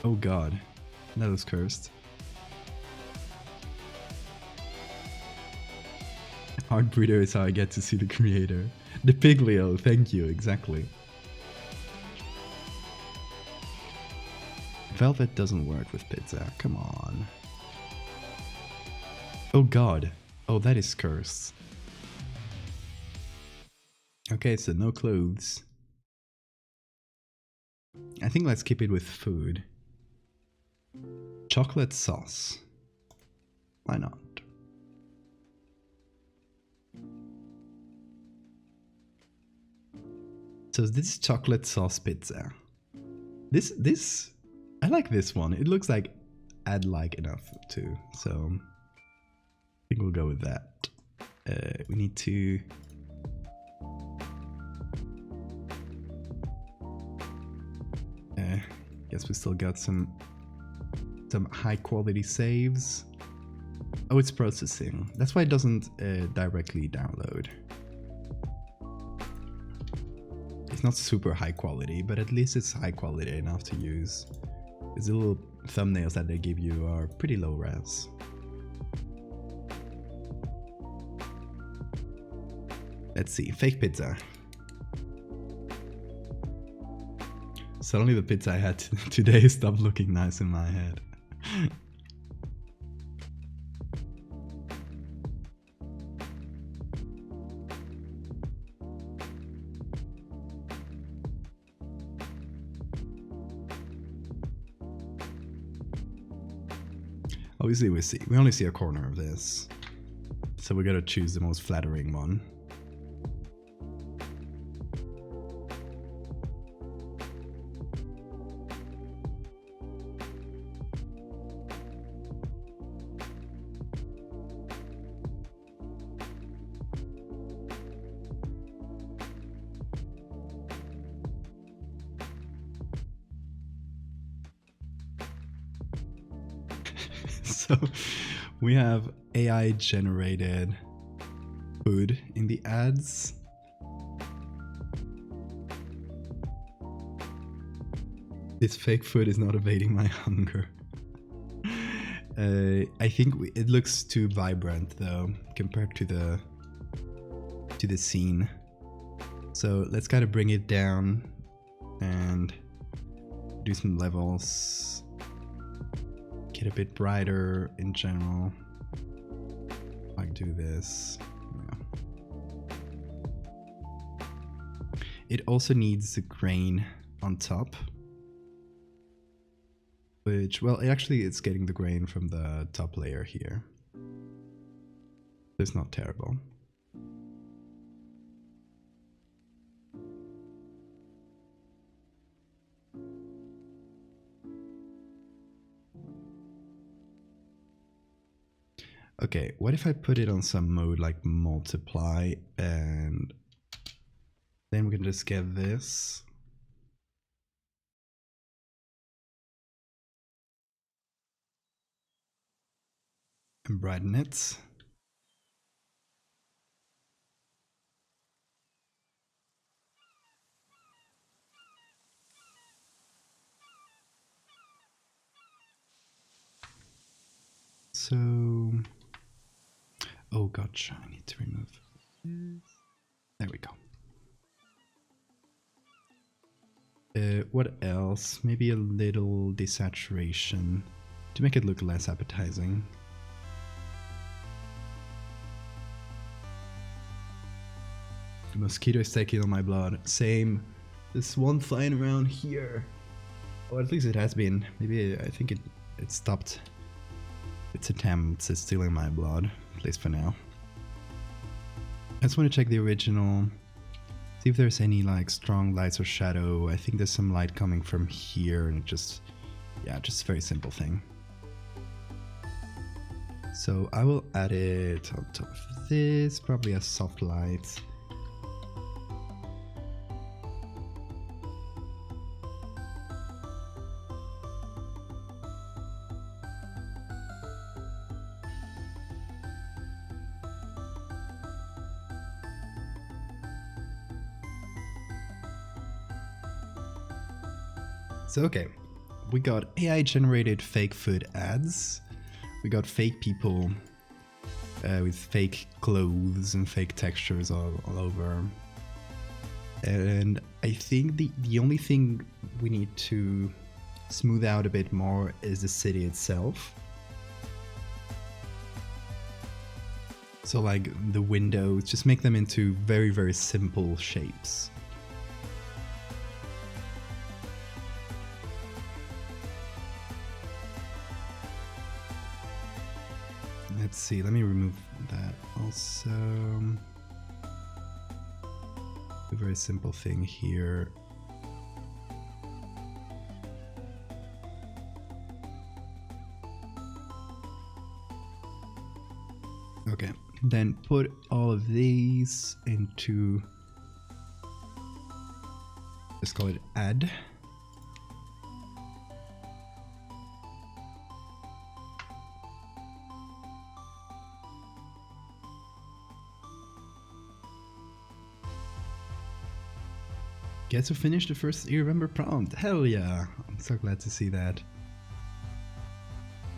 Oh god. That was cursed. Heart breeder is how I get to see the creator. The Piglio, thank you, exactly. Velvet doesn't work with pizza, come on. Oh god. Oh, that is cursed. Okay, so no clothes. I think let's keep it with food. Chocolate sauce. Why not? So this is chocolate sauce pizza. This I like this one. It looks like I'd like enough too. So I think we'll go with that. We need to guess we still got some high quality saves. Oh, it's processing. That's why it doesn't directly download. It's not super high quality, but at least it's high quality enough to use. These little thumbnails that they give you are pretty low res. Let's see, fake pizza. Suddenly the pizza I had today stopped looking nice in my head. Obviously we only see a corner of this, so we gotta choose the most flattering one. So we have AI generated food in the ads. This fake food is not evading my hunger. I think it looks too vibrant though compared to the scene. So let's kind of bring it down and do some levels. Get a bit brighter in general. Like do this. Yeah. It also needs the grain on top. Which, well, it's getting the grain from the top layer here. It's not terrible. Okay, what if I put it on some mode like multiply, and then we can just get this. And brighten it. So, oh gotcha, I need to remove this. There we go. What else? Maybe a little desaturation to make it look less appetizing. The mosquito is taking on my blood. Same. There's one flying around here. Or at least it has been. Maybe I think it stopped its attempts at stealing my blood, at least for now. I just want to check the original, see if there's any like strong lights or shadow. I think there's some light coming from here, and it just, yeah, just a very simple thing. So I will add it on top of this, probably a soft light. So okay, we got AI generated fake food ads. We got fake people with fake clothes and fake textures all over. And I think the only thing we need to smooth out a bit more is the city itself. So like the windows, just make them into very, very simple shapes. Let's see, let me remove that also. A very simple thing here. Okay, then put all of these into, let's call it add. Get to finish the first You Remember prompt. Hell yeah! I'm so glad to see that.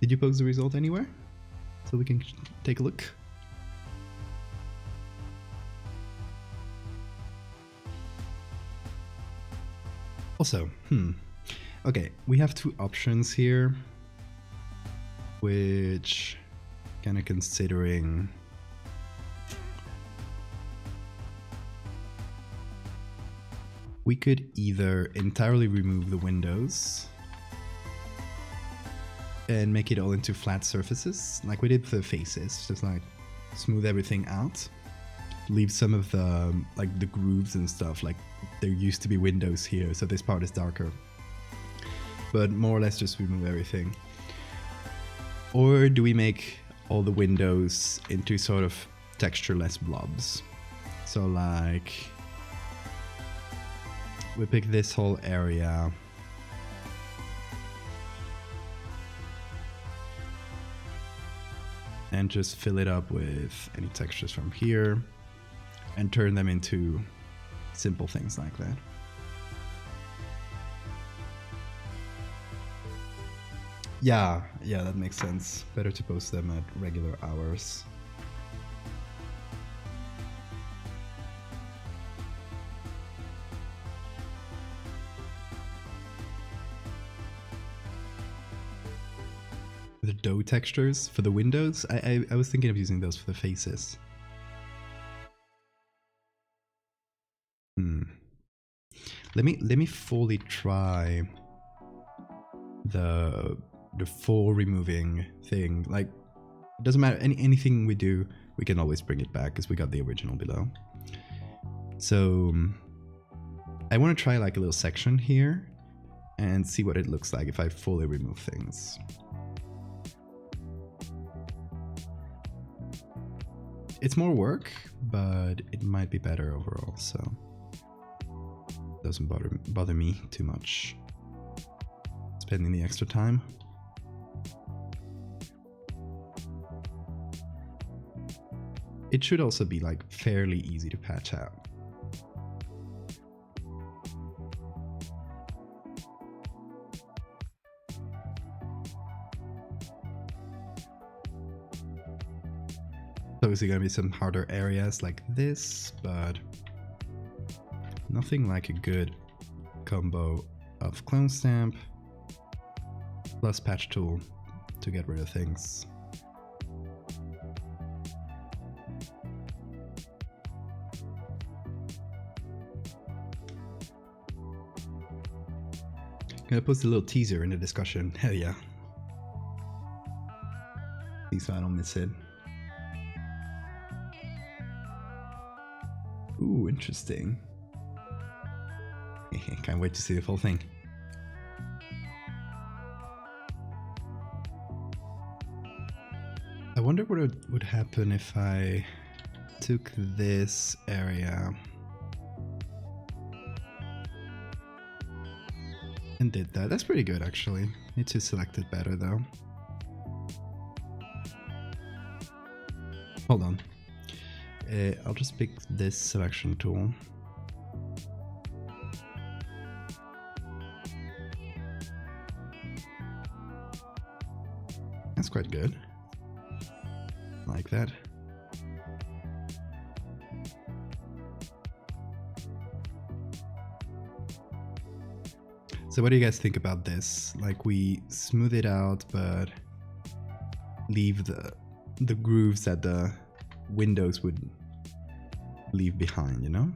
Did you post the result anywhere? So we can take a look. Also, okay, we have two options here, which kind of considering. We could either entirely remove the windows and make it all into flat surfaces, like we did for the faces, just like smooth everything out. Leave some of the, like the grooves and stuff, like there used to be windows here, so this part is darker. But more or less just remove everything. Or do we make all the windows into sort of textureless blobs? So like, we pick this whole area. And just fill it up with any textures from here and turn them into simple things like that. Yeah, that makes sense. Better to post them at regular hours. The dough textures for the windows, I was thinking of using those for the faces. Let me fully try the full removing thing. Like, it doesn't matter, anything we do, we can always bring it back because we got the original below. So I want to try like a little section here and see what it looks like if I fully remove things. It's more work, but it might be better overall, so it doesn't bother me too much. Spending the extra time. It should also be like fairly easy to patch out. Obviously gonna be some harder areas like this, but nothing like a good combo of clone stamp plus patch tool to get rid of things. Gonna post a little teaser in the discussion. Hell yeah. Please I don't miss it. Ooh, interesting. Can't wait to see the full thing. I wonder what would happen if I took this area and did that. That's pretty good actually. Need to select it better though. Hold on. I'll just pick this selection tool. That's quite good. Like that. So what do you guys think about this? Like we smooth it out, but leave the grooves that the windows would leave behind, you know?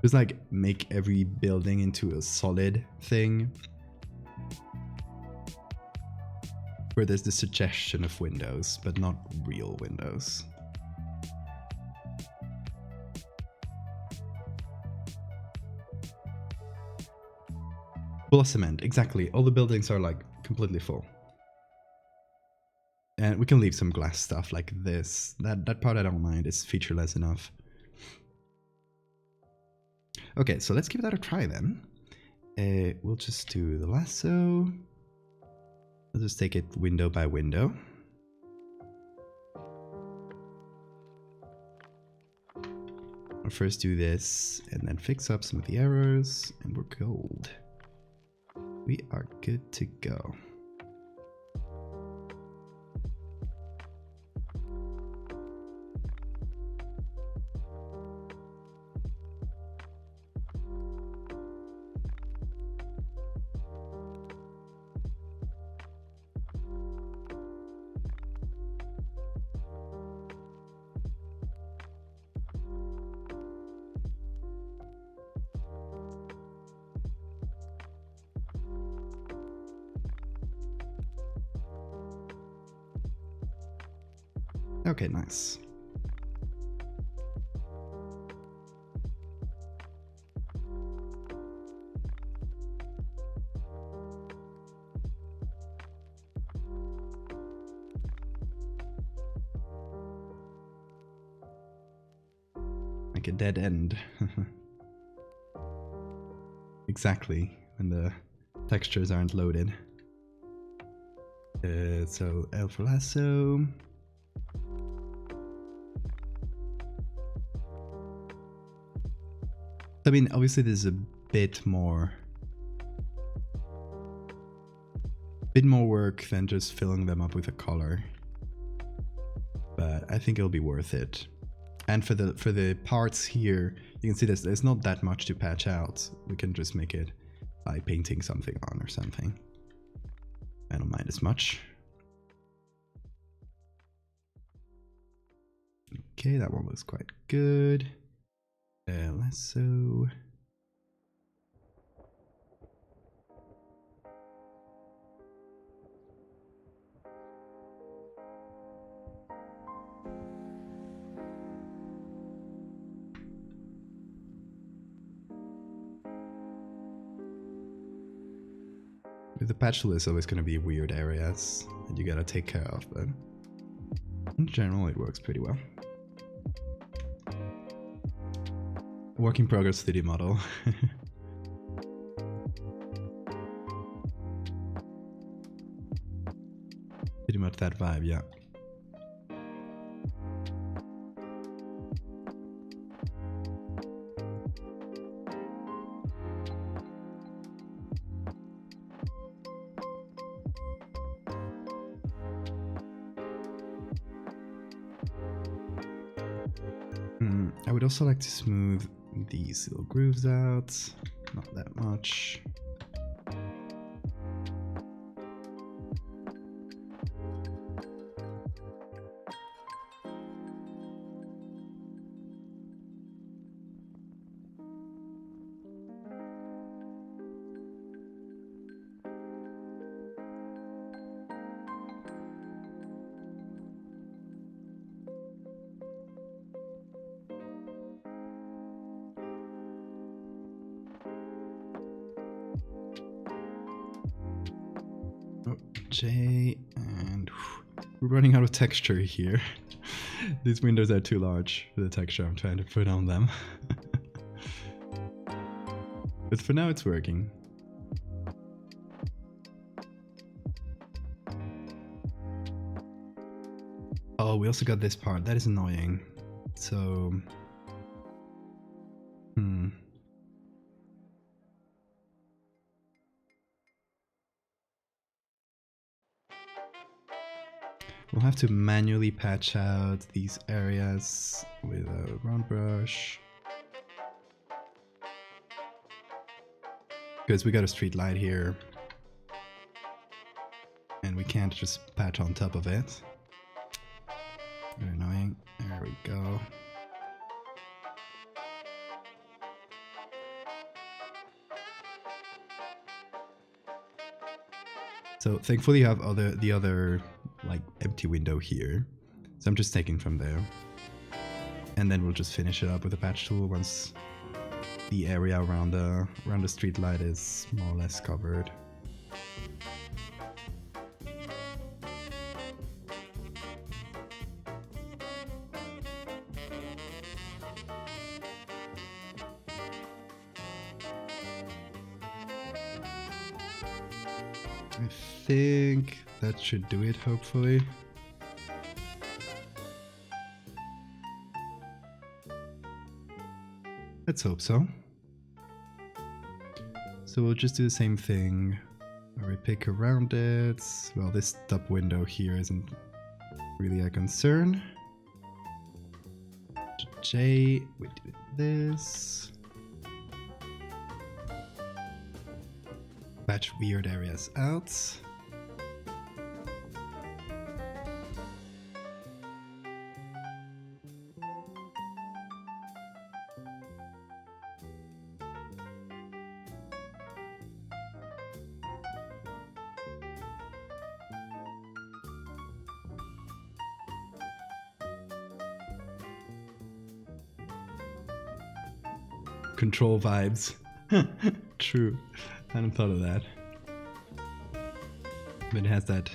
Just like make every building into a solid thing where there's the suggestion of windows, but not real windows. Full of cement, exactly. All the buildings are like completely full. And we can leave some glass stuff like this. That part I don't mind, it's featureless enough. Okay, so let's give that a try then. We'll just do the lasso. I'll just take it window by window. I'll first do this and then fix up some of the errors and we're gold. We are good to go. Okay, nice. Like a dead end. Exactly, when the textures aren't loaded. So L for lasso. I mean, obviously there's a bit more work than just filling them up with a color, but I think it'll be worth it. And for the parts here, you can see there's not that much to patch out. We can just make it by painting something on or something. I don't mind as much. Okay, that one looks quite good. Lasso. The patch tool is always going to be weird areas that you gotta take care of, but in general, it works pretty well. Work in progress 3D model. Pretty much that vibe, yeah. I would also like to smooth these little grooves out, not that much. J, and we're running out of texture here. These windows are too large for the texture I'm trying to put on them. But for now it's working. Oh, we also got this part. That is annoying. So... We'll have to manually patch out these areas with a round brush. Because we got a street light here. And we can't just patch on top of it. Very annoying. There we go. So thankfully you have the other like empty window here. So I'm just taking from there. And then we'll just finish it up with a patch tool once the area around the street light is more or less covered. I think that should do it, hopefully. Let's hope so. So we'll just do the same thing where we pick around it. Well, this top window here isn't really a concern. J, we do this. Patch weird areas out. Control vibes. True. I hadn't thought of that. But it has that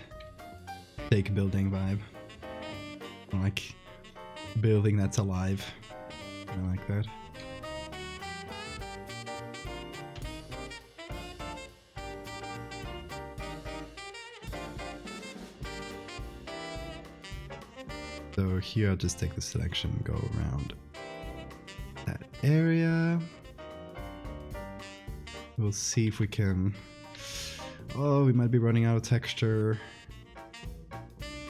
fake building vibe. Like building that's alive. I like that. So here I'll just take the selection and go around that area. We'll see if we can... Oh, we might be running out of texture.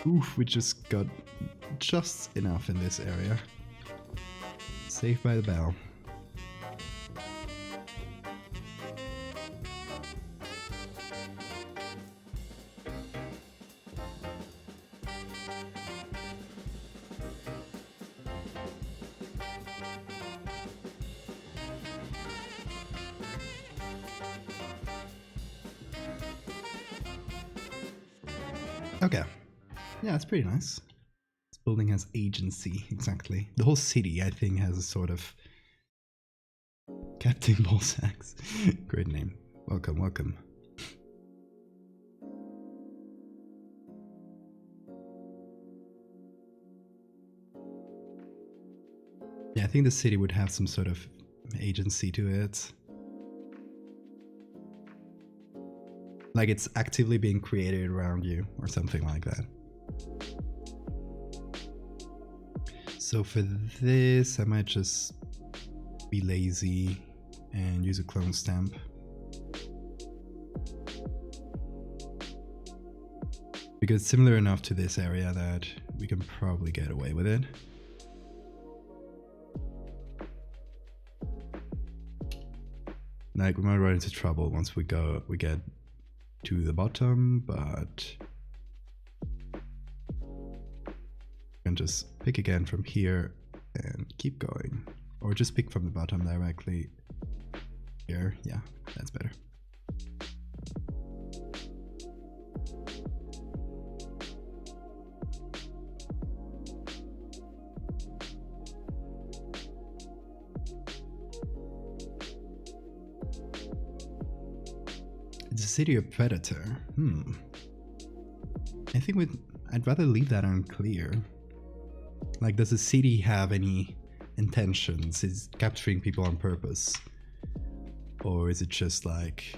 Oof, we just got just enough in this area. Saved by the bell. Okay. Yeah, it's pretty nice. This building has agency, exactly. The whole city, I think, has a sort of... Captain Ballsacks. Great name. Welcome, welcome. think the city would have some sort of agency to it. Like it's actively being created around you or something like that. So for this, I might just be lazy and use a clone stamp. Because it's similar enough to this area that we can probably get away with it. Like we might run into trouble once we get to the bottom, but we can just pick again from here and keep going. Or just pick from the bottom directly here. Yeah, that's better. It's a city of predator. I think I'd rather leave that unclear. Like, does the city have any intentions? Is it capturing people on purpose? Or is it just like...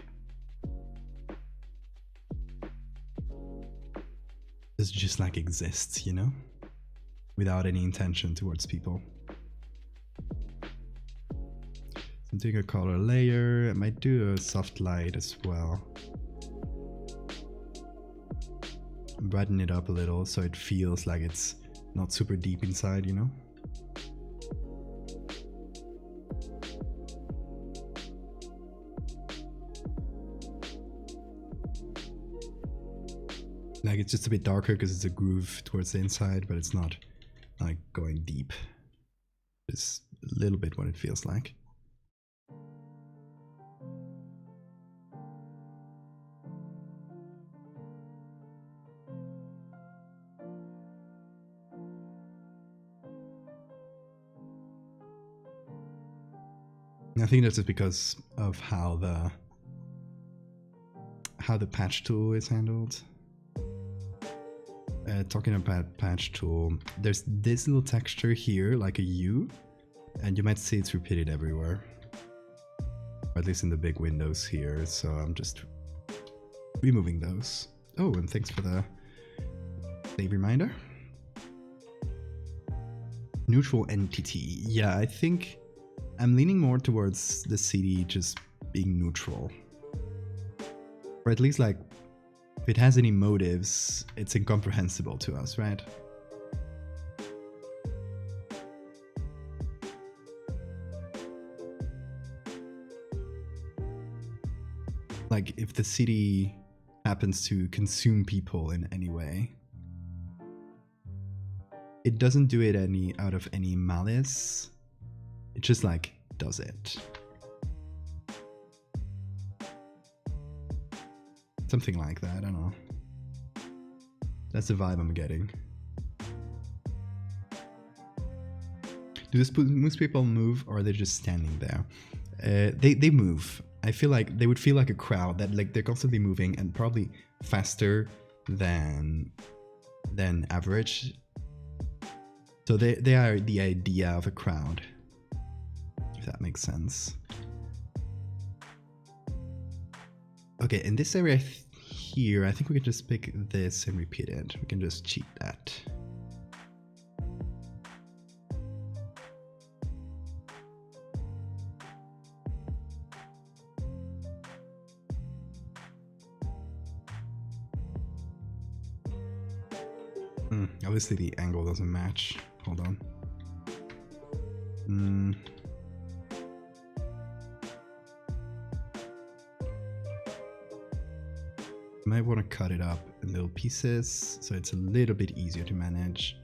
does it just like exist, you know? Without any intention towards people. So I'm doing a color layer. I might do a soft light as well. Brighten it up a little so it feels like it's not super deep inside, you know? Like it's just a bit darker because it's a groove towards the inside, but it's not like going deep. It's a little bit what it feels like. I think that's just because of how the patch tool is handled. Talking about patch tool, there's this little texture here, like a U, and you might see it's repeated everywhere. Or at least in the big windows here, so I'm just removing those. Oh, and thanks for the save reminder. Neutral entity. Yeah, I think I'm leaning more towards the city just being neutral. Or at least like, if it has any motives, it's incomprehensible to us, right? Like, if the city happens to consume people in any way, it doesn't do it out of any malice. It just like does it. Something like that, I don't know. That's the vibe I'm getting. Do the moose people move, or are they just standing there? They move. I feel like they would feel like a crowd, that like they're constantly moving and probably faster than average. So they are the idea of a crowd, if that makes sense. Okay, in this area here, I think we can just pick this and repeat it. We can just cheat that. Obviously the angle doesn't match. Hold on. Might want to cut it up in little pieces so it's a little bit easier to manage.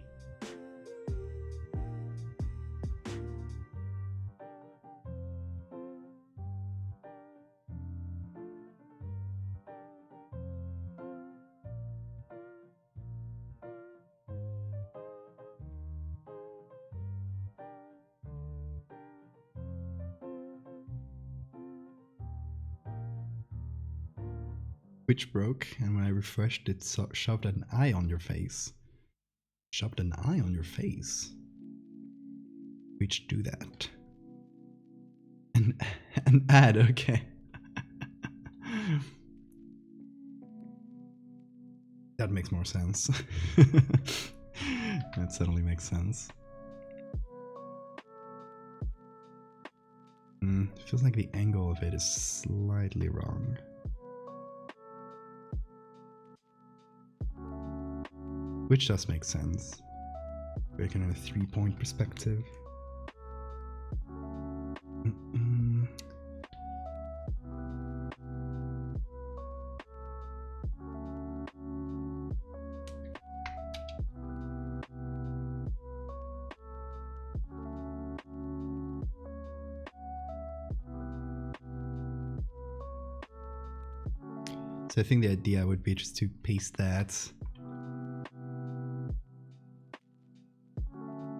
Which broke, and when I refreshed it, shoved an eye on your face. Shoved an eye on your face? we should do that. And add, okay. That makes more sense. That suddenly makes sense. Feels like the angle of it is slightly wrong. Which does make sense. We're kind of a 3-point perspective. So I think the idea would be just to paste that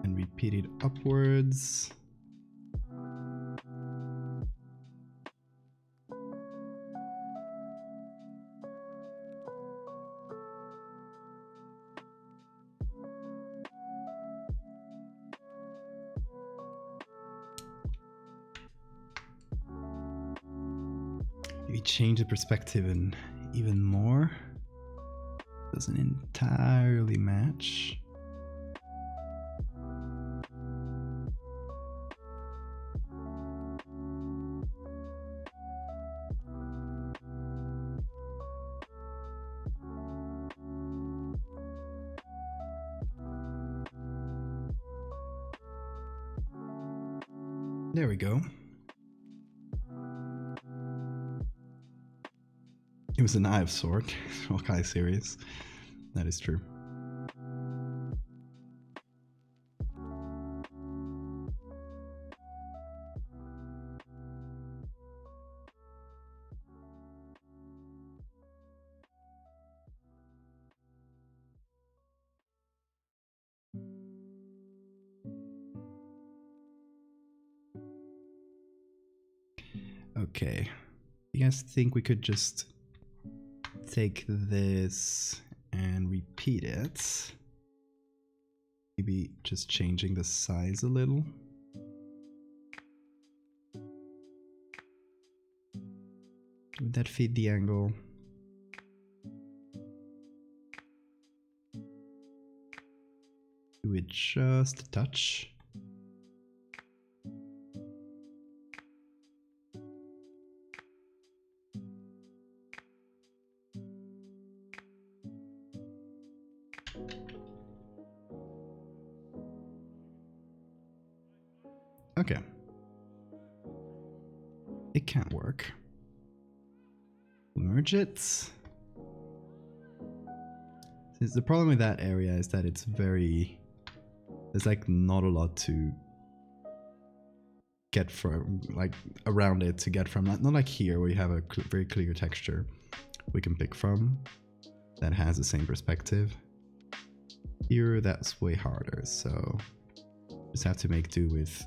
and repeat it upwards. Maybe change the perspective and even more. Doesn't entirely match. There we go. It was an Eye of Sword, Hawkeye series. That is true. Okay. You guys think we could just take this and repeat it? Maybe just changing the size a little. Would that fit the angle? Do it just a touch. Okay. It can't work. Merge it. Since the problem with that area is that it's very... There's like not a lot to get from, like around it to get from. Not like here where you have a very clear texture we can pick from that has the same perspective. Here that's way harder, so just have to make do with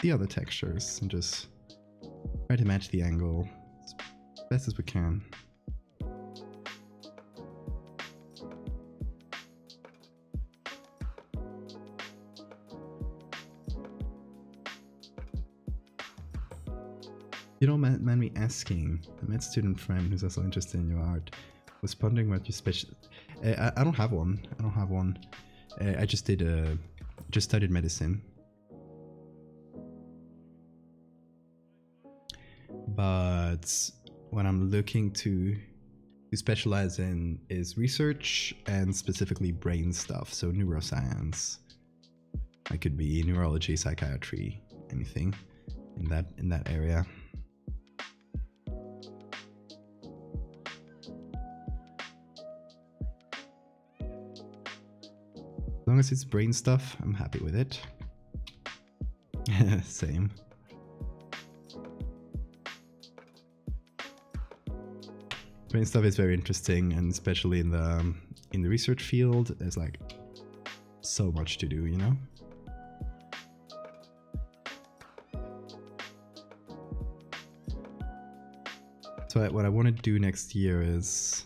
the other textures and just try to match the angle as best as we can. You don't mind me asking, a med student friend who's also interested in your art was wondering what your special... I don't have one. I don't have one. I just did just studied medicine. But what I'm looking to specialize in is research and specifically brain stuff, so neuroscience. I could be neurology, psychiatry, anything in that area. As long as it's brain stuff, I'm happy with it. Same. Brain stuff is very interesting, and especially in the research field, there's like so much to do, you know? So what I want to do next year is,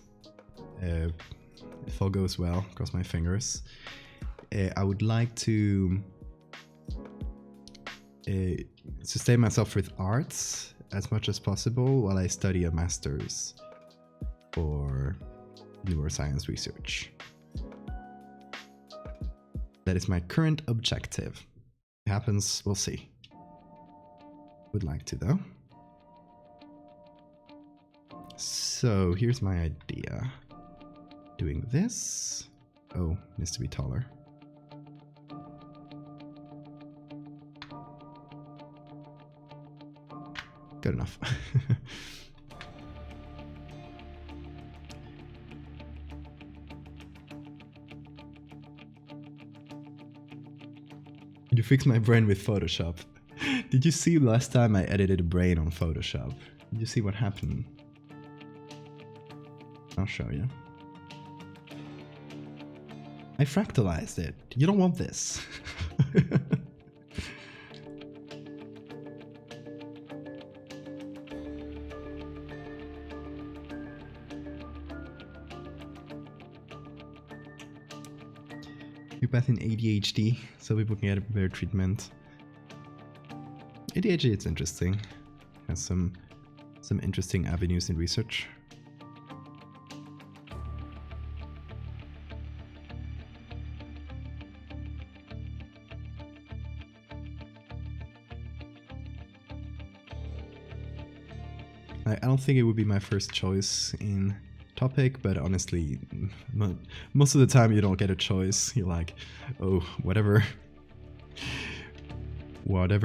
if all goes well, cross my fingers, I would like to sustain myself with arts as much as possible while I study a master's for neuroscience research. That is my current objective. If it happens, we'll see. Would like to though. So here's my idea. Doing this. Oh, needs to be taller. Good enough. You fix my brain with Photoshop. Did you see last time I edited a brain on Photoshop? Did you see what happened? I'll show you. I fractalized it. You don't want this. You're both in ADHD, so people can get a better treatment. ADHD, it's interesting. Has some interesting avenues in research. I don't think it would be my first choice in topic, but honestly, most of the time you don't get a choice. You're like, oh, whatever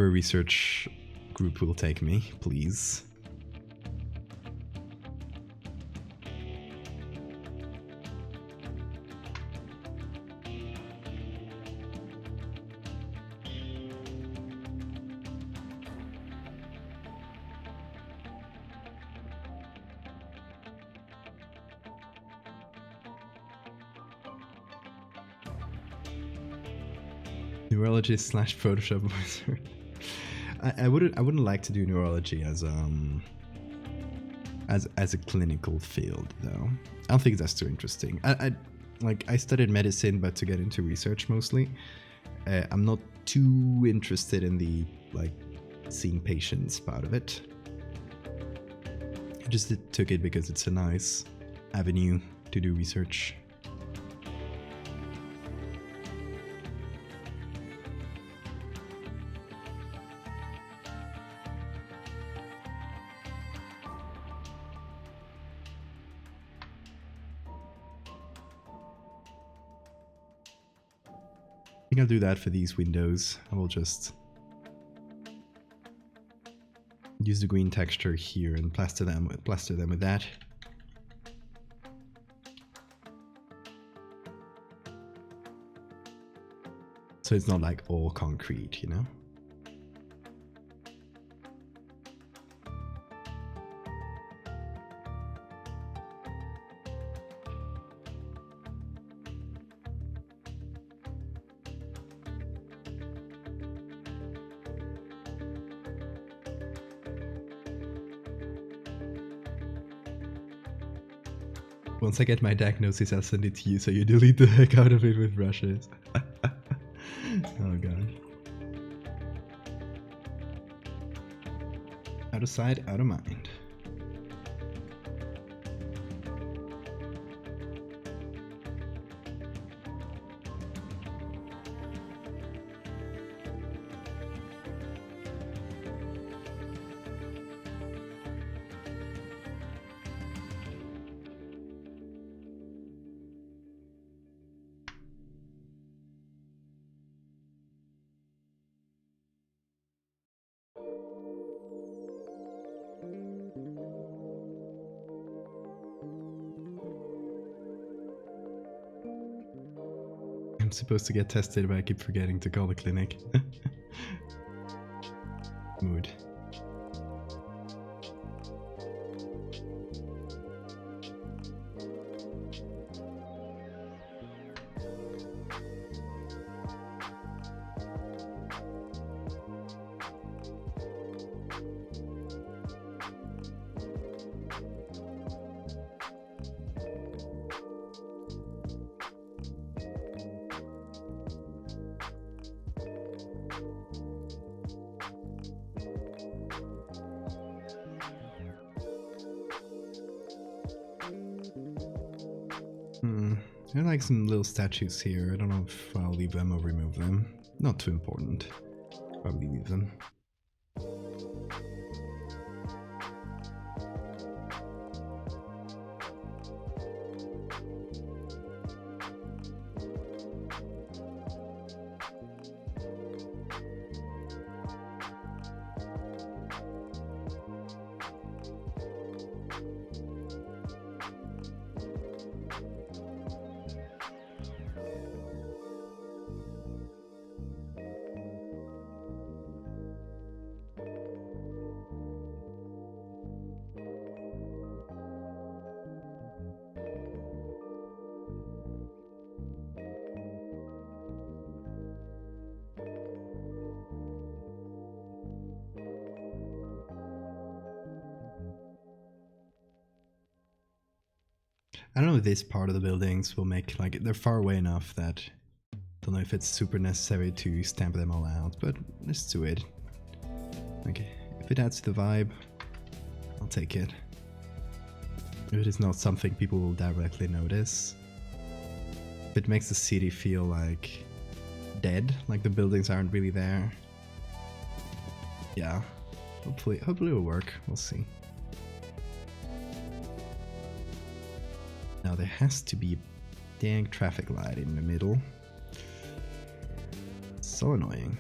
research group will take me, please. Neurologist / Photoshop wizard. I wouldn't like to do neurology as a clinical field though. I don't think that's too interesting. I studied medicine, but to get into research mostly. I'm not too interested in the seeing patients part of it. I just took it because it's a nice avenue to do research. I think I'll do that for these windows. I will just use the green texture here and plaster them with that. So it's not like all concrete, you know? Once I get my diagnosis, I'll send it to you so you delete the heck out of it with brushes. Oh god. Out of sight, out of mind. I'm supposed to get tested, but I keep forgetting to call the clinic. Mood. There are like some little statues here. I don't know if I'll leave them or remove them. Not too important. Probably leave them. I don't know if this part of the buildings will make, like, they're far away enough that I don't know if it's super necessary to stamp them all out, but let's do it. Okay, if it adds to the vibe, I'll take it. If it is not something people will directly notice, if it makes the city feel like dead, like the buildings aren't really there, yeah, hopefully it'll work. We'll see. Now there has to be a dang traffic light in the middle. So annoying.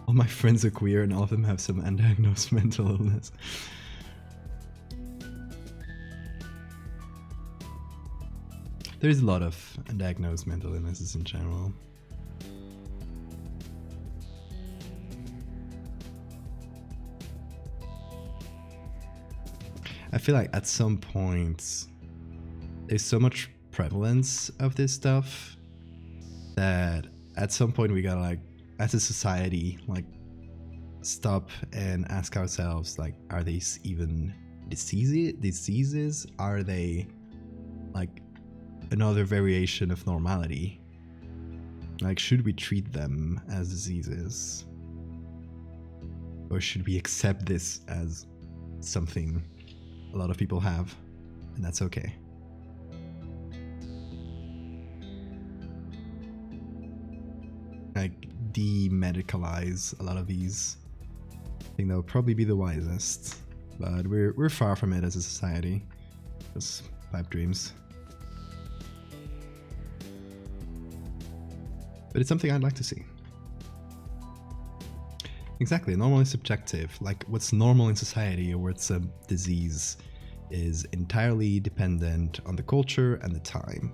All my friends are queer and all of them have some undiagnosed mental illness. There's a lot of undiagnosed mental illnesses in general. I feel like at some point there's so much prevalence of this stuff that at some point we gotta, like, as a society, like, stop and ask ourselves, like, are these even diseases? Are they like another variation of normality? Like, should we treat them as diseases? Or should we accept this as something a lot of people have, and that's okay? Like, demedicalize a lot of these. I think that would probably be the wisest, but we're far from it as a society. Just pipe dreams. But it's something I'd like to see. Exactly, normal is subjective. Like, what's normal in society or what's a disease is entirely dependent on the culture and the time.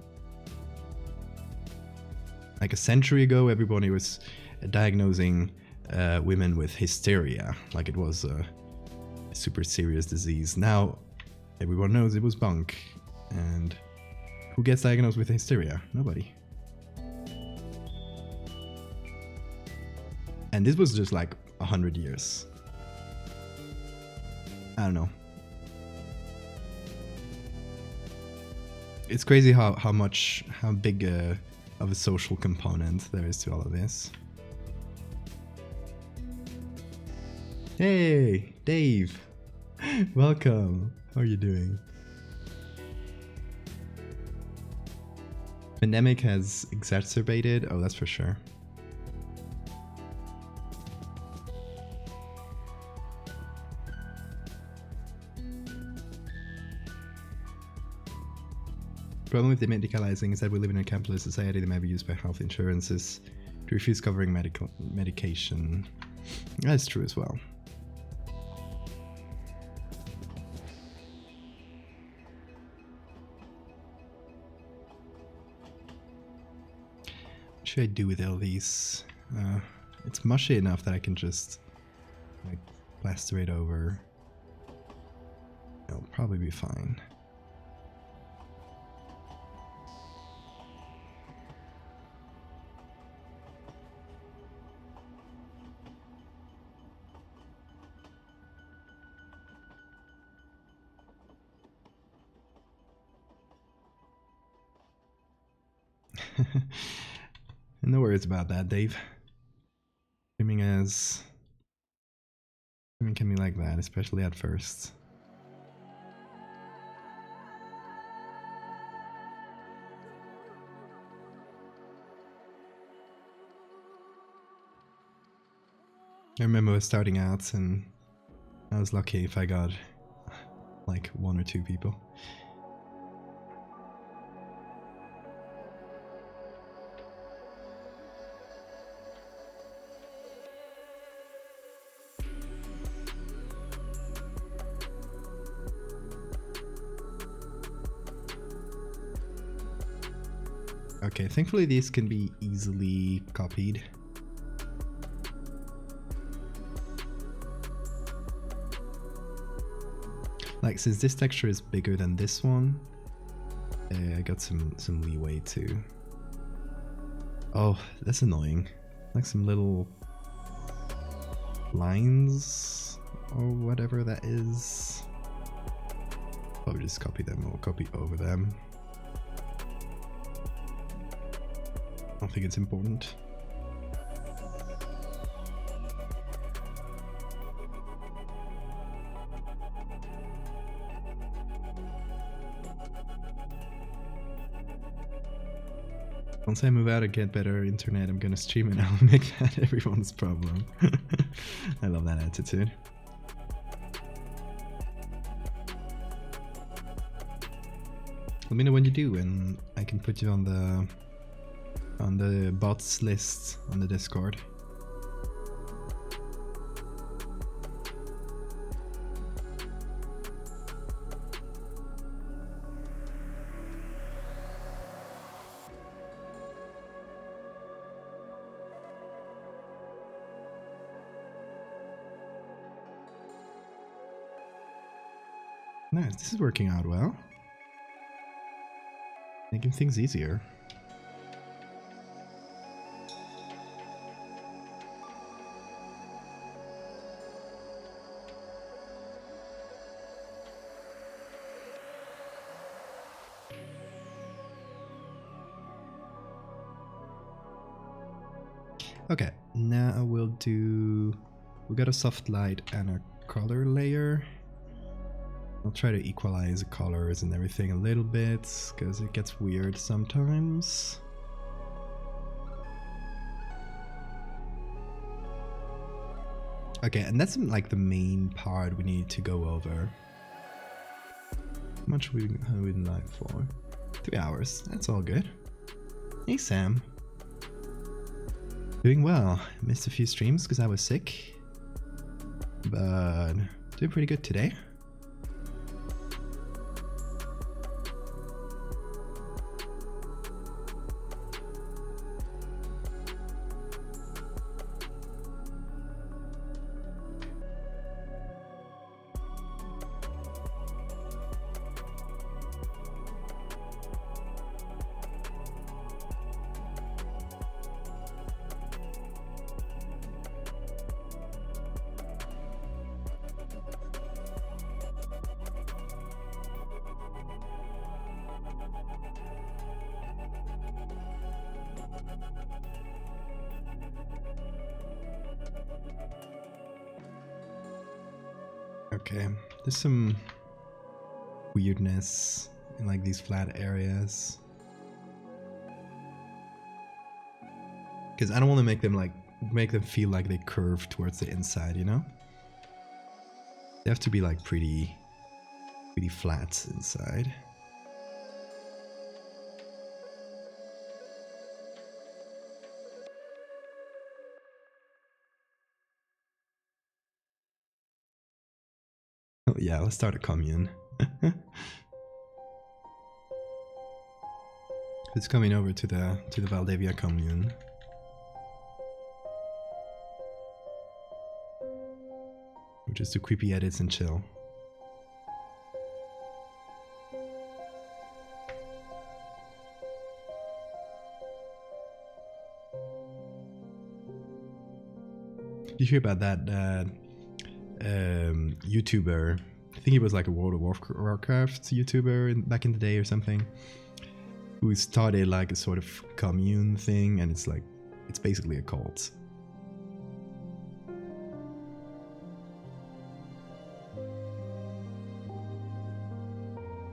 Like a century ago, everybody was diagnosing women with hysteria, like it was a super serious disease. Now, everyone knows it was bunk, and who gets diagnosed with hysteria? Nobody. And this was just like 100 years. I don't know. It's crazy how big of a social component there is to all of this. Hey, Dave! Welcome! How are you doing? Pandemic has exacerbated, oh, that's for sure. The problem with demedicalizing is that we live in a capitalist society that may be used by health insurances to refuse covering medication. That's true as well. What should I do with all these? It's mushy enough that I can just like plaster it over. It'll probably be fine. No worries about that, Dave. Streaming can be like that, especially at first. I remember starting out and I was lucky if I got like 1 or 2 people. Okay, thankfully these can be easily copied. Like, since this texture is bigger than this one, I got some leeway too. Oh, that's annoying. Like some little lines or whatever that is. Probably just copy them or copy over them. I don't think it's important. Once I move out and get better internet, I'm gonna stream and I'll make that everyone's problem. I love that attitude. Let me know when you do and I can put you on the bots list on the Discord. Nice, this is working out well. Making things easier. Okay, now we'll do... We got a soft light and a color layer. I'll try to equalize the colors and everything a little bit, because it gets weird sometimes. Okay, and that's like the main part we need to go over. How much have we been live for? 3 hours, that's all good. Hey Sam. Doing well. Missed a few streams because I was sick, but doing pretty good today. Okay, there's some weirdness in like these flat areas. Because I don't want to make them feel like they curve towards the inside, you know? They have to be like pretty flat inside. Oh yeah, let's start a commune. It's coming over to the Valdevia commune. Which is to creepy edits and chill. Did you hear about that YouTuber? I think he was like a World of Warcraft YouTuber back in the day or something, who started like a sort of commune thing, and it's basically a cult.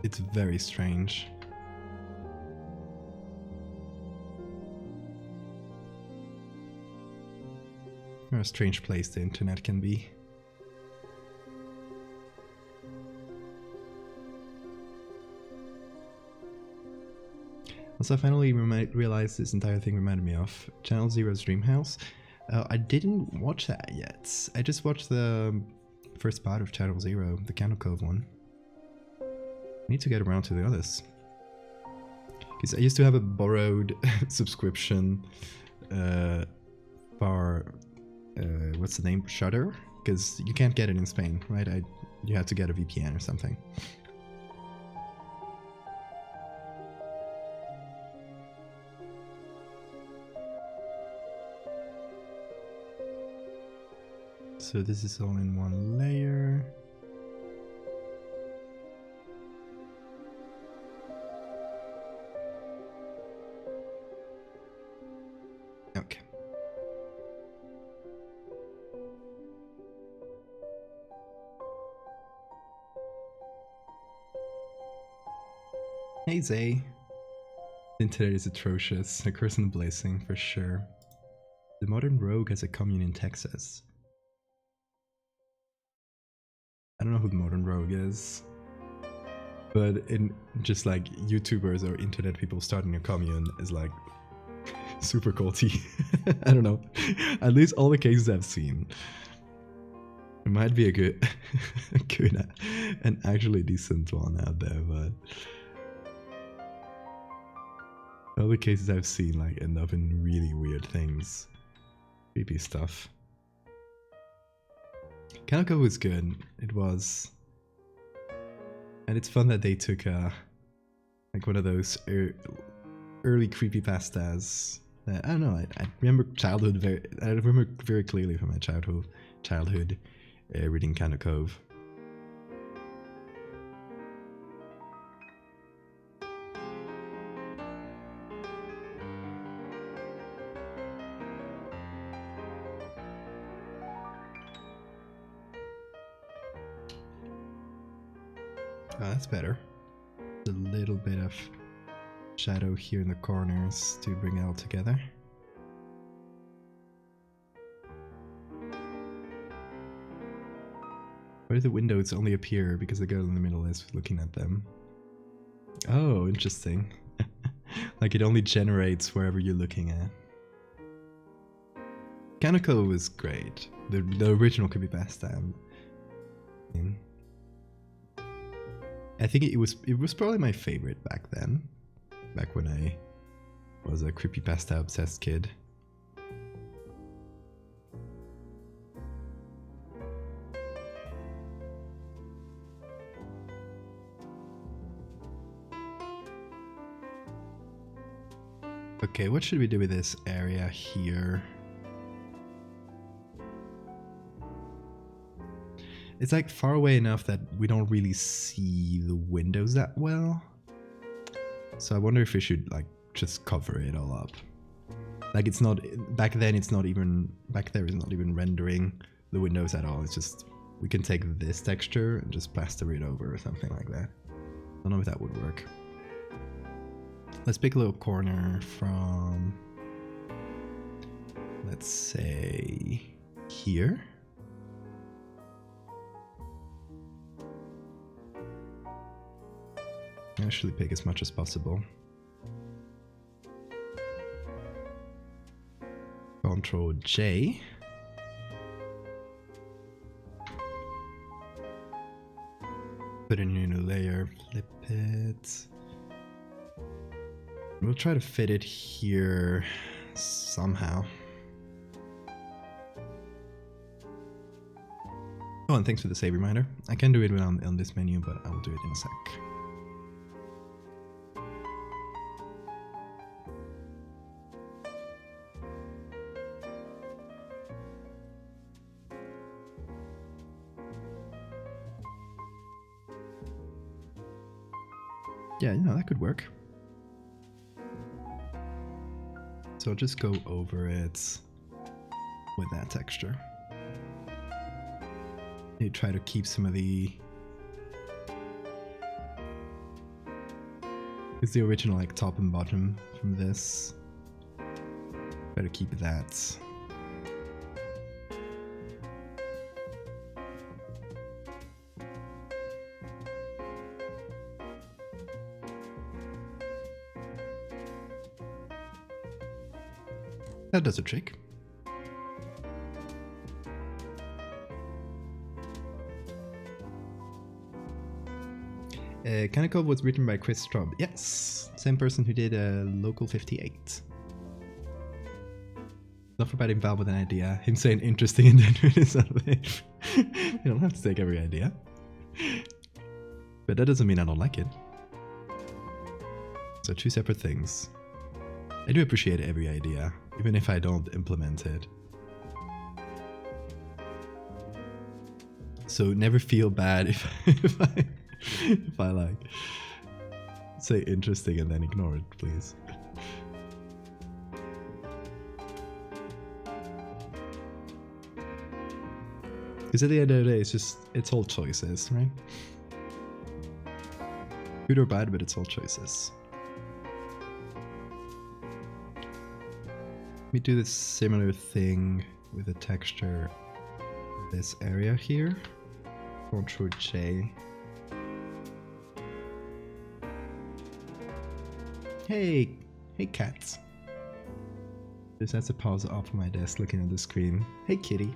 It's very strange. What a strange place the internet can be. Also, I finally realized this entire thing reminded me of Channel Zero's Dream House. I didn't watch that yet. I just watched the first part of Channel Zero, the Candle Cove one. I need to get around to the others. Because I used to have a borrowed subscription for, what's the name? Shudder? Because you can't get it in Spain, right? You have to get a VPN or something. So this is all in one layer. Okay. Hey Zay. The internet is atrocious. A curse and a blessing, for sure. The modern rogue has a commune in Texas. I don't know who the modern rogue is. But in just like YouTubers or internet people starting a commune is like super culty. I don't know. At least all the cases I've seen. It might be a good, and actually decent one out there, but all the cases I've seen like end up in really weird things. Creepy stuff. Kanako was good. It was. And it's fun that they took like one of those early creepypastas. I don't know. I remember I remember very clearly from my childhood reading Candle Cove. Oh, that's better. A little bit of shadow here in the corners to bring it all together. Why do the windows only appear because the girl in the middle is looking at them? Oh, interesting. Like it only generates wherever you're looking at. Kanako was great. The original could be best time. I think it was probably my favorite back then. Back when I was a creepypasta obsessed kid. Okay, what should we do with this area here? It's like far away enough that we don't really see the windows that well. So I wonder if we should like just cover it all up. Like it's not, back then it's not even, back there is not even rendering the windows at all. It's just, we can take this texture and just plaster it over or something like that. I don't know if that would work. Let's pick a little corner from, let's say, here. Actually pick as much as possible. Control J. Put in a new layer, flip it. We'll try to fit it here somehow. Oh, and thanks for the save reminder. I can do it on this menu, but I will do it in a sec. Yeah, you know, that could work. So I'll just go over it with that texture. You try to keep some of the... It's the original like top and bottom from this. Try to keep that. That does a trick. Kanakov was written by Chris Straub. Yes, same person who did Local 58. Not about him Val with an idea. Him saying interesting and then doing it something. You don't have to take every idea. But that doesn't mean I don't like it. So two separate things. I do appreciate every idea, even if I don't implement it. So never feel bad if I like say interesting and then ignore it, please. Because at the end of the day, it's all choices, right? Good or bad, but it's all choices. Let me do this similar thing with the texture this area here. Ctrl J. Hey cats. Just has to pause off of my desk looking at the screen. Hey kitty.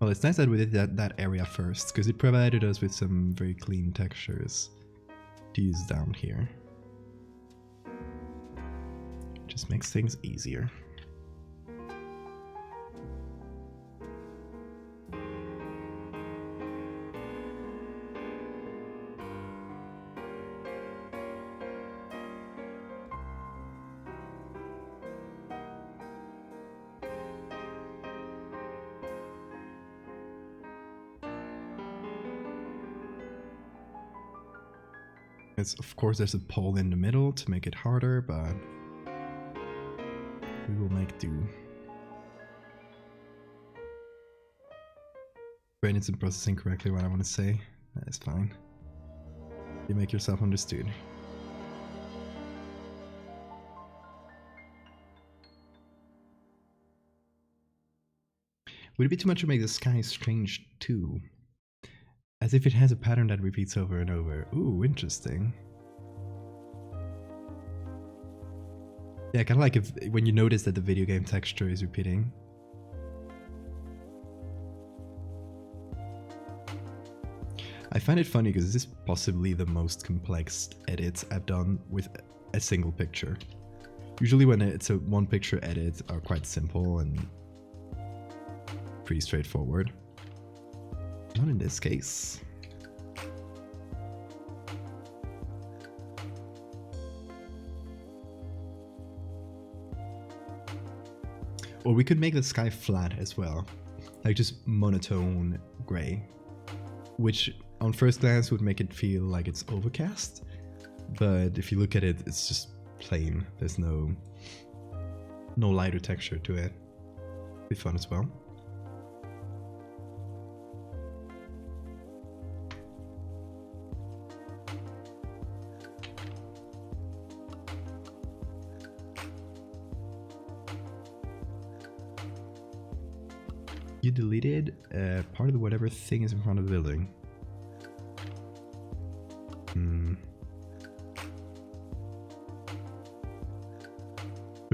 Well, it's nice that we did that area first, because it provided us with some very clean textures to use down here. Just makes things easier. Of course, there's a pole in the middle to make it harder, but we will make do. Brain isn't processing correctly what I want to say. That is fine. You make yourself understood. Would it be too much to make the sky strange too? As if it has a pattern that repeats over and over. Ooh, interesting. Yeah, kind of like when you notice that the video game texture is repeating. I find it funny because this is possibly the most complex edits I've done with a single picture. Usually when it's a one picture edit are quite simple and pretty straightforward. Not in this case. Or we could make the sky flat as well, like just monotone gray, which on first glance would make it feel like it's overcast, but if you look at it, it's just plain. There's no lighter texture to it. Be fun as well. You deleted part of the whatever thing is in front of the building.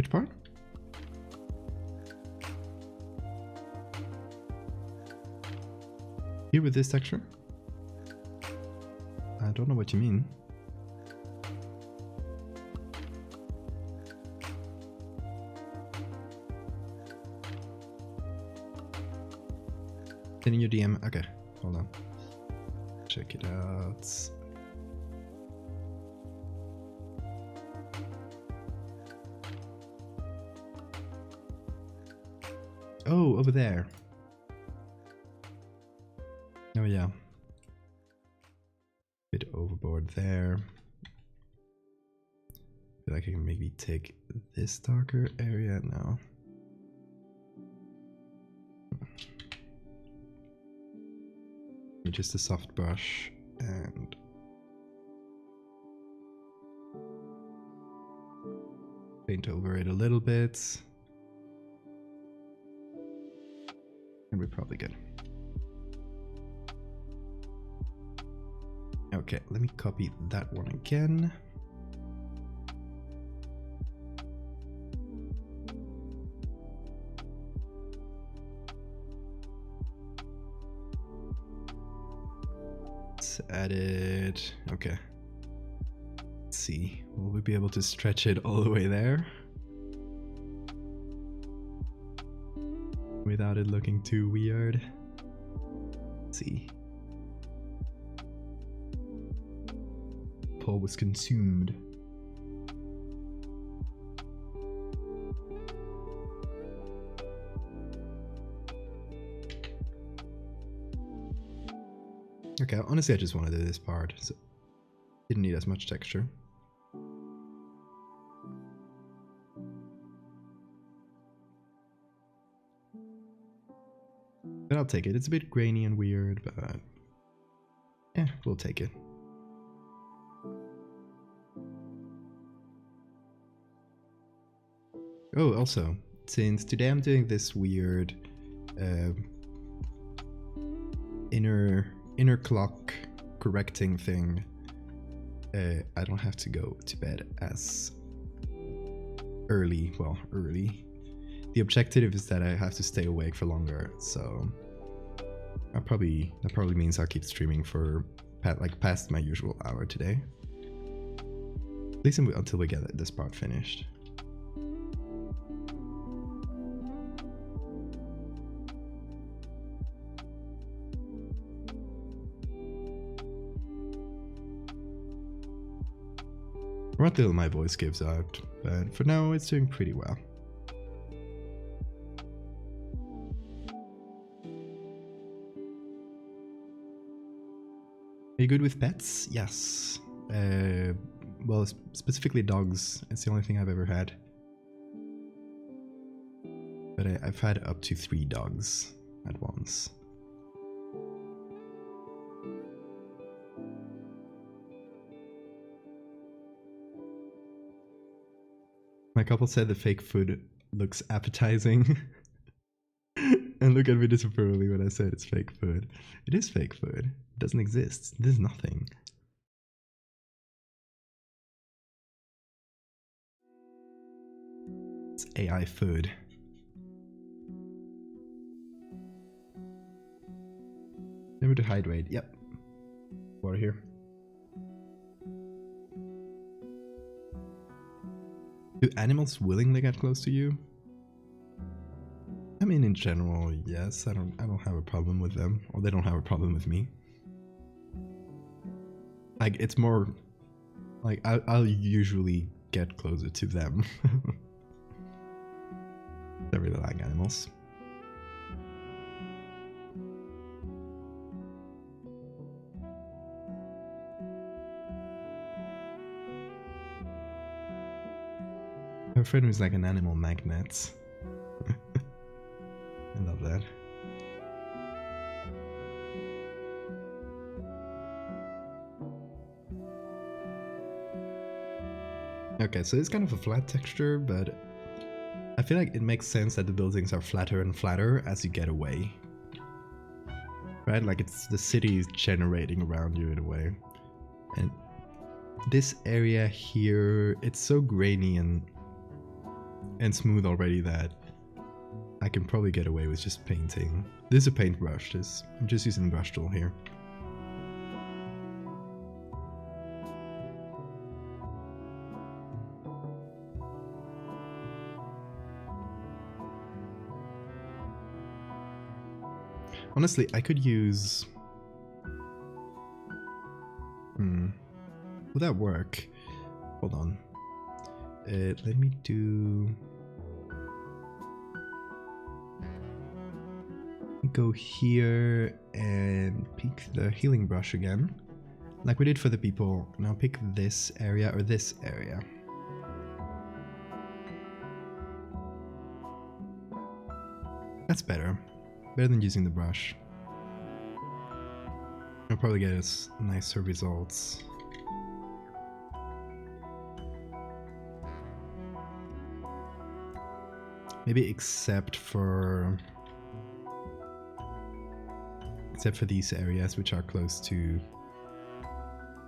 Which part? Here with this texture? I don't know what you mean. Sending your DM. Okay, hold on. Check it out. Oh, over there. Oh yeah. Bit overboard there. Feel like I can maybe take this darker area now. Just a soft brush and paint over it a little bit. And we're probably good. Okay, let me copy that one again. Let's add it. Okay. Let's see. Will we be able to stretch it all the way there? Without it looking too weird. Let's see. Paul was consumed. Okay, honestly I just wanted to do this part, so didn't need as much texture. But I'll take it. It's a bit grainy and weird, but yeah, we'll take it. Oh, also, since today I'm doing this weird inner clock correcting thing, I don't have to go to bed as early. Well, early. The objective is that I have to stay awake for longer, so that probably means I'll keep streaming for past my usual hour today. At least until we get this part finished. What little my voice gives out, but for now it's doing pretty well. Are you good with pets? Yes. Well, specifically dogs. It's the only thing I've ever had. But I've had up to 3 dogs at once. My couple said the fake food looks appetizing. And look at me disapprovingly when I said it's fake food. It is fake food. It doesn't exist. There's nothing. It's AI food. Remember to hydrate. Yep. Water here. Do animals willingly get close to you? I mean, in general, yes. I don't have a problem with them, or they don't have a problem with me. Like, it's more like I'll usually get closer to them. I really like animals. My friend was like an animal magnet. I love that. Okay, so it's kind of a flat texture, but I feel like it makes sense that the buildings are flatter and flatter as you get away. Right? Like it's the city is generating around you in a way. And this area here, it's so grainy and and smooth already that I can probably get away with just painting. This is a paintbrush. I'm just using the brush tool here. Honestly, I could use... Would that work? Hold on. Let me do... Go here and pick the healing brush again. Like we did for the people. Now pick this area or this area. That's better. Better than using the brush. I'll probably get us nicer results. Maybe except for these areas which are close to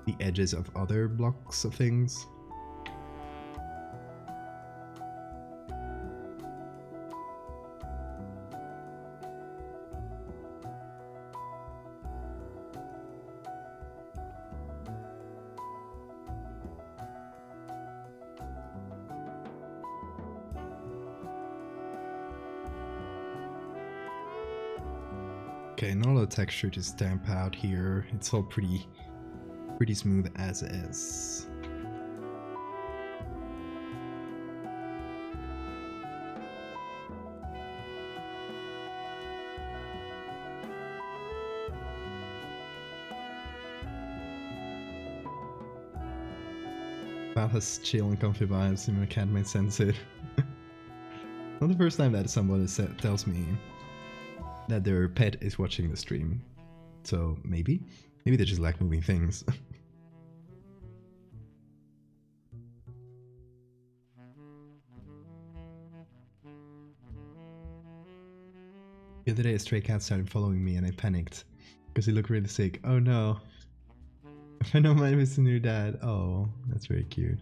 the edges of other blocks of things. Okay, not a lot of texture to stamp out here. It's all pretty smooth as is. Val has chill and comfy vibes, and my cat may sense it. Not the first time that someone tells me that their pet is watching the stream. So maybe they just like moving things. The other day a stray cat started following me and I panicked because he looked really sick. Oh no. I know mine was a new dad. Oh, that's very cute.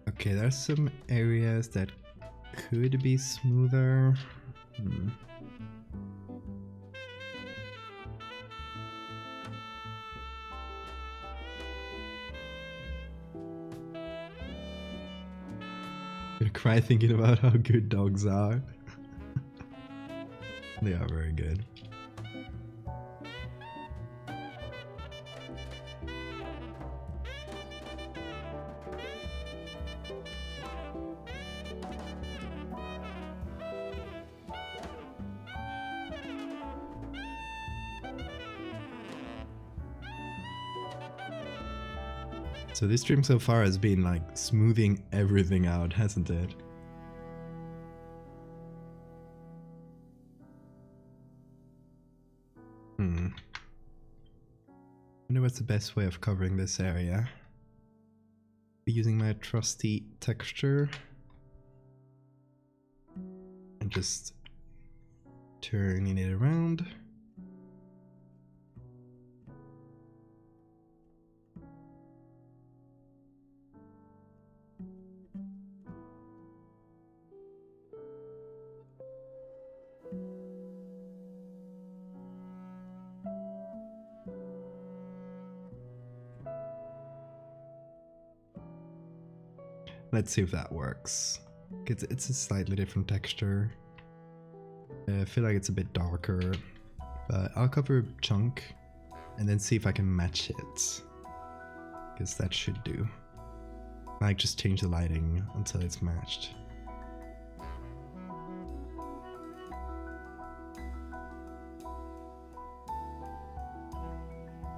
Okay, there's some areas that could be smoother. Gonna cry thinking about how good dogs are. They are very good. So this stream so far has been like smoothing everything out, hasn't it? I wonder what's the best way of covering this area. Using my trusty texture and just turning it around. Let's see if that works. It's a slightly different texture. I feel like it's a bit darker, but I'll cover a chunk and then see if I can match it. Because that should do. Like just change the lighting until it's matched.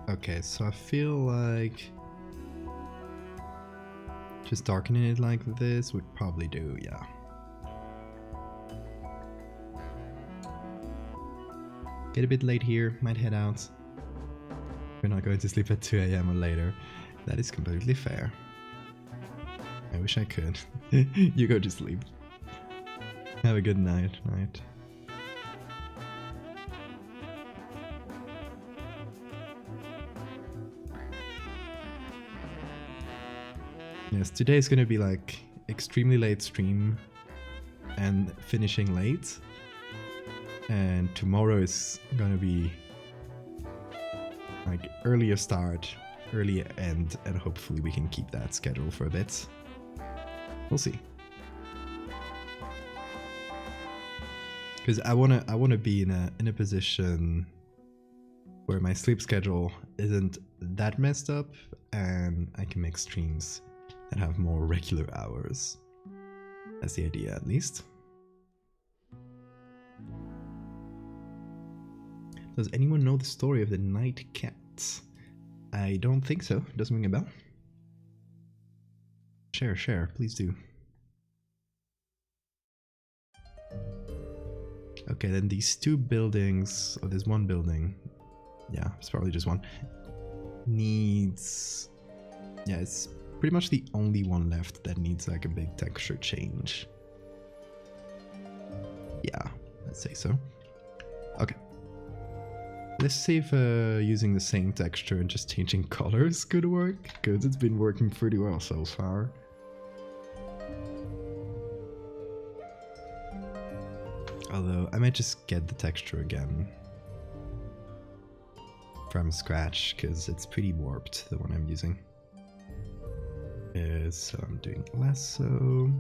Okay, so I feel like Just darkening it like this would probably do, yeah. Get a bit late here, might head out. We're not going to sleep at 2 AM or later. That is completely fair. I wish I could. You go to sleep. Have a good night. Yes, today is gonna be like extremely late stream and finishing late. And tomorrow is gonna be like earlier start, earlier end, and hopefully we can keep that schedule for a bit. We'll see. Because I wanna be in a position where my sleep schedule isn't that messed up and I can make streams that have more regular hours. That's the idea, at least. Does anyone know the story of the night cat? I don't think so. Doesn't ring a bell. Share, please do. Okay, then these two buildings, or there's one building, yeah, it's probably just one, needs, yeah, it's pretty much the only one left that needs like a big texture change. Yeah, let's say so. Okay. Let's see if using the same texture and just changing colors could work, because it's been working pretty well so far. Although, I might just get the texture again from scratch, because it's pretty warped, the one I'm using. So I'm doing lasso,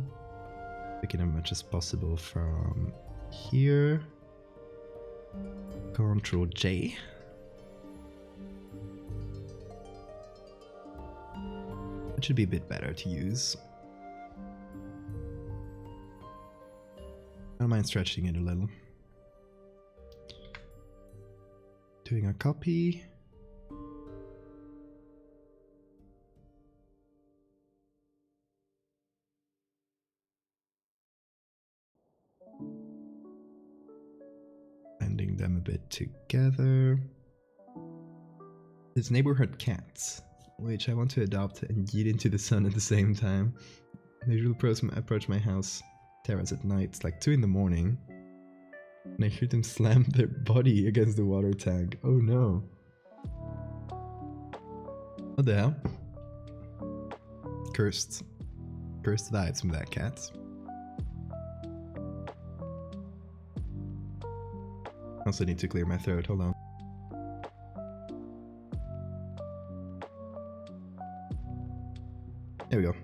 picking as much as possible from here. Control J. It should be a bit better to use. I don't mind stretching it a little. Doing a copy. Blending them a bit together. There's neighborhood cats, which I want to adopt and yeet into the sun at the same time. They usually approach my house terrace at night. It's like 2 in the morning. And I hear them slam their body against the water tank. Oh no. What the hell? Cursed vibes from that cat. Also need to clear my throat, hold on. There we go.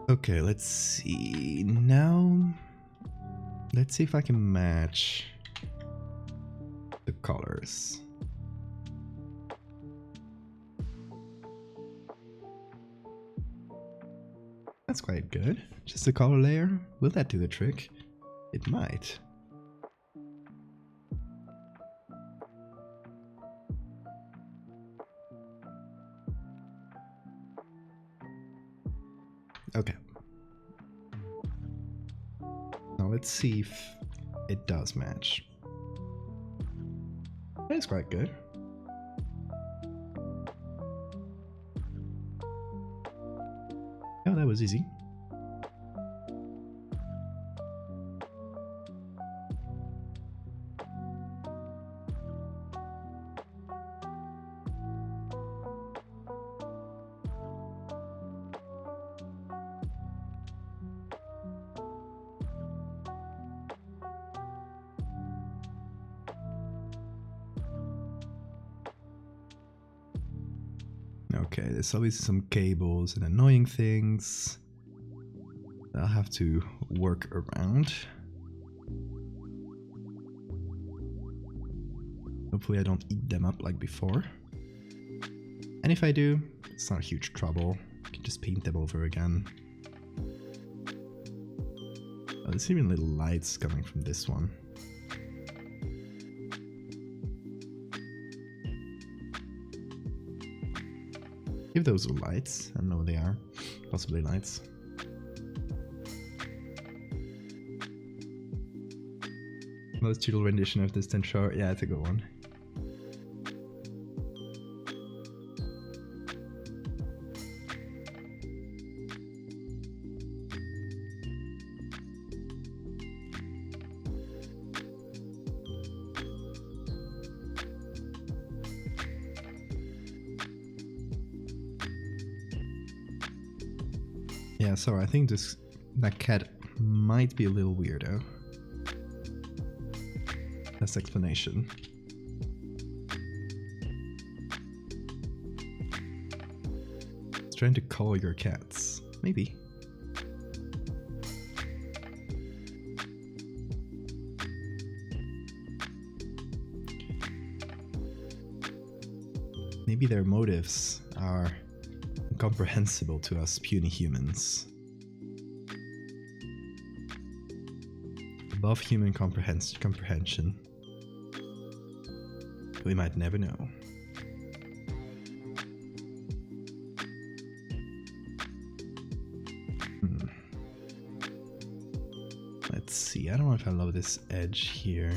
Okay, let's see. Now, let's see if I can match the colors. That's quite good. Just a color layer. Will that do the trick? It might. Okay. Now let's see if it does match. That's quite good. Oh, that was easy. Okay, there's always some cables and annoying things that I'll have to work around. Hopefully I don't eat them up like before. And if I do, it's not huge trouble. I can just paint them over again. Oh, there's even little lights coming from this one. If those are lights, I don't know what they are. Possibly lights. Most digital rendition of Distant Shore. Yeah, it's a good one. Yeah, sorry, I think that cat might be a little weirdo. That's explanation. It's trying to call your cats. Maybe. Maybe their motives are incomprehensible to us puny humans. Above human comprehension. We might never know. Let's see, I don't know if I love this edge here.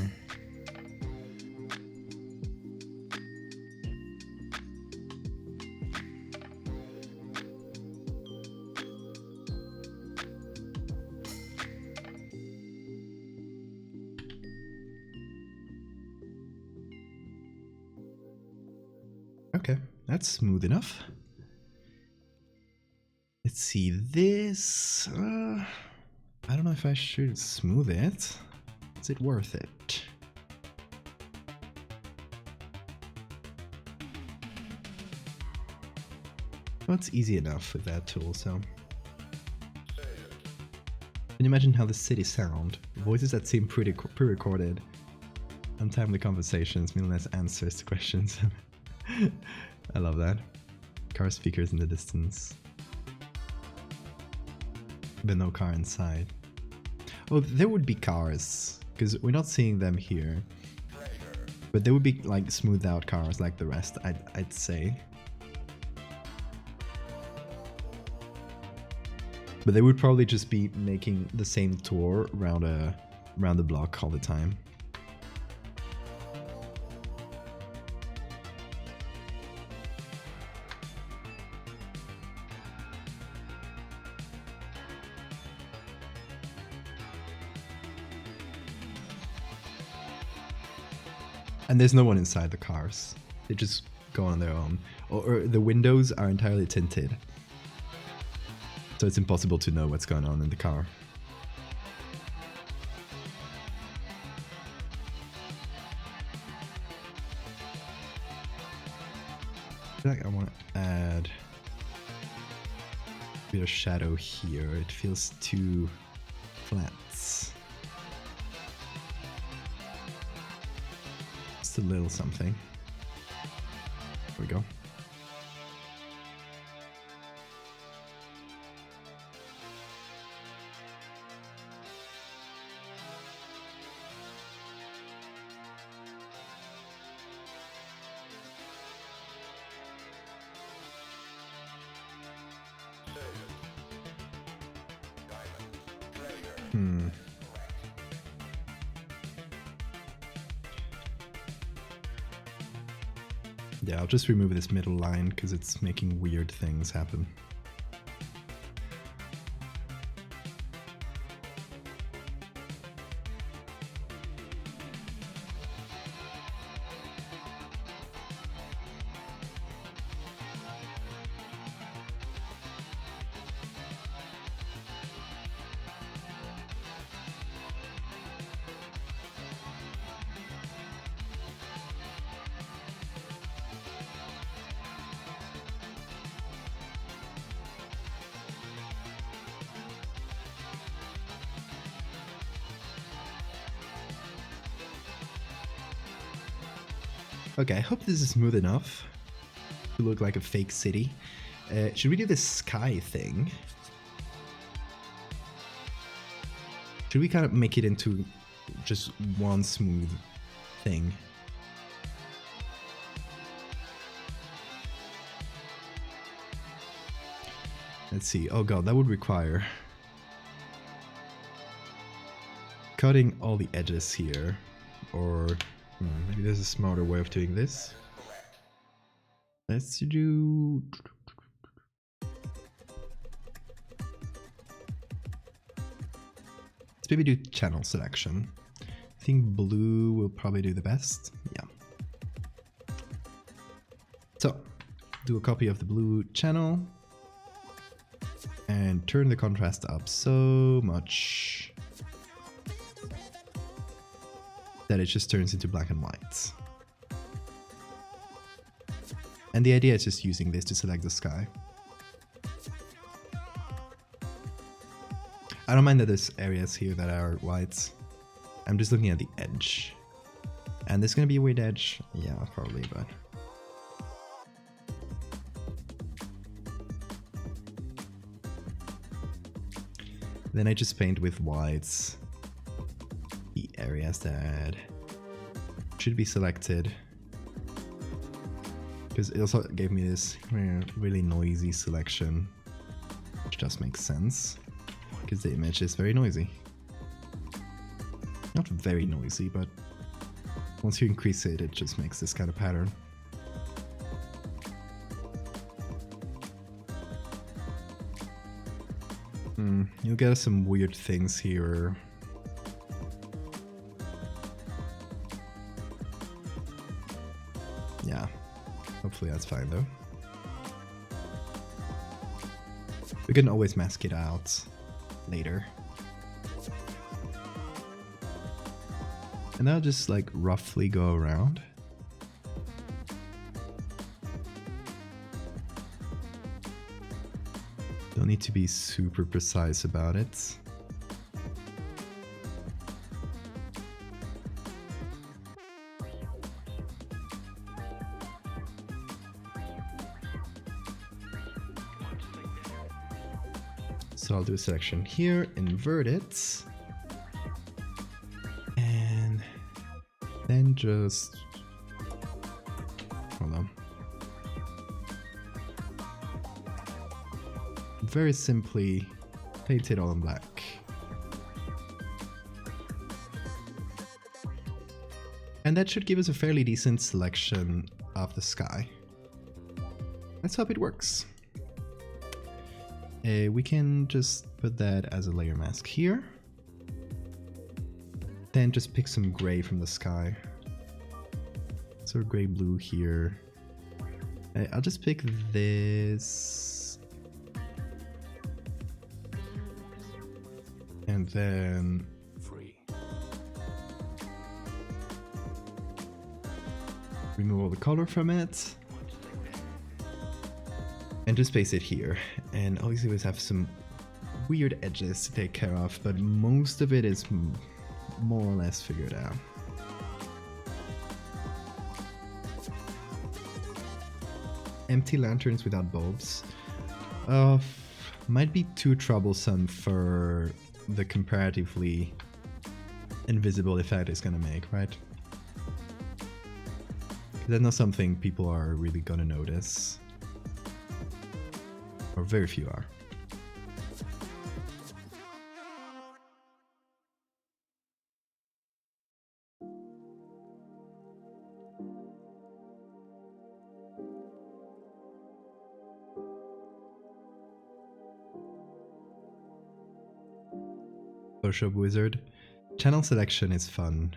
Okay, that's smooth enough. Let's see this. I don't know if I should smooth it. Is it worth it? Well, it's easy enough with that tool, so. Can you imagine how the city sound? Voices that seem pre-recorded. Untimely conversations, meaningless answers to questions. I love that. Car speakers in the distance. But no car inside. Oh, there would be cars, because we're not seeing them here. But there would be like smoothed out cars like the rest, I'd say. But they would probably just be making the same tour around the block all the time. And there's no one inside the cars. They just go on their own. Or the windows are entirely tinted. So it's impossible to know what's going on in the car. I feel like I want to add a bit of shadow here. It feels too flat. Just a little something. There we go. Yeah, I'll just remove this middle line because it's making weird things happen. Okay, I hope this is smooth enough to look like a fake city. Should we do this sky thing? Should we kind of make it into just one smooth thing? Let's see. Oh god, that would require cutting all the edges here. Or maybe there's a smarter way of doing this. Let's do... Let's maybe do channel selection. I think blue will probably do the best. Yeah. So, do a copy of the blue channel and turn the contrast up so much that it just turns into black and white. And the idea is just using this to select the sky. I don't mind that there's areas here that are white. I'm just looking at the edge. And there's gonna be a weird edge. Yeah, probably, but... Then I just paint with whites the areas that should be selected. Because it also gave me this really noisy selection, which just makes sense, because the image is very noisy. Not very noisy, but once you increase it, it just makes this kind of pattern. You'll get some weird things here. Yeah, hopefully that's fine though. We can always mask it out later. And I'll just like roughly go around. Don't need to be super precise about it. So I'll do a selection here, invert it, and then just, hold on. Very simply paint it all in black. And that should give us a fairly decent selection of the sky. Let's hope it works. We can just put that as a layer mask here. Then just pick some gray from the sky. So gray blue here. I'll just pick this. And then remove all the color from it. And just place it here. And obviously we have some weird edges to take care of, but most of it is more or less figured out. Empty lanterns without bulbs might be too troublesome for the comparatively invisible effect it's gonna make, right? That's not something people are really gonna notice. Or very few are. Photoshop wizard. Channel selection is fun.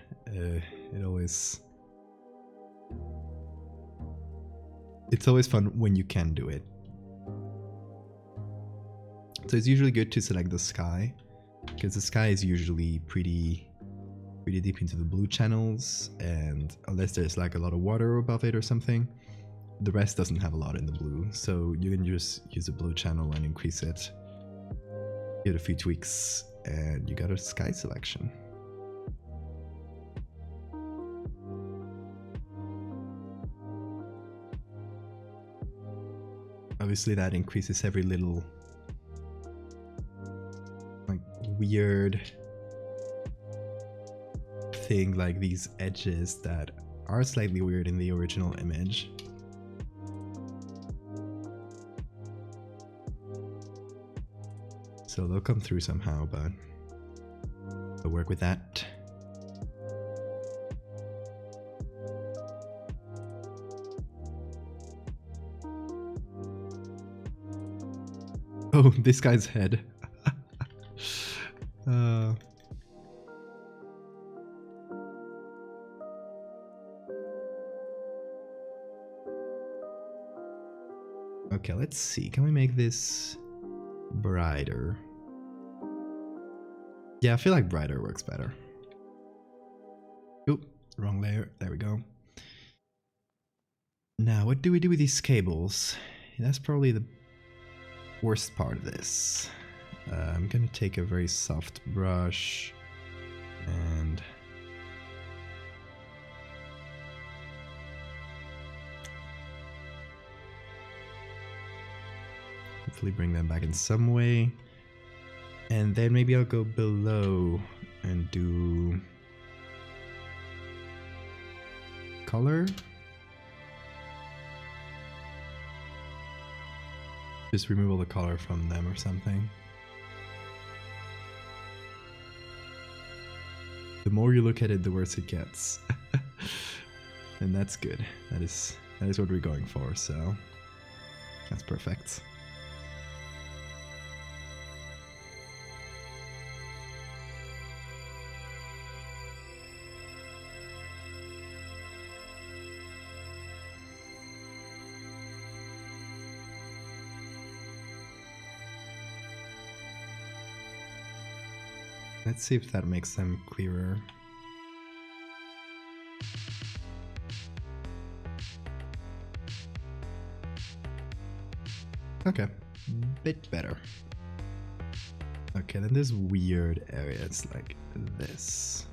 It's always fun when you can do it. So it's usually good to select the sky, because the sky is usually pretty deep into the blue channels, and unless there's like a lot of water above it or something, the rest doesn't have a lot in the blue. So you can just use the blue channel and increase it, give it a few tweaks, and you got a sky selection. Obviously that increases every little like weird thing like these edges that are slightly weird in the original image. So they'll come through somehow, but we'll work with that. Oh, this guy's head. Okay, let's see. Can we make this brighter? Yeah, I feel like brighter works better. Oop, wrong layer. There we go. Now, what do we do with these cables? That's probably the worst part of this. I'm gonna take a very soft brush and hopefully bring them back in some way. And then maybe I'll go below and do color. Just remove all the color from them or something. The more you look at it, the worse it gets. And that's good. That is what we're going for, so that's perfect. Let's see if that makes them clearer. Okay, bit better. Okay, then this weird area, it's like this.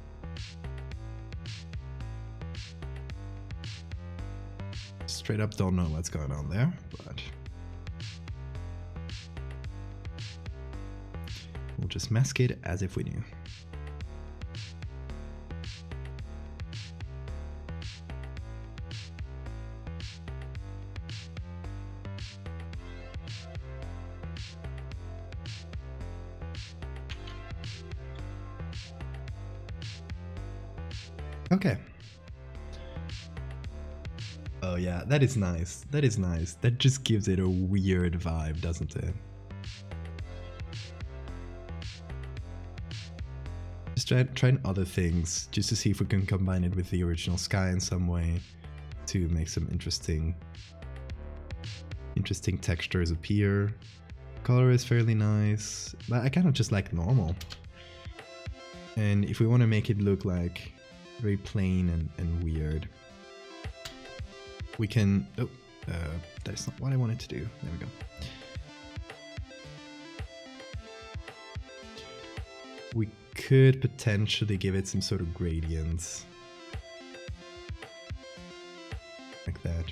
Straight up don't know what's going on there, but we'll just mask it as if we knew. Okay. Oh yeah, that is nice. That is nice. That just gives it a weird vibe, doesn't it? Just trying other things just to see if we can combine it with the original sky in some way to make some interesting textures appear. Color is fairly nice, but I kind of just like normal. And if we want to make it look like very plain and weird, we can... Oh, that's not what I wanted to do. There we go. We could potentially give it some sort of gradients. Like that.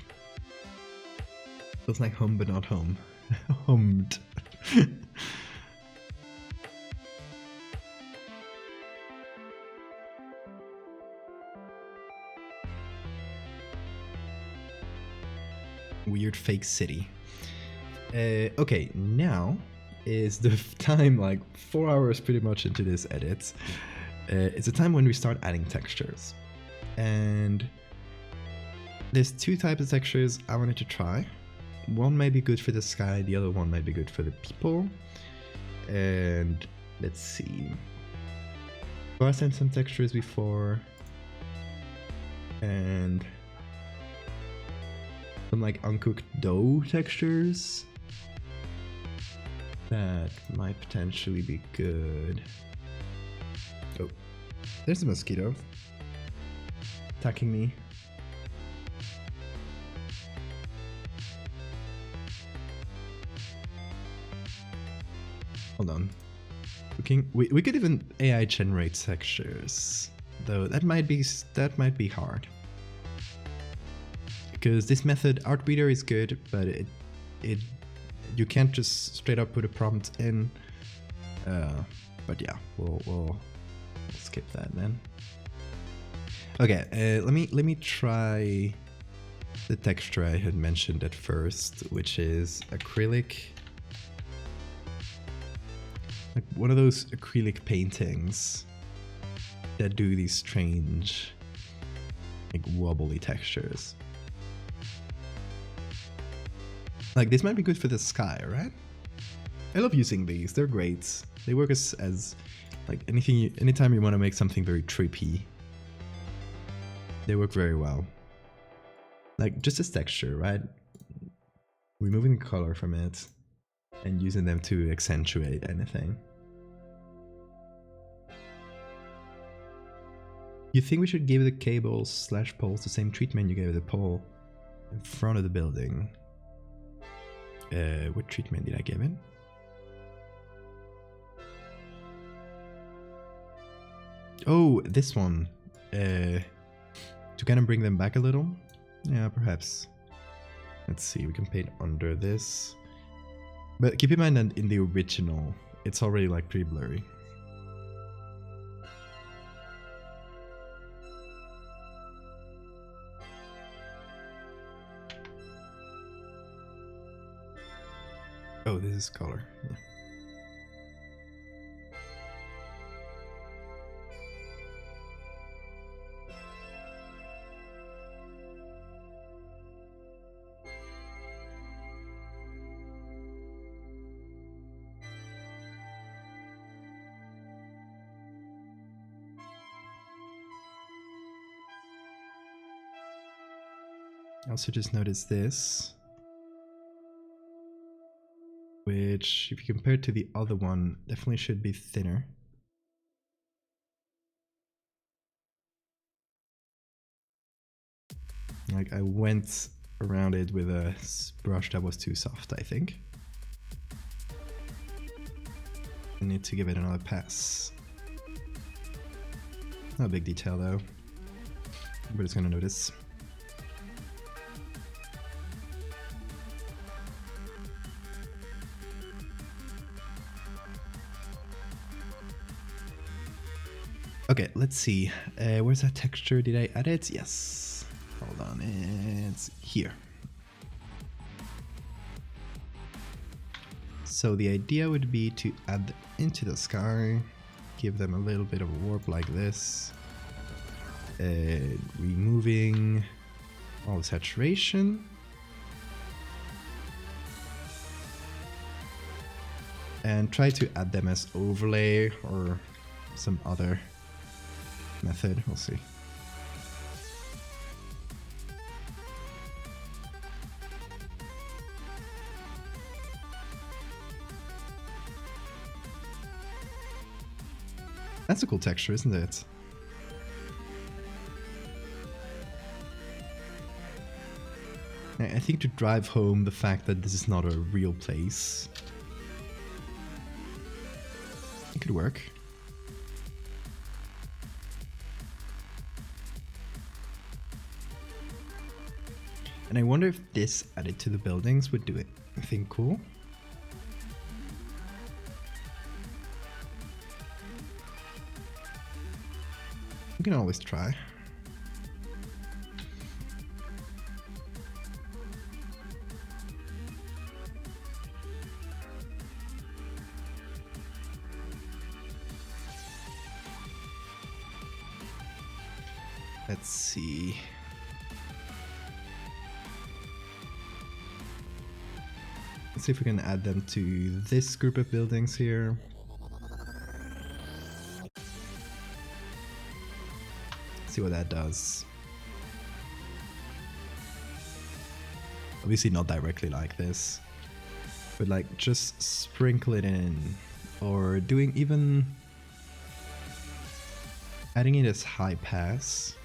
Feels like home but not home. Homed. Weird fake city. Okay, now is the time, like 4 hours pretty much into this edit. It's a time when we start adding textures. And there's two types of textures I wanted to try. One might be good for the sky, the other one might be good for the people. And let's see. So I sent some textures before. And some like uncooked dough textures that might potentially be good. Oh, there's a mosquito attacking me. Hold on. We could even AI generate textures, though that might be hard. Because this method, Artbreeder, is good, but you can't just straight up put a prompt in. But yeah, we'll skip that then. Okay, let me try the texture I had mentioned at first, which is acrylic. Like one of those acrylic paintings that do these strange, like wobbly textures. Like this might be good for the sky, right? I love using these. They're great. They work as like anytime you want to make something very trippy. They work very well. Like just as texture, right? Removing the color from it and using them to accentuate anything. You think we should give the cables / poles the same treatment you gave the pole in front of the building? What treatment did I give it? Oh, this one. To kind of bring them back a little? Yeah, perhaps. Let's see, we can paint under this. But keep in mind that in the original, it's already like pretty blurry. Oh, this is color. Yeah. I also just noticed this, which if you compare it to the other one, definitely should be thinner. Like I went around it with a brush that was too soft, I think. I need to give it another pass. Not a big detail though, but it's gonna notice. Okay, let's see. Where's that texture? Did I add it? Yes. Hold on, it's here. So the idea would be to add into the sky, give them a little bit of a warp like this, removing all the saturation. And try to add them as overlay or some other method, we'll see. That's a cool texture, isn't it? I think to drive home the fact that this is not a real place, it could work. And I wonder if this added to the buildings would do it. I think cool. We can always try. Let's see. Let's see if we can add them to this group of buildings here. See what that does. Obviously not directly like this, but like just sprinkle it in, or doing even adding it as high pass,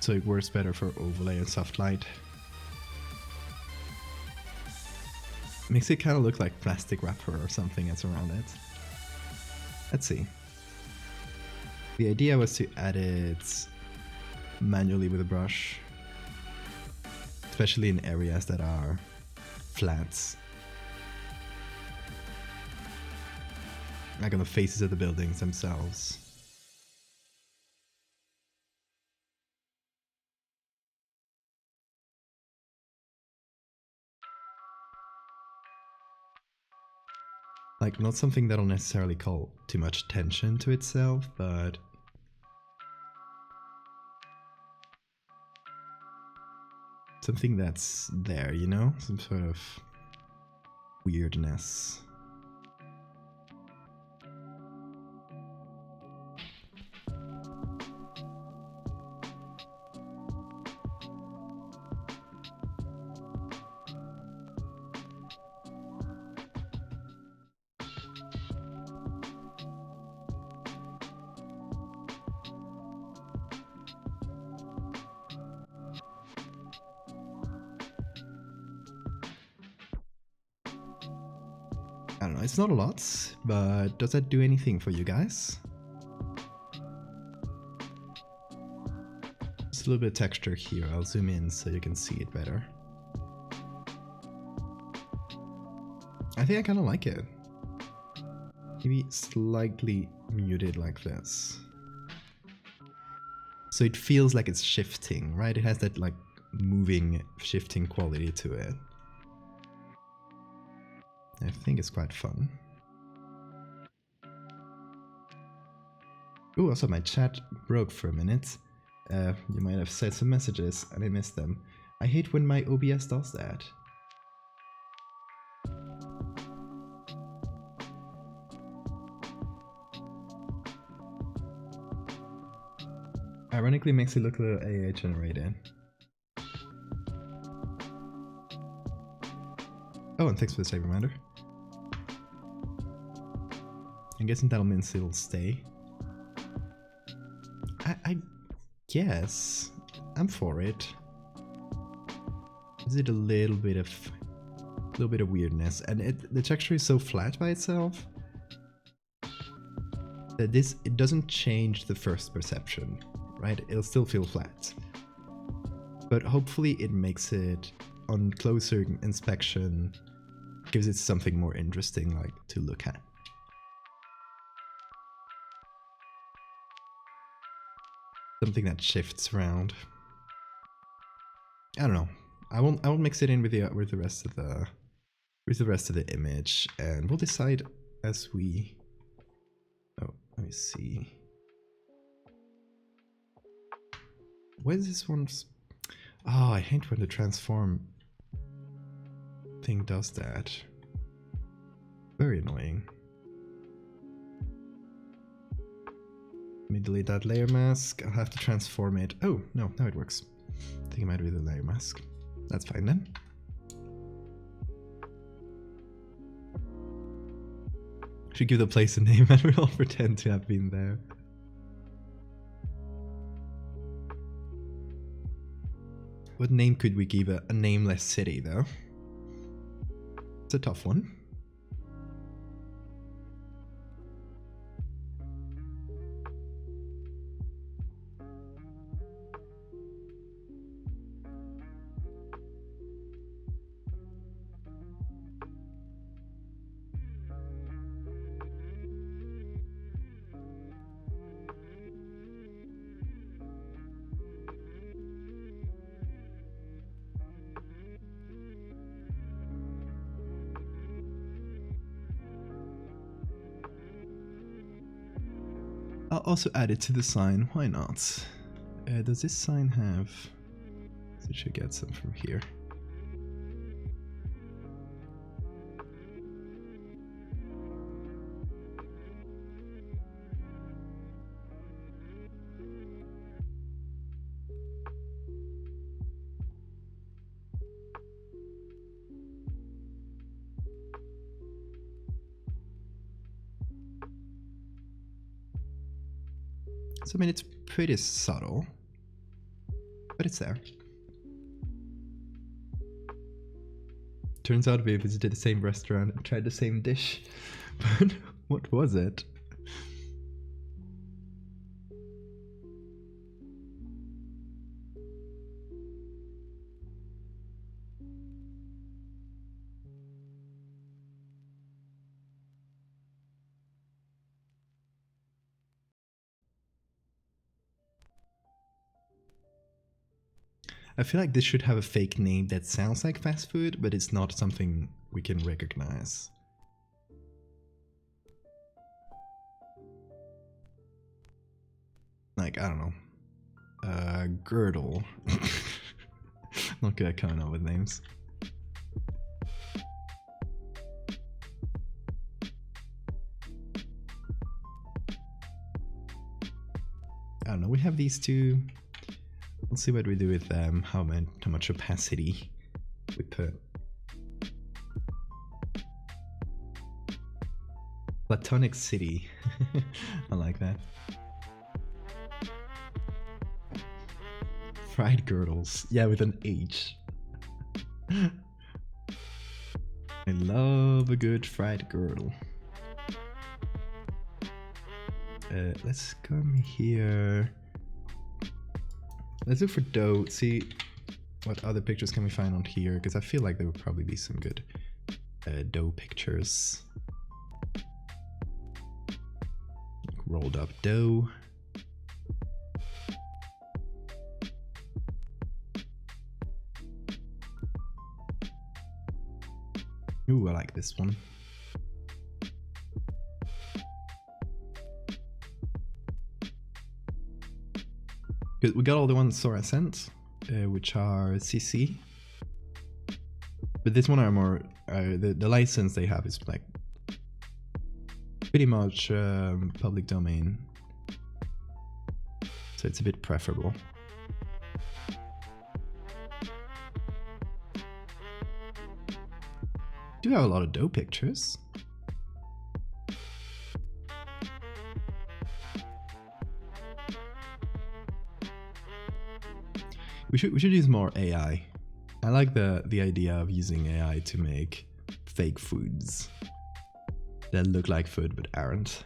so it works better for overlay and soft light. Makes it kind of look like plastic wrapper or something that's around it. Let's see. The idea was to add it manually with a brush, especially in areas that are flats. Like on the faces of the buildings themselves. Like, not something that'll necessarily call too much attention to itself, but something that's there, you know? Some sort of weirdness. I don't know, it's not a lot, but does that do anything for you guys? Just a little bit of texture here. I'll zoom in so you can see it better. I think I kind of like it. Maybe slightly muted like this. So it feels like it's shifting, right? It has that like moving, shifting quality to it. I think it's quite fun. Oh, also my chat broke for a minute. You might have said some messages and I missed them. I hate when my OBS does that. Ironically makes it look a little AI generated. Oh, and thanks for the save reminder. I'm guessing that'll mean it'll stay. I guess I'm for it. Is it a little bit of weirdness, and the texture is so flat by itself that it doesn't change the first perception, right? It'll still feel flat, but hopefully it makes it on closer inspection, gives it something more interesting like to look at. Something that shifts around. I don't know. I won't mix it in with the rest of the image, and we'll decide as we. Oh, let me see. Why is this one? Oh, I hate when the transform thing does that. Very annoying. Let me delete that layer mask. I'll have to transform it. Oh, no, now it works. I think it might be the layer mask. That's fine then. Should give the place a name and we'll all pretend to have been there. What name could we give a nameless city though? It's a tough one. I'll also add it to the sign, why not? Does this sign have... So it should get some from here. So I mean, it's pretty subtle, but it's there. Turns out we visited the same restaurant and tried the same dish, but what was it? I feel like this should have a fake name that sounds like fast food, but it's not something we can recognize. like, I don't know, girdle. Not good at coming up with names. I don't know, we have these two. Let's see what we do with them, how much opacity we put. Platonic City. I like that. Fried girdles. Yeah, with an H. I love a good fried girdle. Let's come here. Let's look for dough. See what other pictures can we find on here, because I feel like there would probably be some good dough pictures. Like rolled up dough. Ooh, I like this one. We got all the ones Sora sent, which are CC. But this one are more, the license they have is like pretty much public domain. So it's a bit preferable. Do have a lot of dough pictures. We should use more AI. I like the idea of using AI to make fake foods that look like food but aren't.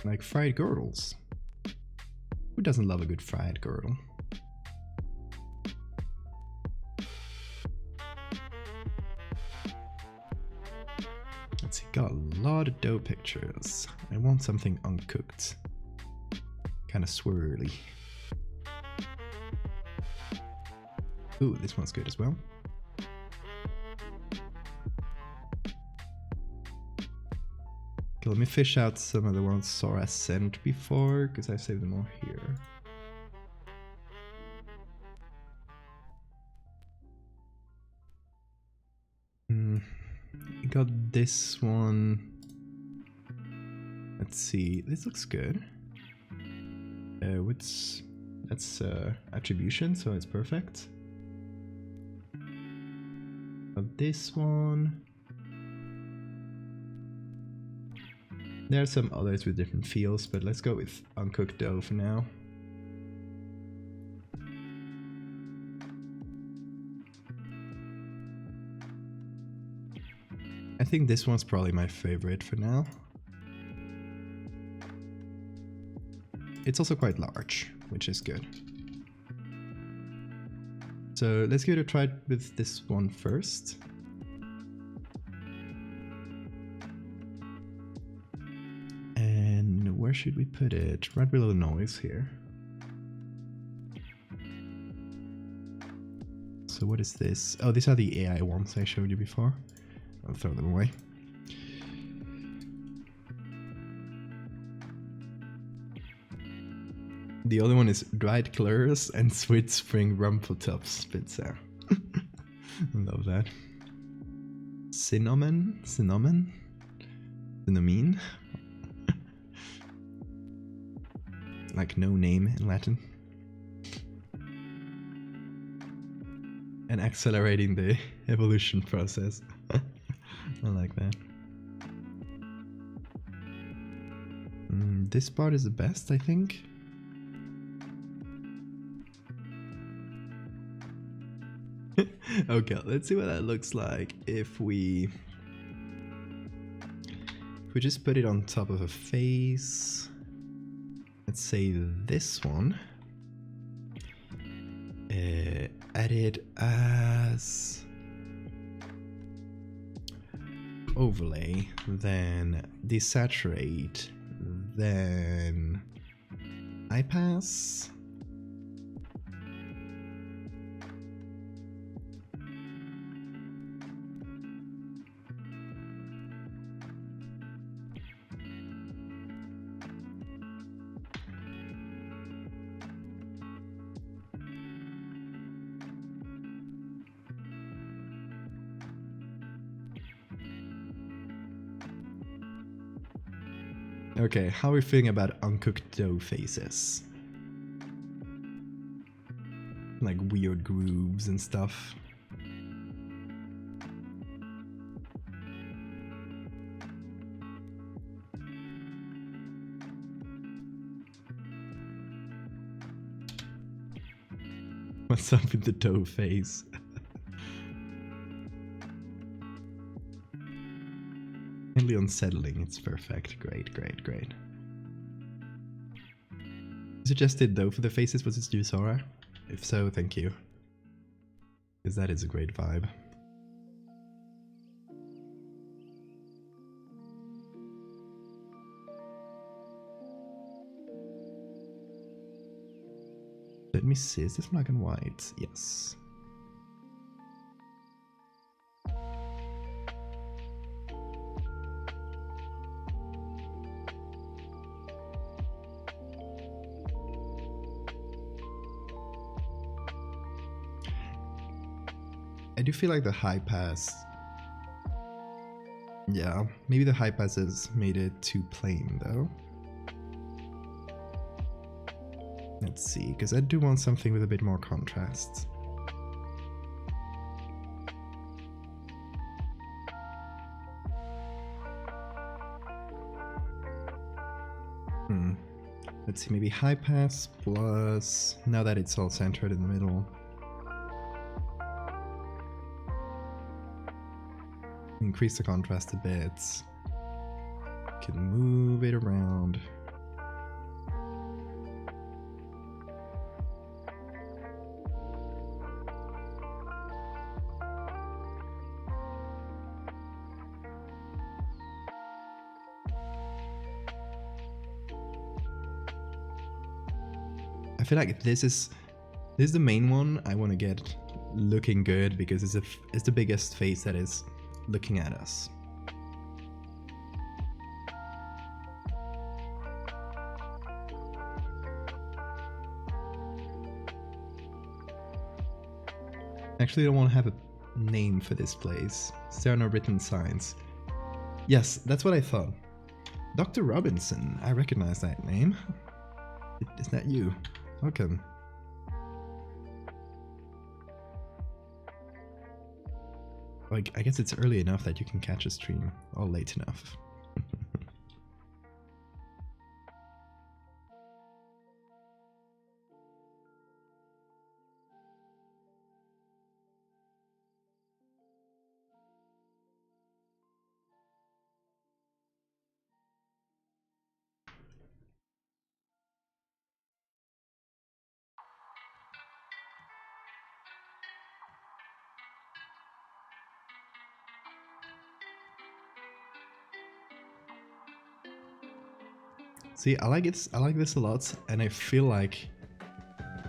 Like fried girdles. Who doesn't love a good fried girdle? Let's see, got a lot of dough pictures. I want something uncooked. Kind of swirly. Ooh, this one's good as well. Okay, let me fish out some of the ones Sora sent before, because I saved them all here. Got this one. Let's see. This looks good. That's attribution, so it's perfect. Got this one. There are some others with different feels, but let's go with uncooked dough for now. I think this one's probably my favorite for now. It's also quite large, which is good. So let's give it a try with this one first. And where should we put it? Right below the noise here. So what is this? Oh, these are the AI ones I showed you before. I'll throw them away. The other one is dried clars and sweet spring Rumpeltopf pizza. I love that. Cinnamon? Cinnamon? Cinnamine? Like no name in Latin. And accelerating the evolution process. I like that. This part is the best, I think. Okay, let's see what that looks like if we just put it on top of a face. Let's say this one. Add it as overlay, then desaturate, then iPass. Okay, how are we feeling about uncooked dough faces? Like weird grooves and stuff. What's up with the dough face? Really unsettling, it's perfect. Great, great, great. Suggested dough for the faces, was it you, Sora? If so, thank you. Because that is a great vibe. Let me see, is this black and white? Yes. I do feel like the high pass... Yeah, maybe the high pass has made it too plain though. Let's see, because I do want something with a bit more contrast. Let's see, maybe high pass plus... Now that it's all centered in the middle. Increase the contrast a bit. Can move it around. I feel like this is the main one I want to get looking good because it's the biggest face that is looking at us. Actually, I don't want to have a name for this place. There are no written signs. Yes, that's what I thought. Dr. Robinson, I recognize that name. Is that you? Welcome. Like, I guess it's early enough that you can catch a stream, or late enough. See, I like this a lot, and I feel like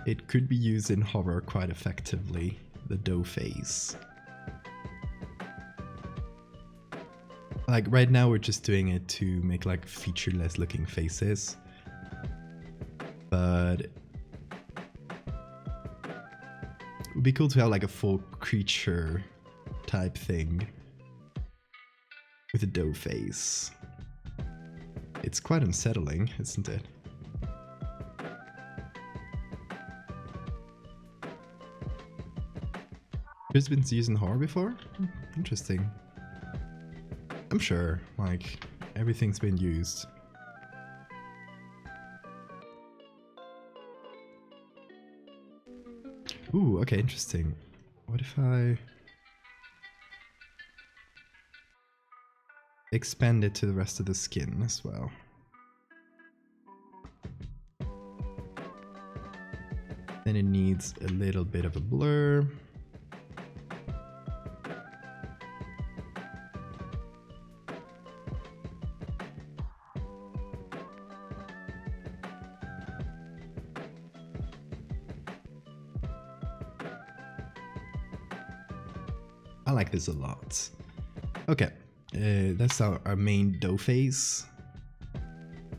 it could be used in horror quite effectively, the dough phase. Like right now we're just doing it to make like featureless looking faces. But it would be cool to have like a full creature type thing with a dough face. It's quite unsettling, isn't it? It's been used in horror before? Interesting. I'm sure, like, everything's been used. Ooh, okay, interesting. What if I expand it to the rest of the skin as well? Then it needs a little bit of a blur. I like this a lot. Okay, that's our main dough phase.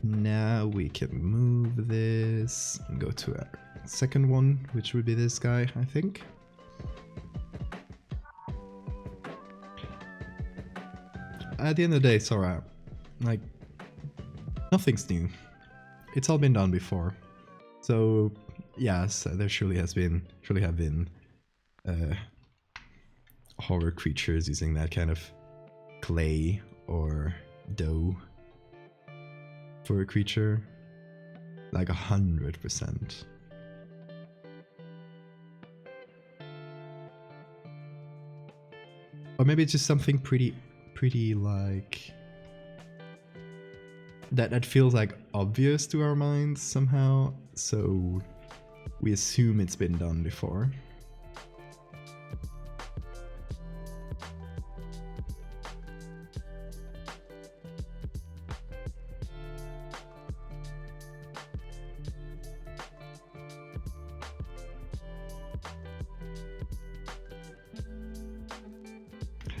Now we can move this and go to our second one, which would be this guy, I think. At the end of the day, Sora, like, Nothing's new. It's all been done before. So yes, there surely have been horror creatures using that kind of clay or dough for a creature, like 100%. Or maybe it's just something pretty like that feels like obvious to our minds somehow, so we assume it's been done before.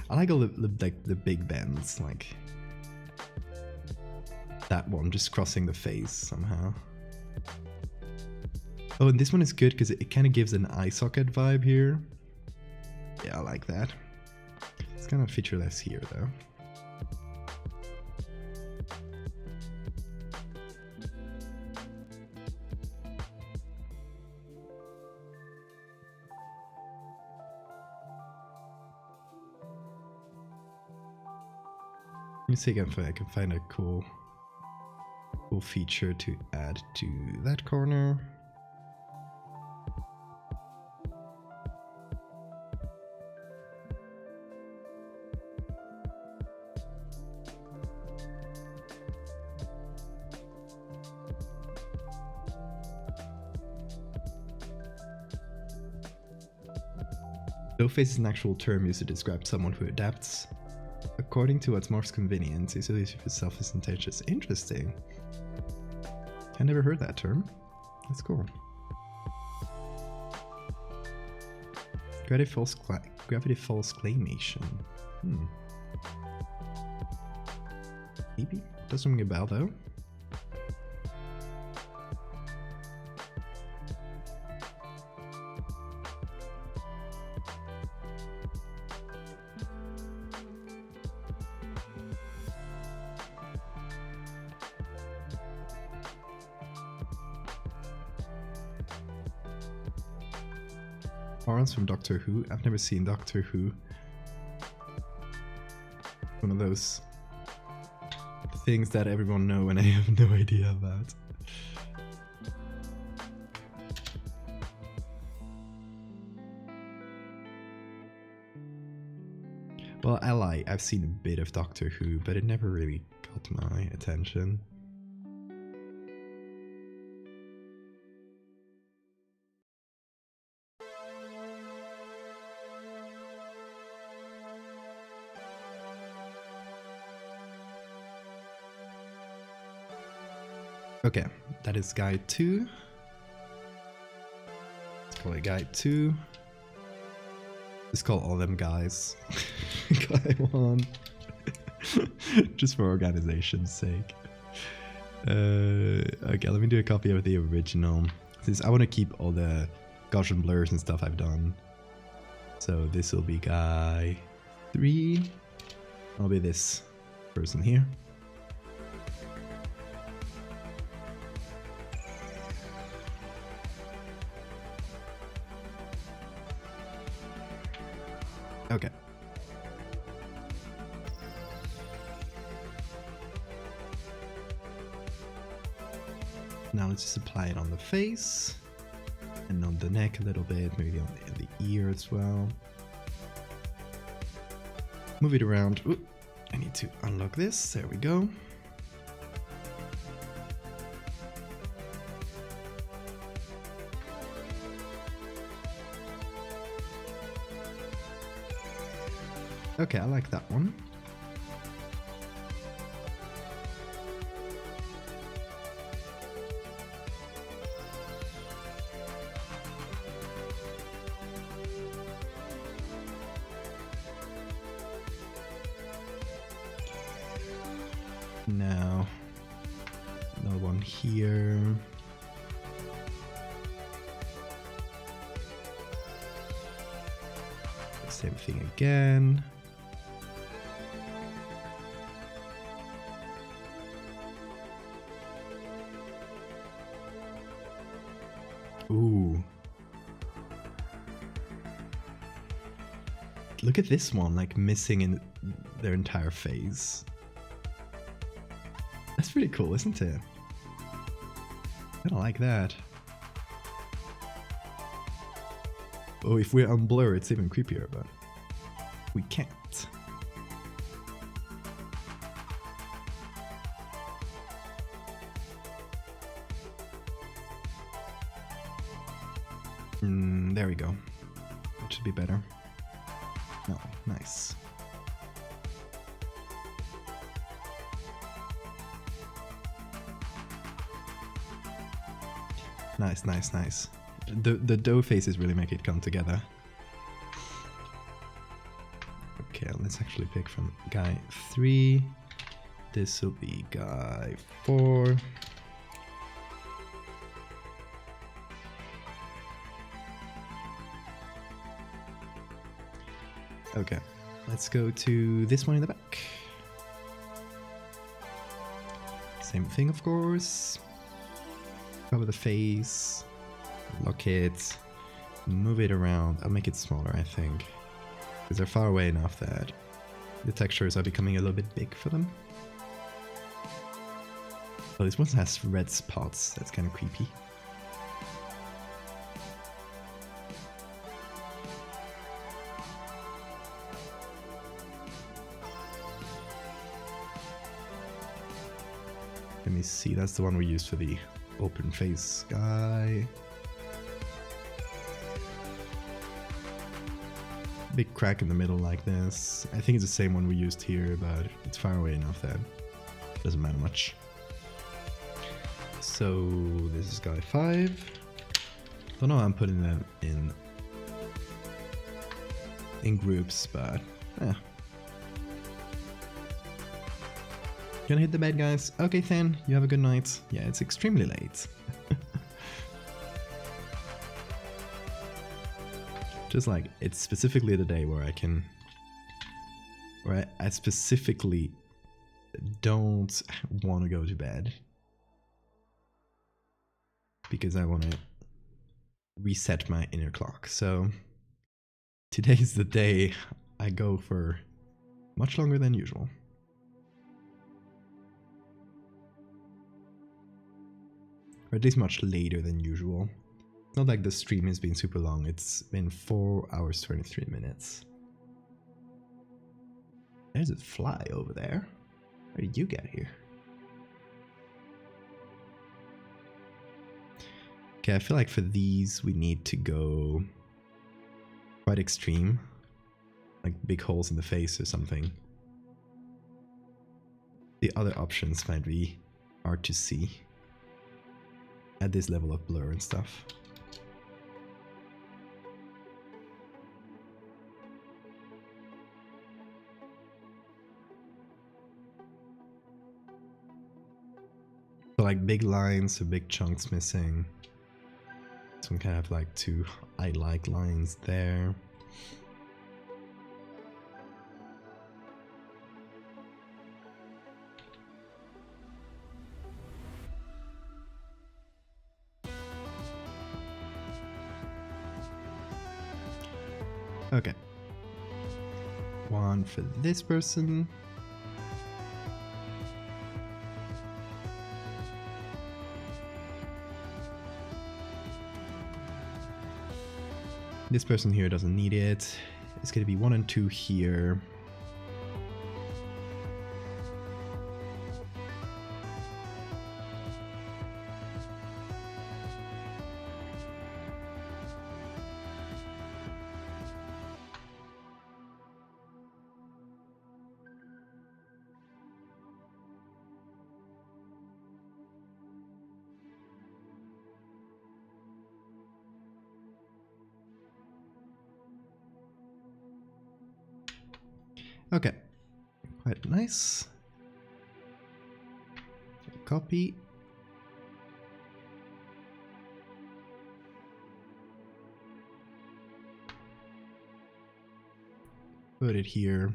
I like all the big bends, like that one just crossing the face somehow. Oh, and this one is good because it kind of gives an eye socket vibe here. Yeah, I like that. It's kind of featureless here though. Let me see if I can find a cool feature to add to that corner. Dough-face is an actual term used to describe someone who adapts according to what's most convenient, usually for self-advantageous. Interesting. I never heard that term. That's cool. Gravity false claymation. Maybe? Doesn't ring a bell though. Lawrence from Doctor Who. I've never seen Doctor Who. One of those things that everyone know and I have no idea about. Well, I lie. I've seen a bit of Doctor Who, but it never really got my attention. Okay, that is guide 2. Let's call it guide 2. Let's call all them guys. Guide 1. Just for organization's sake. Okay, let me do a copy of the original. Since I want to keep all the Gaussian blurs and stuff I've done. So this will be guy 3. I'll be this person here. Okay. Now let's just apply it on the face and on the neck a little bit, maybe on the ear as well. Move it around. Ooh, I need to unlock this. There we go. Okay, I like that one. Now, another one here. Same thing again. look at this one, like missing in their entire face. That's pretty cool, isn't it? I don't like that. Oh, if we're on blur, it's even creepier, but we can't. There we go. That should be better. Oh, nice. Nice, nice, nice. The dough faces really make it come together. Okay, let's actually pick from guy 3. This will be guy 4. Okay, let's go to this one in the back. Same thing, of course. Cover the face, lock it, move it around. I'll make it smaller, I think, because they're far away enough that the textures are becoming a little bit big for them. Oh, this one has red spots. That's kind of creepy. Let me see, that's the one we used for the open face guy. Big crack in the middle like this. I think it's the same one we used here, but it's far away enough that it doesn't matter much. So this is guy 5. Don't know how I'm putting them in groups, but yeah. Gonna hit the bed, guys. Okay, Than, you have a good night. Yeah, it's extremely late. Just like, it's specifically the day where I specifically don't want to go to bed. Because I want to reset my inner clock. So today's the day I go for much longer than usual. Or at least much later than usual. It's not like the stream has been super long, it's been 4 hours 23 minutes. There's a fly over there. Where did you get here? Okay, I feel like for these we need to go quite extreme. Like big holes in the face or something. The other options might be hard to see at this level of blur and stuff. So like big lines or big chunks missing. Some kind of like 2 eye-like lines there. Okay. One for this person. This person here doesn't need it. It's gonna be 1 and 2 here. Okay, quite nice. Copy. Put it here.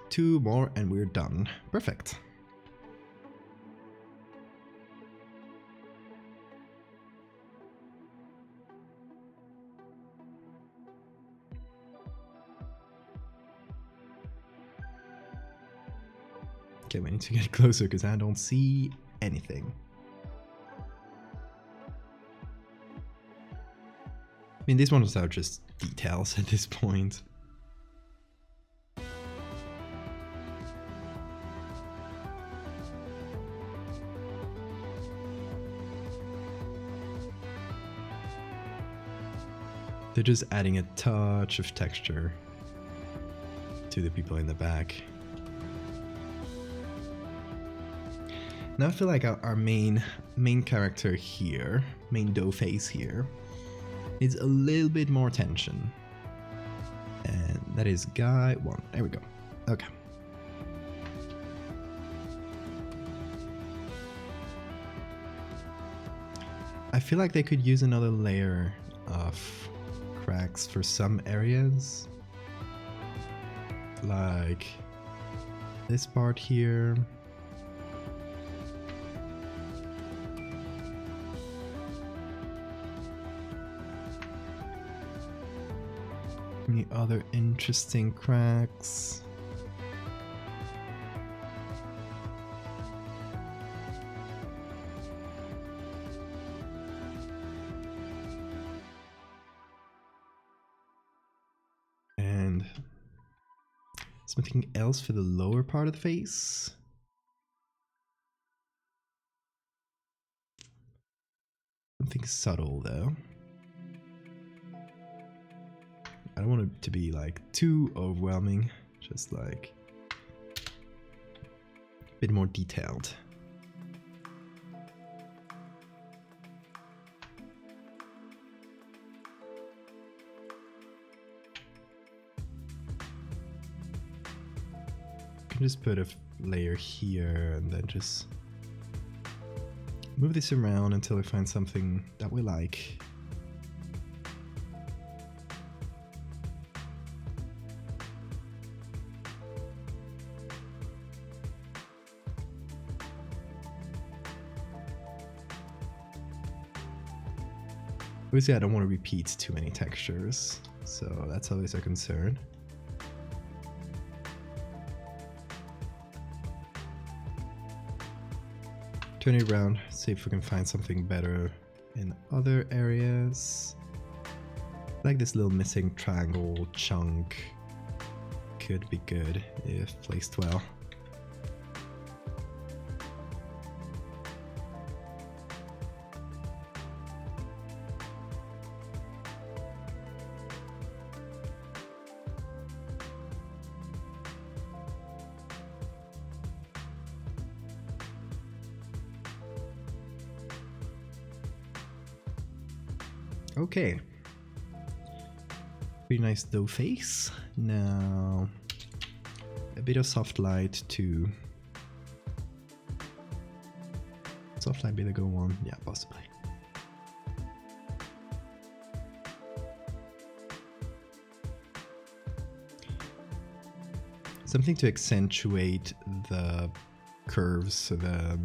Two more and we're done. Perfect. Okay, we need to get closer because I don't see anything. I mean, these ones are just details at this point. They're just adding a touch of texture to the people in the back. Now I feel like our main character here, main dough face here, needs a little bit more attention. And that is guy 1. There we go. Okay. I feel like they could use another layer of cracks for some areas. Like this part here. Any other interesting cracks? And something else for the lower part of the face? Something subtle though. I don't want it to be like too overwhelming, just like a bit more detailed. I can just put a layer here and then just move this around until we find something that we like. Obviously, I don't want to repeat too many textures, so that's always a concern. Turn it around, see if we can find something better in other areas. Like this little missing triangle chunk could be good if placed well. Okay, pretty nice dough face. Now a bit of soft light to soft light be the go one, yeah, possibly. Something to accentuate the curves, the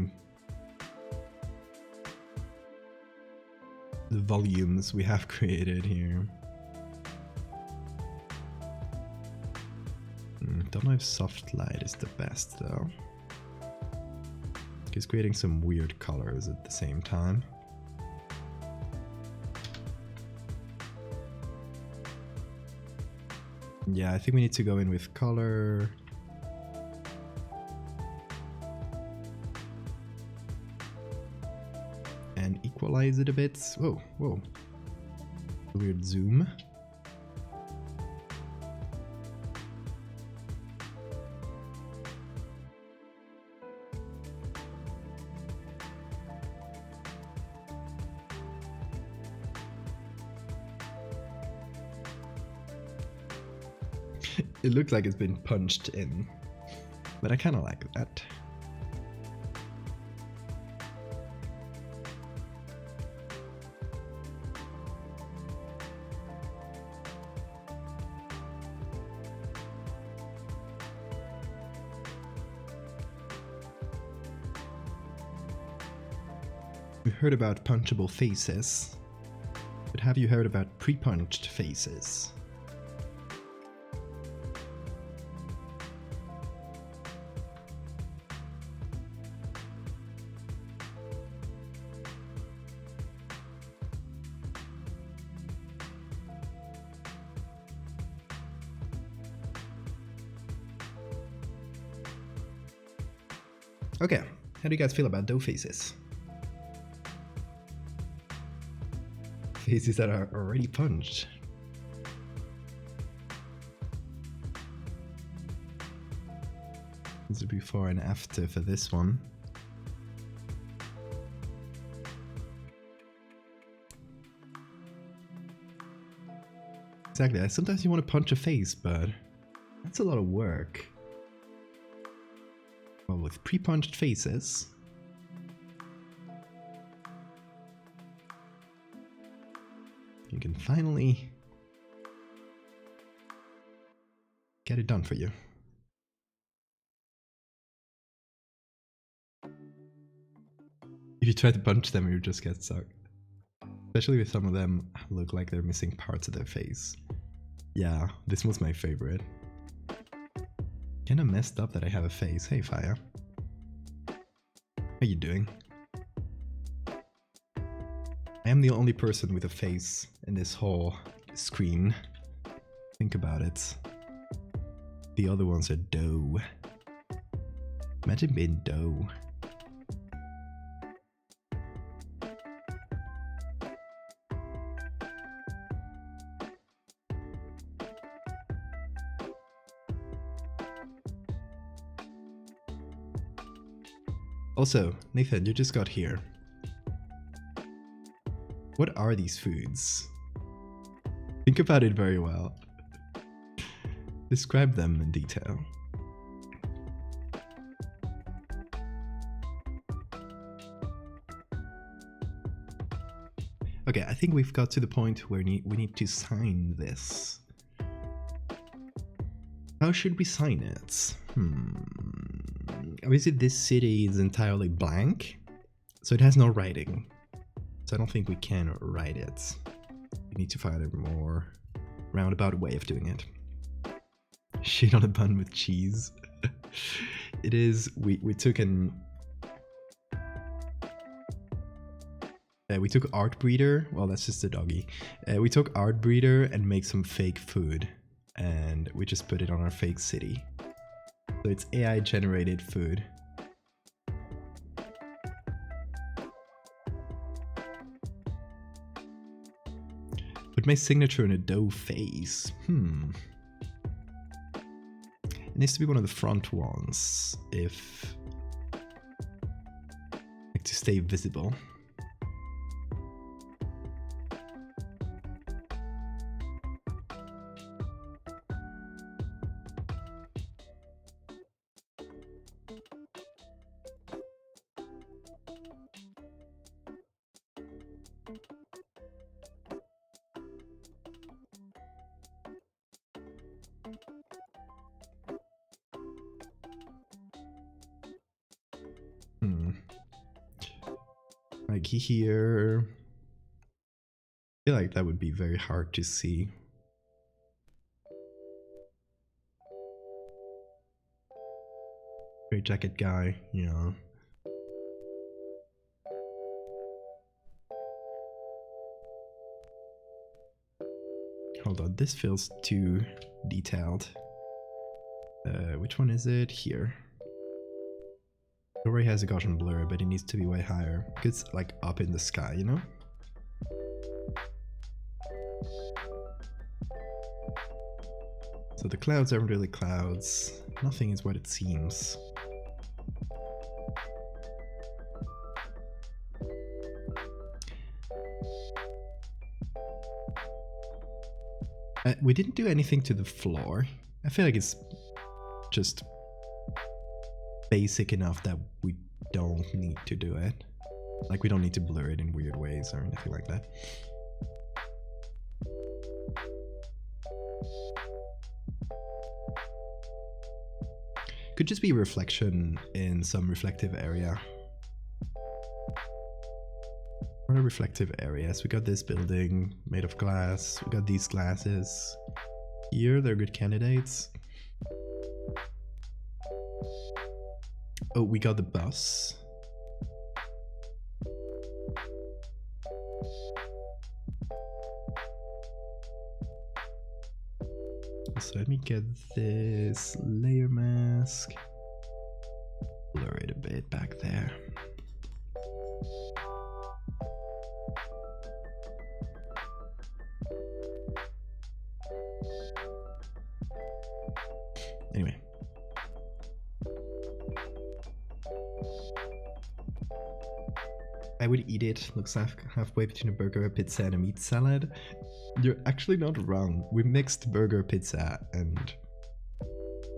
volumes we have created here. Don't know if soft light is the best though. It's creating some weird colors at the same time. Yeah, I think we need to go in with color. And equalize it a bit. Whoa, whoa. Weird zoom. It looks like it's been punched in, but I kind of like that. We heard about punchable faces, but have you heard about pre-punched faces? Okay, how do you guys feel about dough faces? Faces that are already punched. This is before and after for this one. Exactly, sometimes you want to punch a face, but that's a lot of work. Well, with pre-punched faces, you can finally get it done for you. If you try to punch them, you just get stuck. Especially if some of them look like they're missing parts of their face. Yeah, this was my favorite. Kinda messed up that I have a face. Hey, Fire. How you doing? I am the only person with a face in this whole screen. Think about it. The other ones are dough. Imagine being dough. Also, Nathan, you just got here. What are these foods? Think about it very well. Describe them in detail. Okay, I think we've got to the point where we need to sign this. How should we sign it? Obviously this city is entirely blank, so it has no writing. So I don't think we can write it. We need to find a more roundabout way of doing it. Shit on a bun with cheese. It is, we took we took Art Breeder, well that's just a doggy. We took Art Breeder and made some fake food. And we just put it on our fake city. So it's AI generated food. Put my signature in a dough face. It needs to be one of the front ones if like to stay visible. Like here, I feel like that would be very hard to see. Gray jacket guy, you know. Hold on, this feels too detailed. Which one is it? Here. It already has a Gaussian blur, but it needs to be way higher. It's like up in the sky, you know? So the clouds aren't really clouds. Nothing is what it seems. We didn't do anything to the floor. I feel like it's just basic enough that we don't need to do it. Like we don't need to blur it in weird ways or anything like that. Could just be reflection in some reflective area. What are reflective areas? We got this building made of glass. We got these glasses. Here, they're good candidates. Oh, we got the bus. So let me get this layer mask. blur it a bit back there. Anyway. I would eat it. Looks halfway between a burger, a pizza, and a meat salad. You're actually not wrong. We mixed burger, pizza, and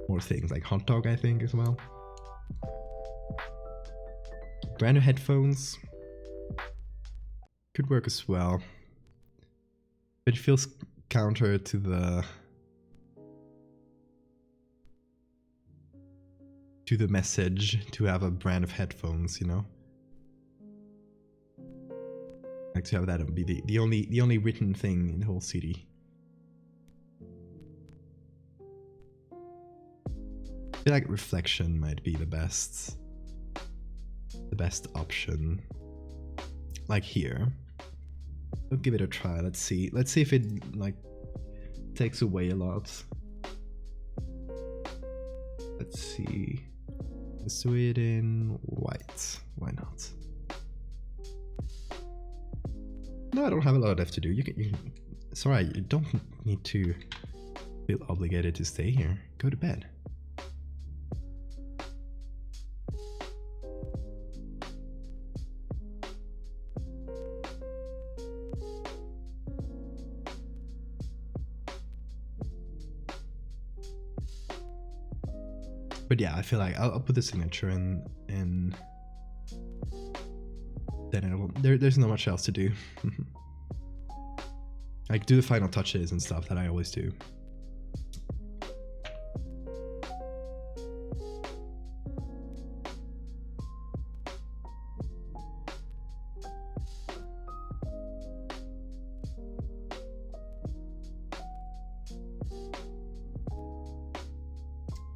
more things like hot dog, I think, as well. Brand new headphones could work as well, but it feels counter to the message to have a brand of headphones, you know. Like to have that be the only written thing in the whole city. I feel like reflection might be the best option. Like here. We'll give it a try. Let's see if it like takes away a lot. Let's see. Let's do it in white. Why not? No, I don't have a lot left to do. You can. It's alright. You don't need to feel obligated to stay here. Go to bed. But yeah, I feel like I'll put the signature in then it'll, there's not much else to do. Like do the final touches and stuff that I always do.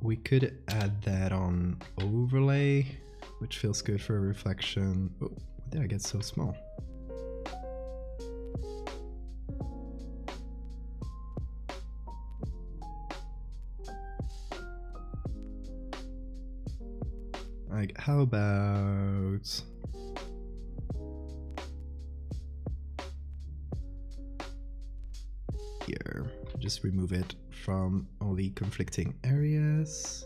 We could add that on overlay, which feels good for a reflection. Oh, why did I get so small? Like, how about... here, just remove it from all the conflicting areas.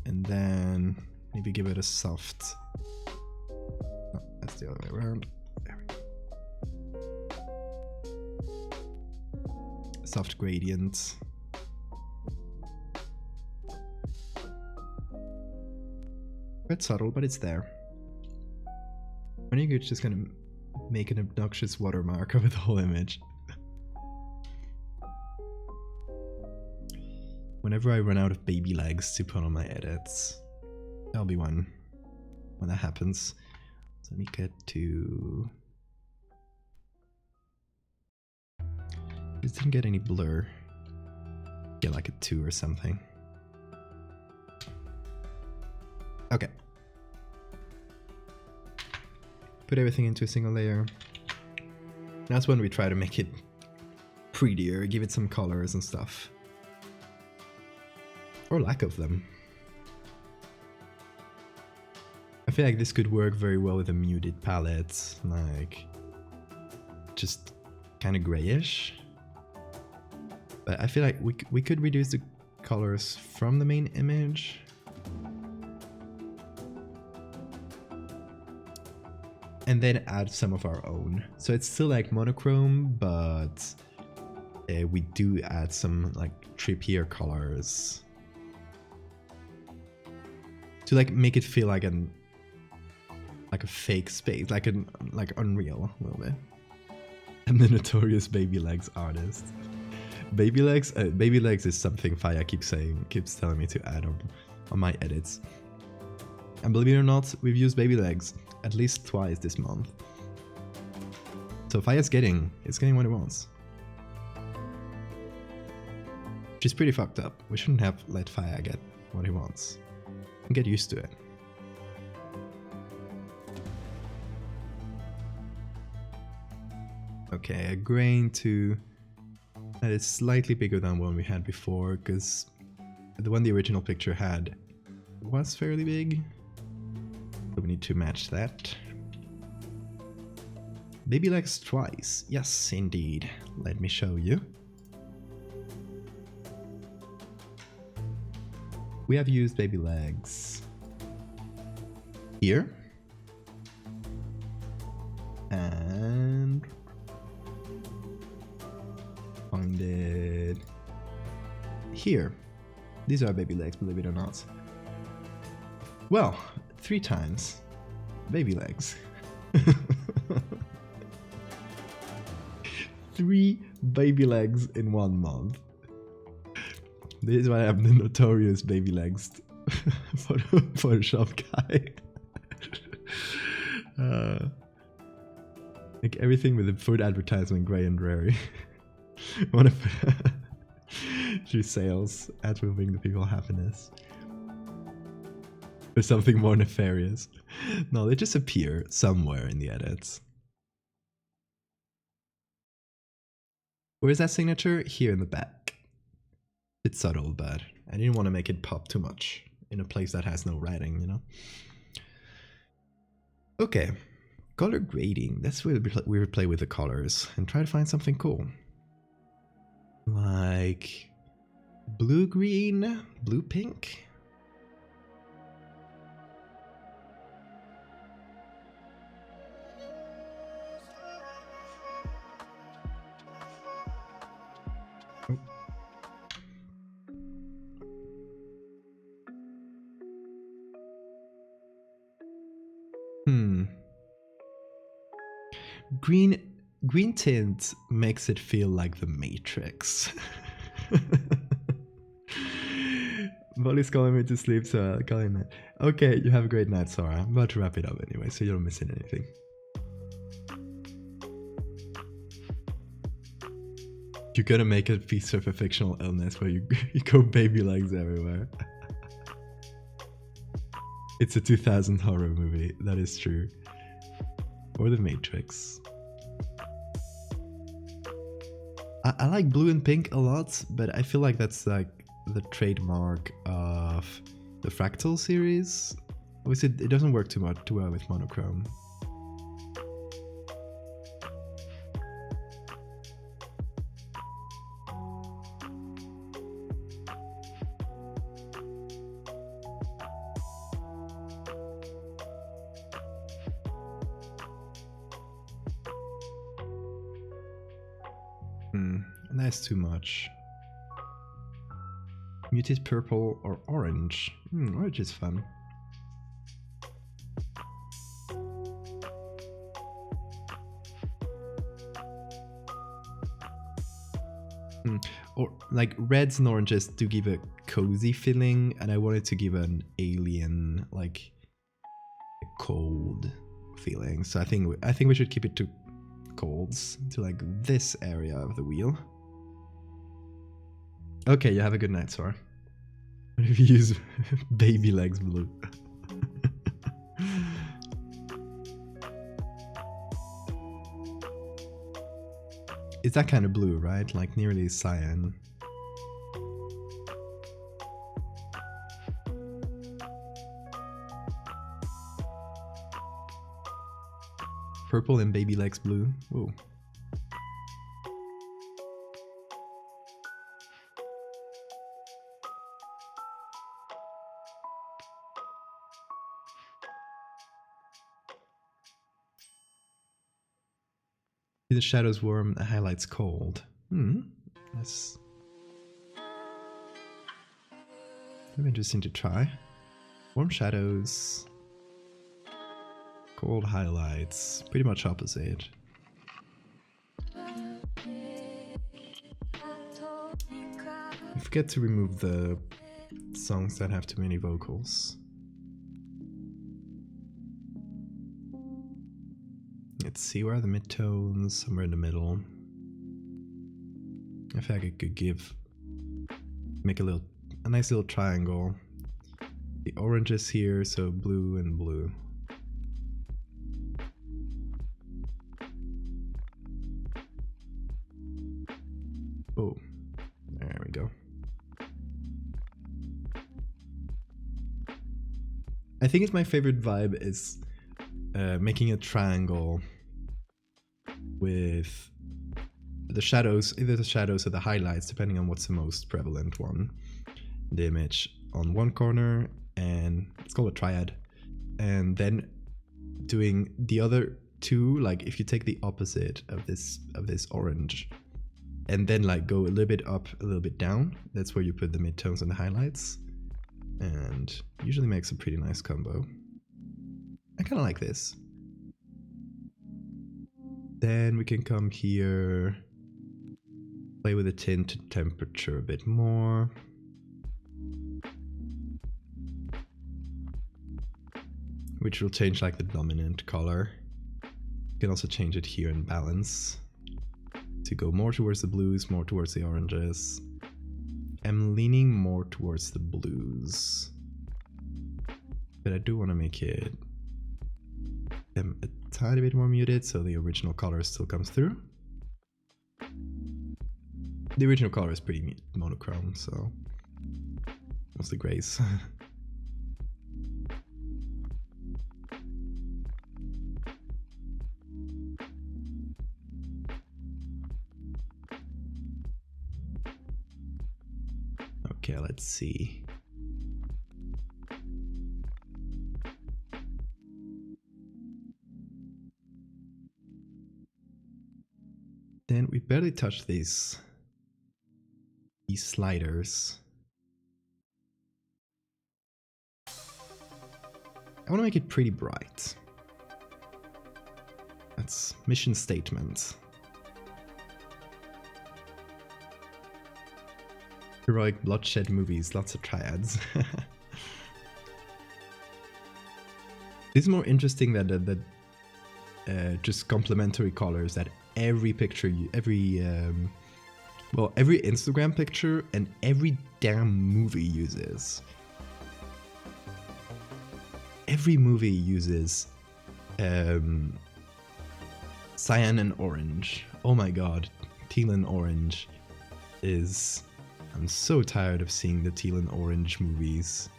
And then maybe give it a soft... No, that's the other way around. There we go. Soft gradient. Quite subtle, but it's there. I think it's just gonna make an obnoxious watermark over the whole image. Whenever I run out of baby legs to put on my edits, that'll be one when that happens. So let me get to... This didn't get any blur. Get like a 2 or something. Okay. Put everything into a single layer. That's when we try to make it prettier, give it some colors and stuff. Or lack of them. I feel like this could work very well with a muted palette, like just kind of grayish. But I feel like we could reduce the colors from the main image. And then add some of our own. So it's still like monochrome, but we do add some like trippier colors to like make it feel like a fake space, like unreal a little bit. I'm the notorious baby legs artist. Baby legs is something Faya keeps telling me to add on my edits. And believe it or not, we've used baby legs at least twice this month. So Faya's getting what it wants. Which is pretty fucked up. We shouldn't have let Faya get what he wants. And get used to it. Okay, a grain to that is slightly bigger than one we had before, because the one the original picture had was fairly big. So we need to match that. Baby legs twice. Yes, indeed. Let me show you. We have used baby legs here. And find it here. These are baby legs, believe it or not. Well, 3 times. Baby legs. 3 baby legs in 1 month. This is why I'm the notorious baby legs Photoshop guy. Like everything with the food advertisement, grey and rare. Want to do sales, ads will bring the people happiness. Or something more nefarious. No, they just appear somewhere in the edits. Where's that signature? Here in the back. It's subtle, but I didn't want to make it pop too much in a place that has no writing, you know? Okay, color grading. That's where we would play with the colors and try to find something cool. Like blue-green, blue-pink. Green tint makes it feel like the Matrix. Molly's calling me to sleep, so I'll call in. Okay, you have a great night, Sarah. I'm about to wrap it up anyway, so you don't miss anything. You're gonna make a piece of a fictional illness where you go baby legs everywhere. It's a 2000 horror movie, that is true. Or the Matrix. I like blue and pink a lot, but I feel like that's like the trademark of the Fractal series. Obviously, it doesn't work too well with monochrome. That's too much. Muted purple or orange. Orange is fun. Or like reds and oranges do give a cozy feeling, and I wanted to give an alien, like a cold feeling. So I think we should keep it to colds, to like this area of the wheel. Okay, you have a good night, Sora. What if you use baby legs blue? It's that kind of blue, right? Like nearly cyan. Purple and baby legs blue. Ooh. The shadows warm, the highlights cold. That's very interesting to try. Warm shadows, cold highlights, pretty much opposite. I forget to remove the songs that have too many vocals. Let's see, where are the midtones? Somewhere in the middle. I feel like I could make a nice little triangle. The orange is here, so blue and blue. Oh, there we go. I think it's my favorite vibe is making a triangle with the shadows, either the shadows or the highlights, depending on what's the most prevalent one. The image on one corner, and it's called a triad, and then doing the other two, like if you take the opposite of this orange and then like go a little bit up, a little bit down, that's where you put the midtones and the highlights, and usually makes a pretty nice combo. I kind of like this. Then we can come here, play with the tint temperature a bit more. Which will change like the dominant color. You can also change it here in balance to go more towards the blues, more towards the oranges. I'm leaning more towards the blues, but I do want to make it a tiny bit more muted so the original color still comes through. The original color is pretty monochrome, so what's the grays? Okay, let's see. Then we barely touch these sliders. I want to make it pretty bright. That's mission statement. Heroic bloodshed movies, lots of triads. This is more interesting than the just complementary colors that every picture, every Instagram picture and every damn movie uses. Every movie uses cyan and orange. Oh my god, teal and orange is... I'm so tired of seeing the teal and orange movies.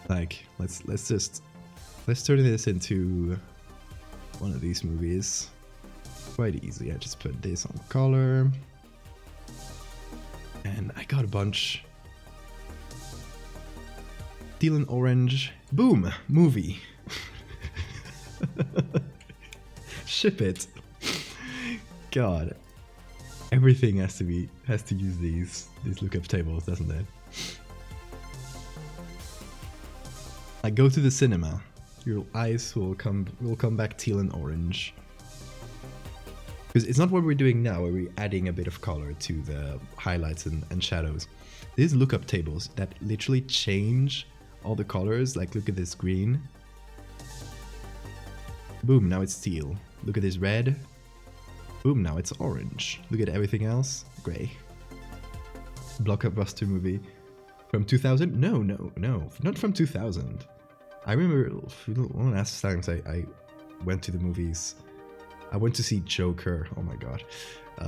Like, let's turn this into one of these movies. Quite easy. I just put this on color, and I got a bunch. Teal and orange. Boom! Movie. Ship it. God. Everything has to use these lookup tables, doesn't it? Like, go to the cinema. Your eyes will come back teal and orange. Because it's not what we're doing now, where we're adding a bit of color to the highlights and shadows. These lookup tables that literally change all the colors. Like, look at this green. Boom, now it's teal. Look at this red. Boom, now it's orange. Look at everything else. Gray. Blockbuster movie. From 2000? No, not from 2000. I remember one of the last times I went to the movies. I went to see Joker. Oh my god.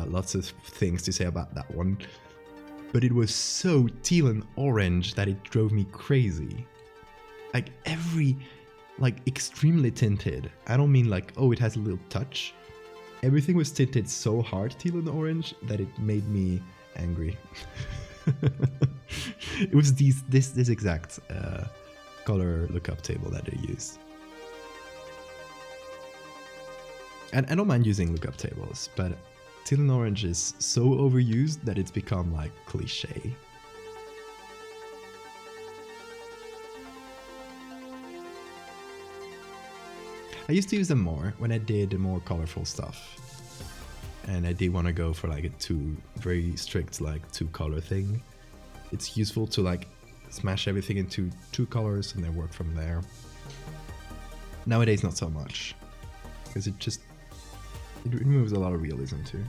Lots of things to say about that one. But it was so teal and orange that it drove me crazy. Like extremely tinted. I don't mean like, oh, it has a little touch. Everything was tinted so hard, teal and orange, that it made me angry. It was this exact color lookup table that I used. And I don't mind using lookup tables, but teal and orange is so overused that it's become like cliche. I used to use them more when I did more colorful stuff. And I did want to go for like a very strict like two color thing. It's useful to like smash everything into two colors and then work from there. Nowadays not so much, because it removes a lot of realism too.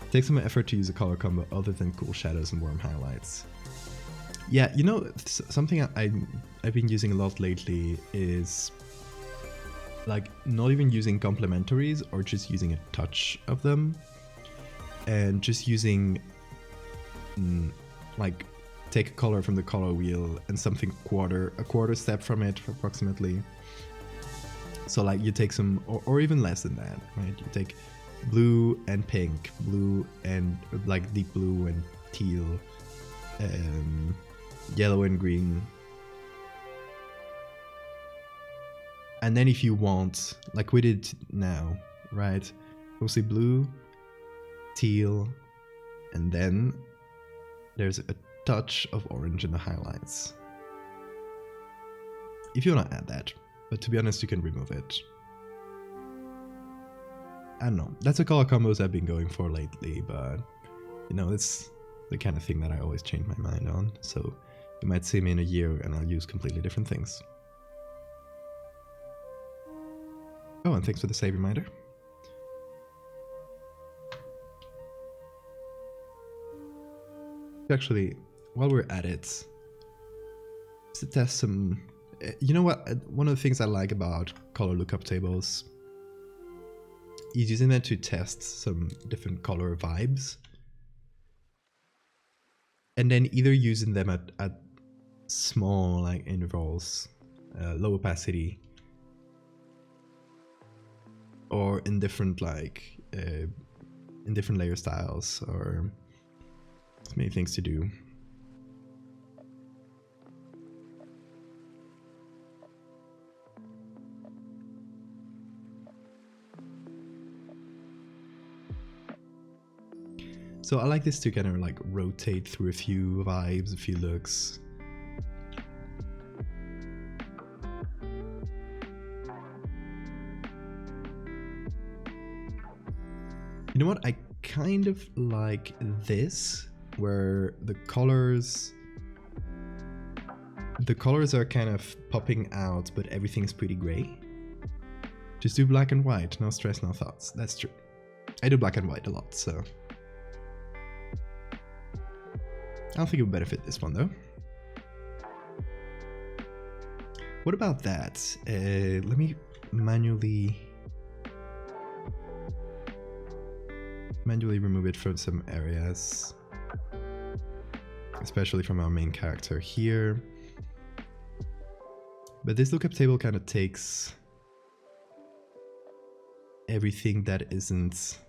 It takes some effort to use a color combo other than cool shadows and warm highlights. Yeah, you know, something I've been using a lot lately is like not even using complementaries or just using a touch of them, and just using like take a color from the color wheel and something a quarter step from it approximately. So like you take some, or even less than that, right? You take blue and pink, blue and like deep blue and teal, yellow and green. And then if you want, like we did now, right? Mostly blue, teal, and then there's a touch of orange in the highlights. If you want to add that, but to be honest, you can remove it. I don't know. That's a color combos I've been going for lately, but you know, it's the kind of thing that I always change my mind on. So you might see me in a year and I'll use completely different things. Oh, and thanks for the save reminder. Actually, while we're at it, to test some... You know what? One of the things I like about color lookup tables is using them to test some different color vibes. And then either using them at small like intervals, low opacity, or in different like in different layer styles, or there's many things to do. So I like this to kind of like rotate through a few vibes, a few looks. You know what? I kind of like this, where the colors are kind of popping out, but everything's pretty gray. Just do black and white, no stress, no thoughts. That's true. I do black and white a lot, so I don't think it would benefit this one though. What about that? Let me manually remove it from some areas, especially from our main character here. But this lookup table kind of takes everything that isn't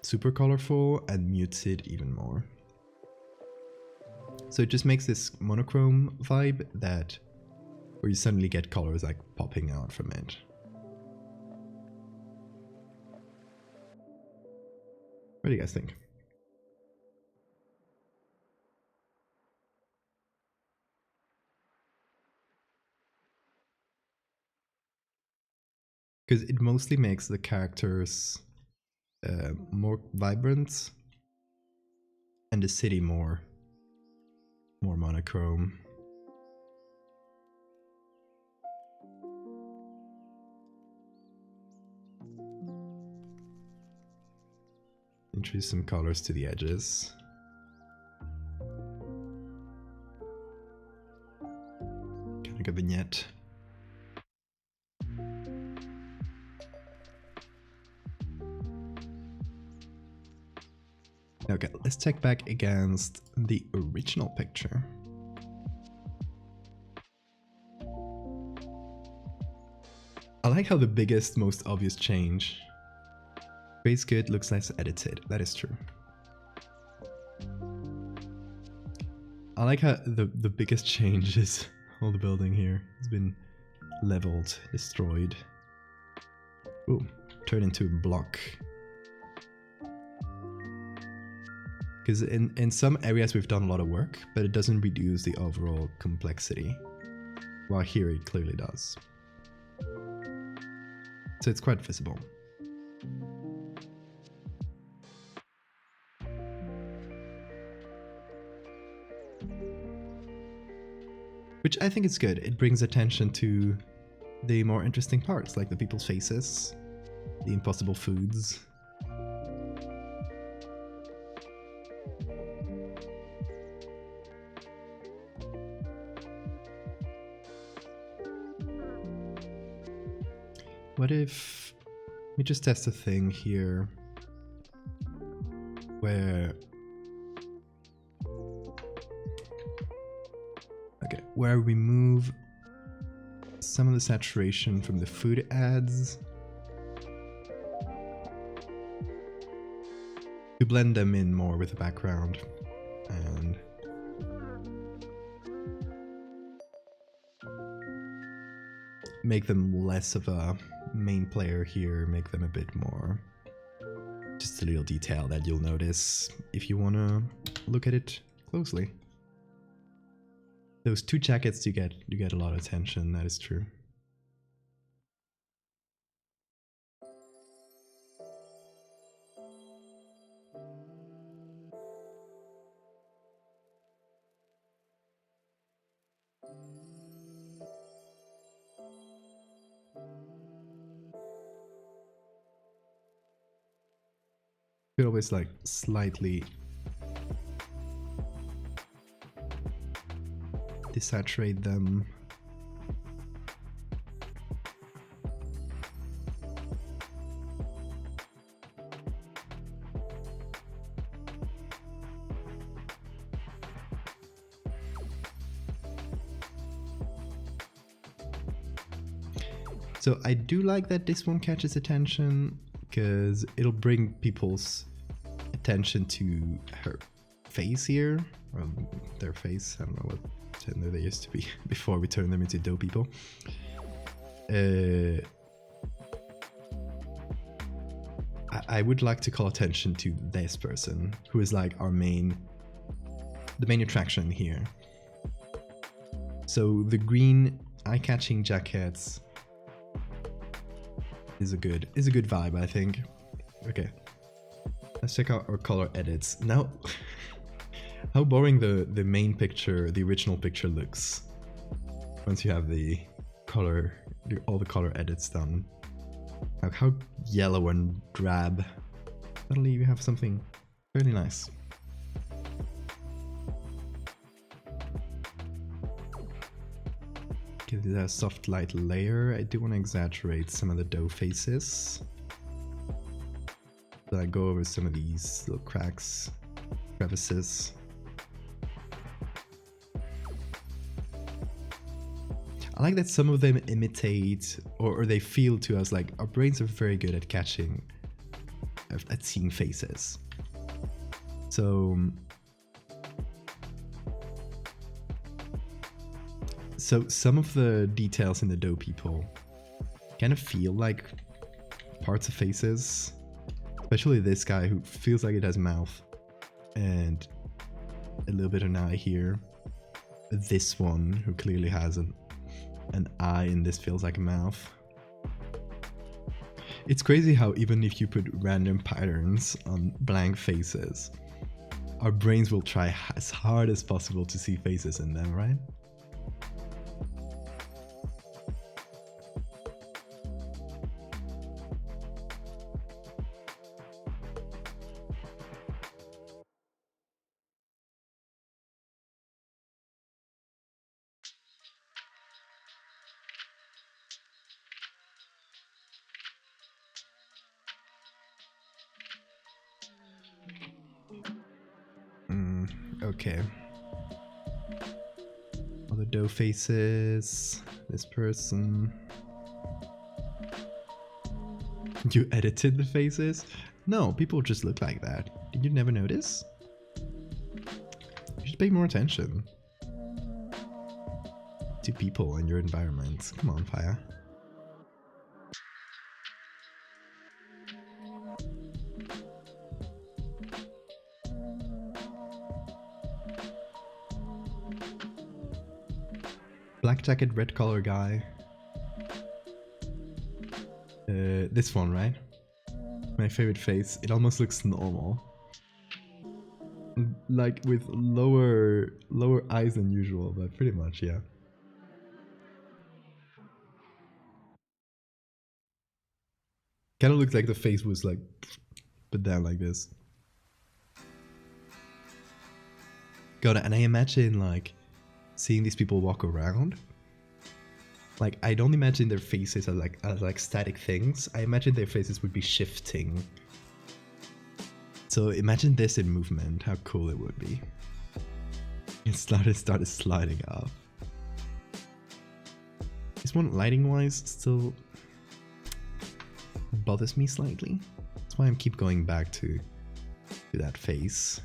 super colorful and mutes it even more. So it just makes this monochrome vibe where you suddenly get colors like popping out from it. What do you guys think? Because it mostly makes the characters more vibrant and the city more monochrome. Introduce some colors to the edges. Kind of like a vignette. Okay, let's check back against the original picture. I like how the biggest, most obvious change. Grade's good, looks less edited. That is true. I like how the biggest change is all the building here has been leveled, destroyed. Ooh, turned into a block. Because in some areas we've done a lot of work, but it doesn't reduce the overall complexity. While here it clearly does. So it's quite visible. Which I think is good. It brings attention to the more interesting parts, like the people's faces, the impossible foods. What if we just test a thing here where where we move some of the saturation from the food ads to blend them in more with the background and make them less of a main player here, make them a bit more just a little detail that you'll notice if you want to look at it closely. Those two jackets you get a lot of attention, that is true. Could always like slightly desaturate them. So I do like that this one catches attention because it'll bring people's attention to her face here, or their face. I don't know what gender they used to be before we turned them into dough people. I would like to call attention to this person who is like the main attraction here. So the green eye-catching jackets is a good vibe, I think. Okay, let's check out our color edits now. How boring the main picture, the original picture, looks once you have the color, all the color edits done. Like how yellow and drab. Suddenly you have something really nice. Give it a soft light layer. I do want to exaggerate some of the dough faces. So I go over some of these little cracks, crevices. I like that some of them imitate or they feel to us like our brains are very good at catching, at seeing faces. So some of the details in the dough people kind of feel like parts of faces, especially this guy who feels like it has a mouth and a little bit of an eye here. This one who clearly has an eye and this feels like a mouth. It's crazy how even if you put random patterns on blank faces, our brains will try as hard as possible to see faces in them, right? Okay. All the dough faces. This person. You edited the faces? No, people just look like that. Did you never notice? You should pay more attention to people and your environment. Come on, Fire. Black jacket, red collar guy. This one, right? My favorite face. It almost looks normal. Like with lower eyes than usual, but pretty much, yeah. Kind of looks like the face was like put down like this. God, and I imagine like seeing these people walk around Like, I don't imagine their faces as like static things. I imagine their faces would be shifting. So imagine this in movement, how cool it would be. It started sliding off. This one, lighting-wise, still bothers me slightly. That's why I keep going back to that face.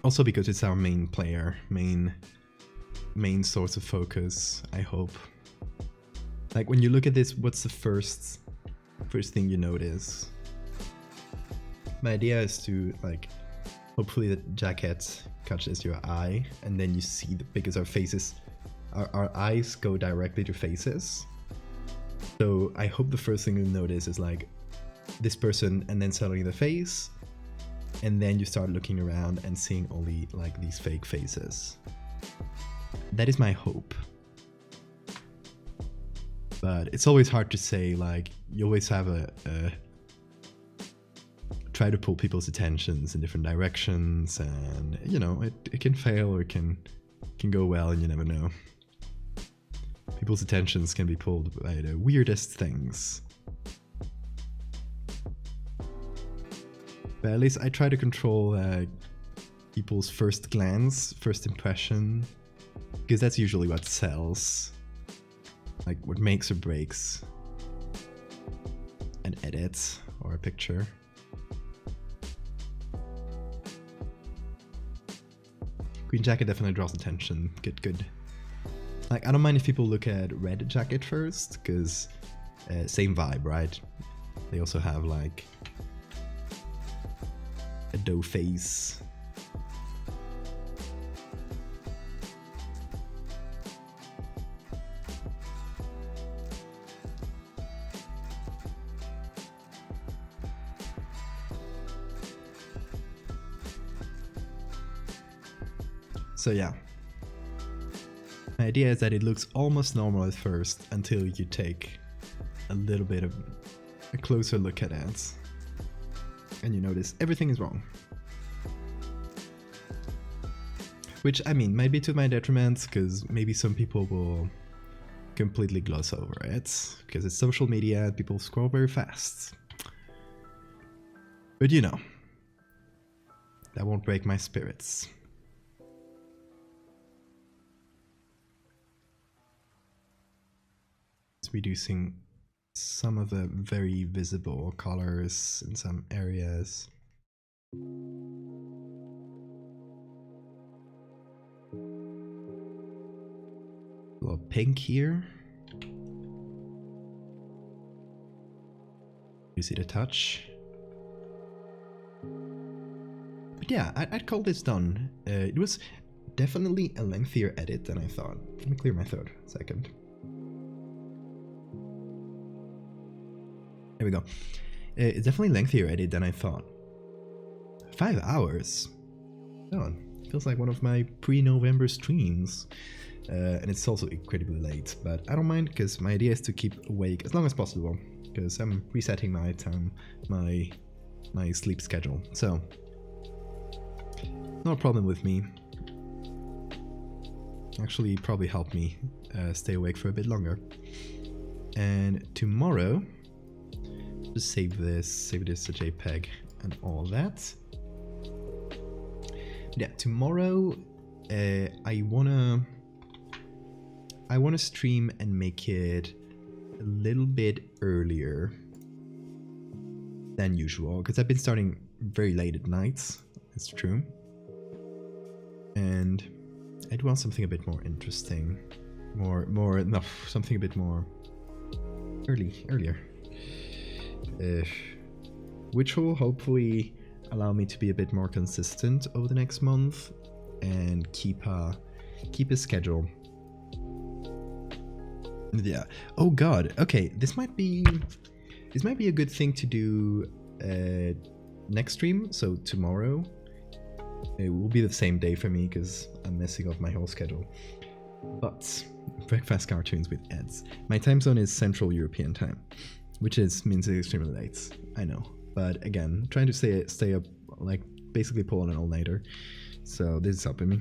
Also because it's our main player, main source of focus, I hope. Like, when you look at this, what's the first thing you notice? My idea is to, like, hopefully the jacket catches your eye, and then you see because our faces, our eyes go directly to faces. So I hope the first thing you notice is like this person, and then suddenly the face, and then you start looking around and seeing only like these fake faces. That is my hope. But it's always hard to say, like, you always have try to pull people's attentions in different directions, and you know, it can fail or it can go well, and you never know. People's attentions can be pulled by the weirdest things. But at least I try to control people's first glance, first impression, because that's usually what sells, like what makes or breaks an edit or a picture. Green jacket definitely draws attention. Good. Like, I don't mind if people look at red jacket first, because same vibe, right? They also have like a dough face. So yeah, my idea is that it looks almost normal at first until you take a little bit of a closer look at it. And you notice everything is wrong. Which, I mean, might be to my detriment, because maybe some people will completely gloss over it, because it's social media and people scroll very fast. But you know, that won't break my spirits. It's reducing some of the very visible colors in some areas. A little pink here. You see the touch? But yeah, I'd call this done. It was definitely a lengthier edit than I thought. Let me clear my throat a second. There we go. It's definitely lengthier edit than I thought. 5 hours? Oh, feels like one of my pre-November streams. And it's also incredibly late, but I don't mind, because my idea is to keep awake as long as possible, because I'm resetting my time, my sleep schedule. So, not a problem with me. Actually, probably help me stay awake for a bit longer. And tomorrow, just save this to JPEG and all that. Yeah, tomorrow I wanna stream and make it a little bit earlier than usual, because I've been starting very late at nights. It's true, and I'd want something a bit more interesting, something a bit more earlier. Which will hopefully allow me to be a bit more consistent over the next month and keep a schedule. Yeah. Oh god. Okay, this might be a good thing to do next stream. So tomorrow, it will be the same day for me because I'm messing up my whole schedule. But breakfast cartoons with ads. My time zone is Central European time, which means it's extremely late. I know, but again, trying to stay up, like basically pull on an all-nighter. So this is helping me.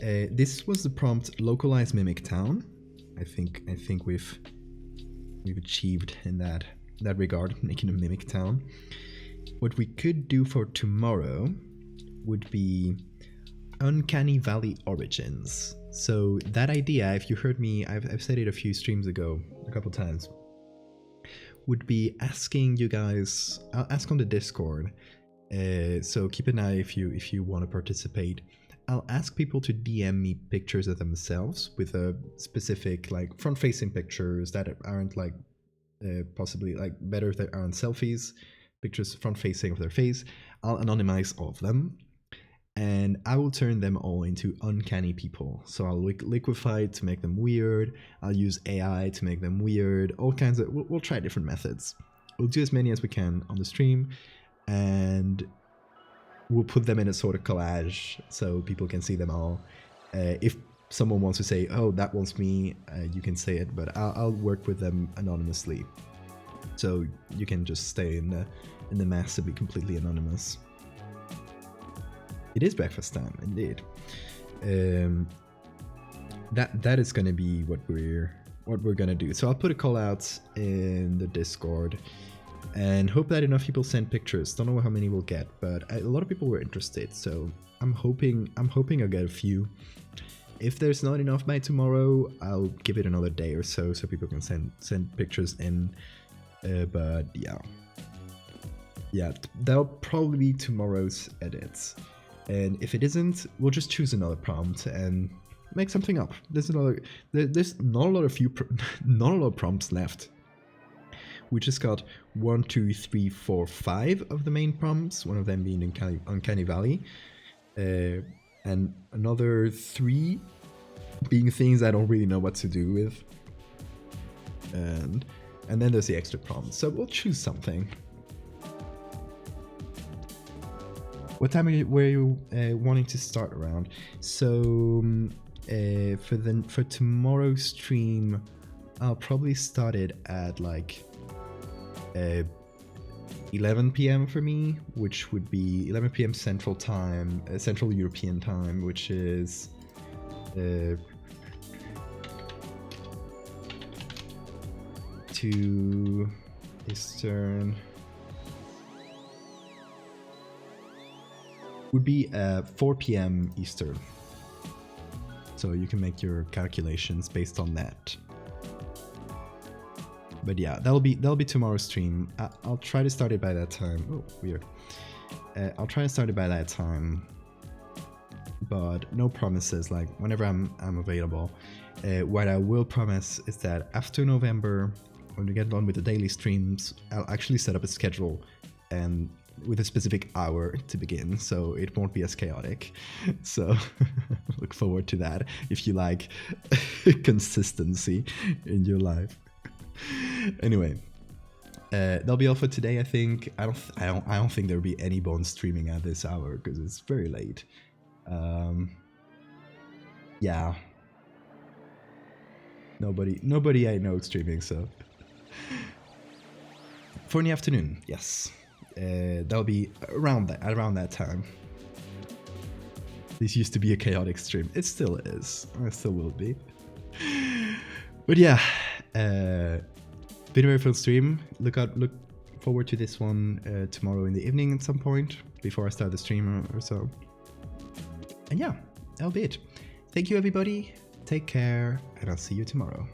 This was the prompt: localize mimic town. I think we've achieved in that regard, making a mimic town. What we could do for tomorrow would be Uncanny Valley Origins. So that idea, if you heard me, I've said it a few streams ago, a couple times, would be asking you guys, I'll ask on the Discord, so keep an eye if you want to participate. I'll ask people to DM me pictures of themselves with a specific, like, front-facing pictures that aren't like, possibly like better if they aren't selfies, pictures front-facing of their face. I'll anonymize all of them, and I will turn them all into uncanny people. So I'll liquefy it to make them weird. I'll use AI to make them weird. All kinds of, we'll try different methods. We'll do as many as we can on the stream, and we'll put them in a sort of collage so people can see them all. If someone wants to say, oh, that one's me, you can say it, but I'll work with them anonymously. So you can just stay in the mass and be completely anonymous. It is breakfast time, indeed. That is going to be what we're going to do. So I'll put a call out in the Discord and hope that enough people send pictures. Don't know how many we'll get, but a lot of people were interested, so I'm hoping I'll get a few. If there's not enough by tomorrow, I'll give it another day or so people can send pictures in. But yeah, that'll probably be tomorrow's edits. And if it isn't, we'll just choose another prompt and make something up. There's not a lot of prompts left. We just got 1, 2, 3, 4, 5 of the main prompts, one of them being in Uncanny Valley, and another 3 being things I don't really know what to do with. And then there's the extra prompts, so we'll choose something. What time were you wanting to start around? So for tomorrow's stream, I'll probably start it at like 11 p.m. for me, which would be 11 p.m. Central Time, Central European Time, which is 2 Eastern. Would be 4 p.m. Eastern. So you can make your calculations based on that. But yeah, that'll be tomorrow's stream. I'll try to start it by that time. Oh, weird. I'll try to start it by that time, but no promises. Like whenever I'm available. What I will promise is that after November, when we get done with the daily streams, I'll actually set up a schedule and with a specific hour to begin, so it won't be as chaotic. So look forward to that if you like consistency in your life. Anyway, that'll be all for today. I think I don't think there'll be any bonus streaming at this hour because it's very late. Yeah, nobody I know streaming, so for in the afternoon, yes. That'll be around that time. This used to be a chaotic stream. It still is. It still will be. But yeah, been a very fun stream. Look forward to this one tomorrow in the evening at some point before I start the stream or so. And yeah, that'll be it. Thank you everybody. Take care, and I'll see you tomorrow.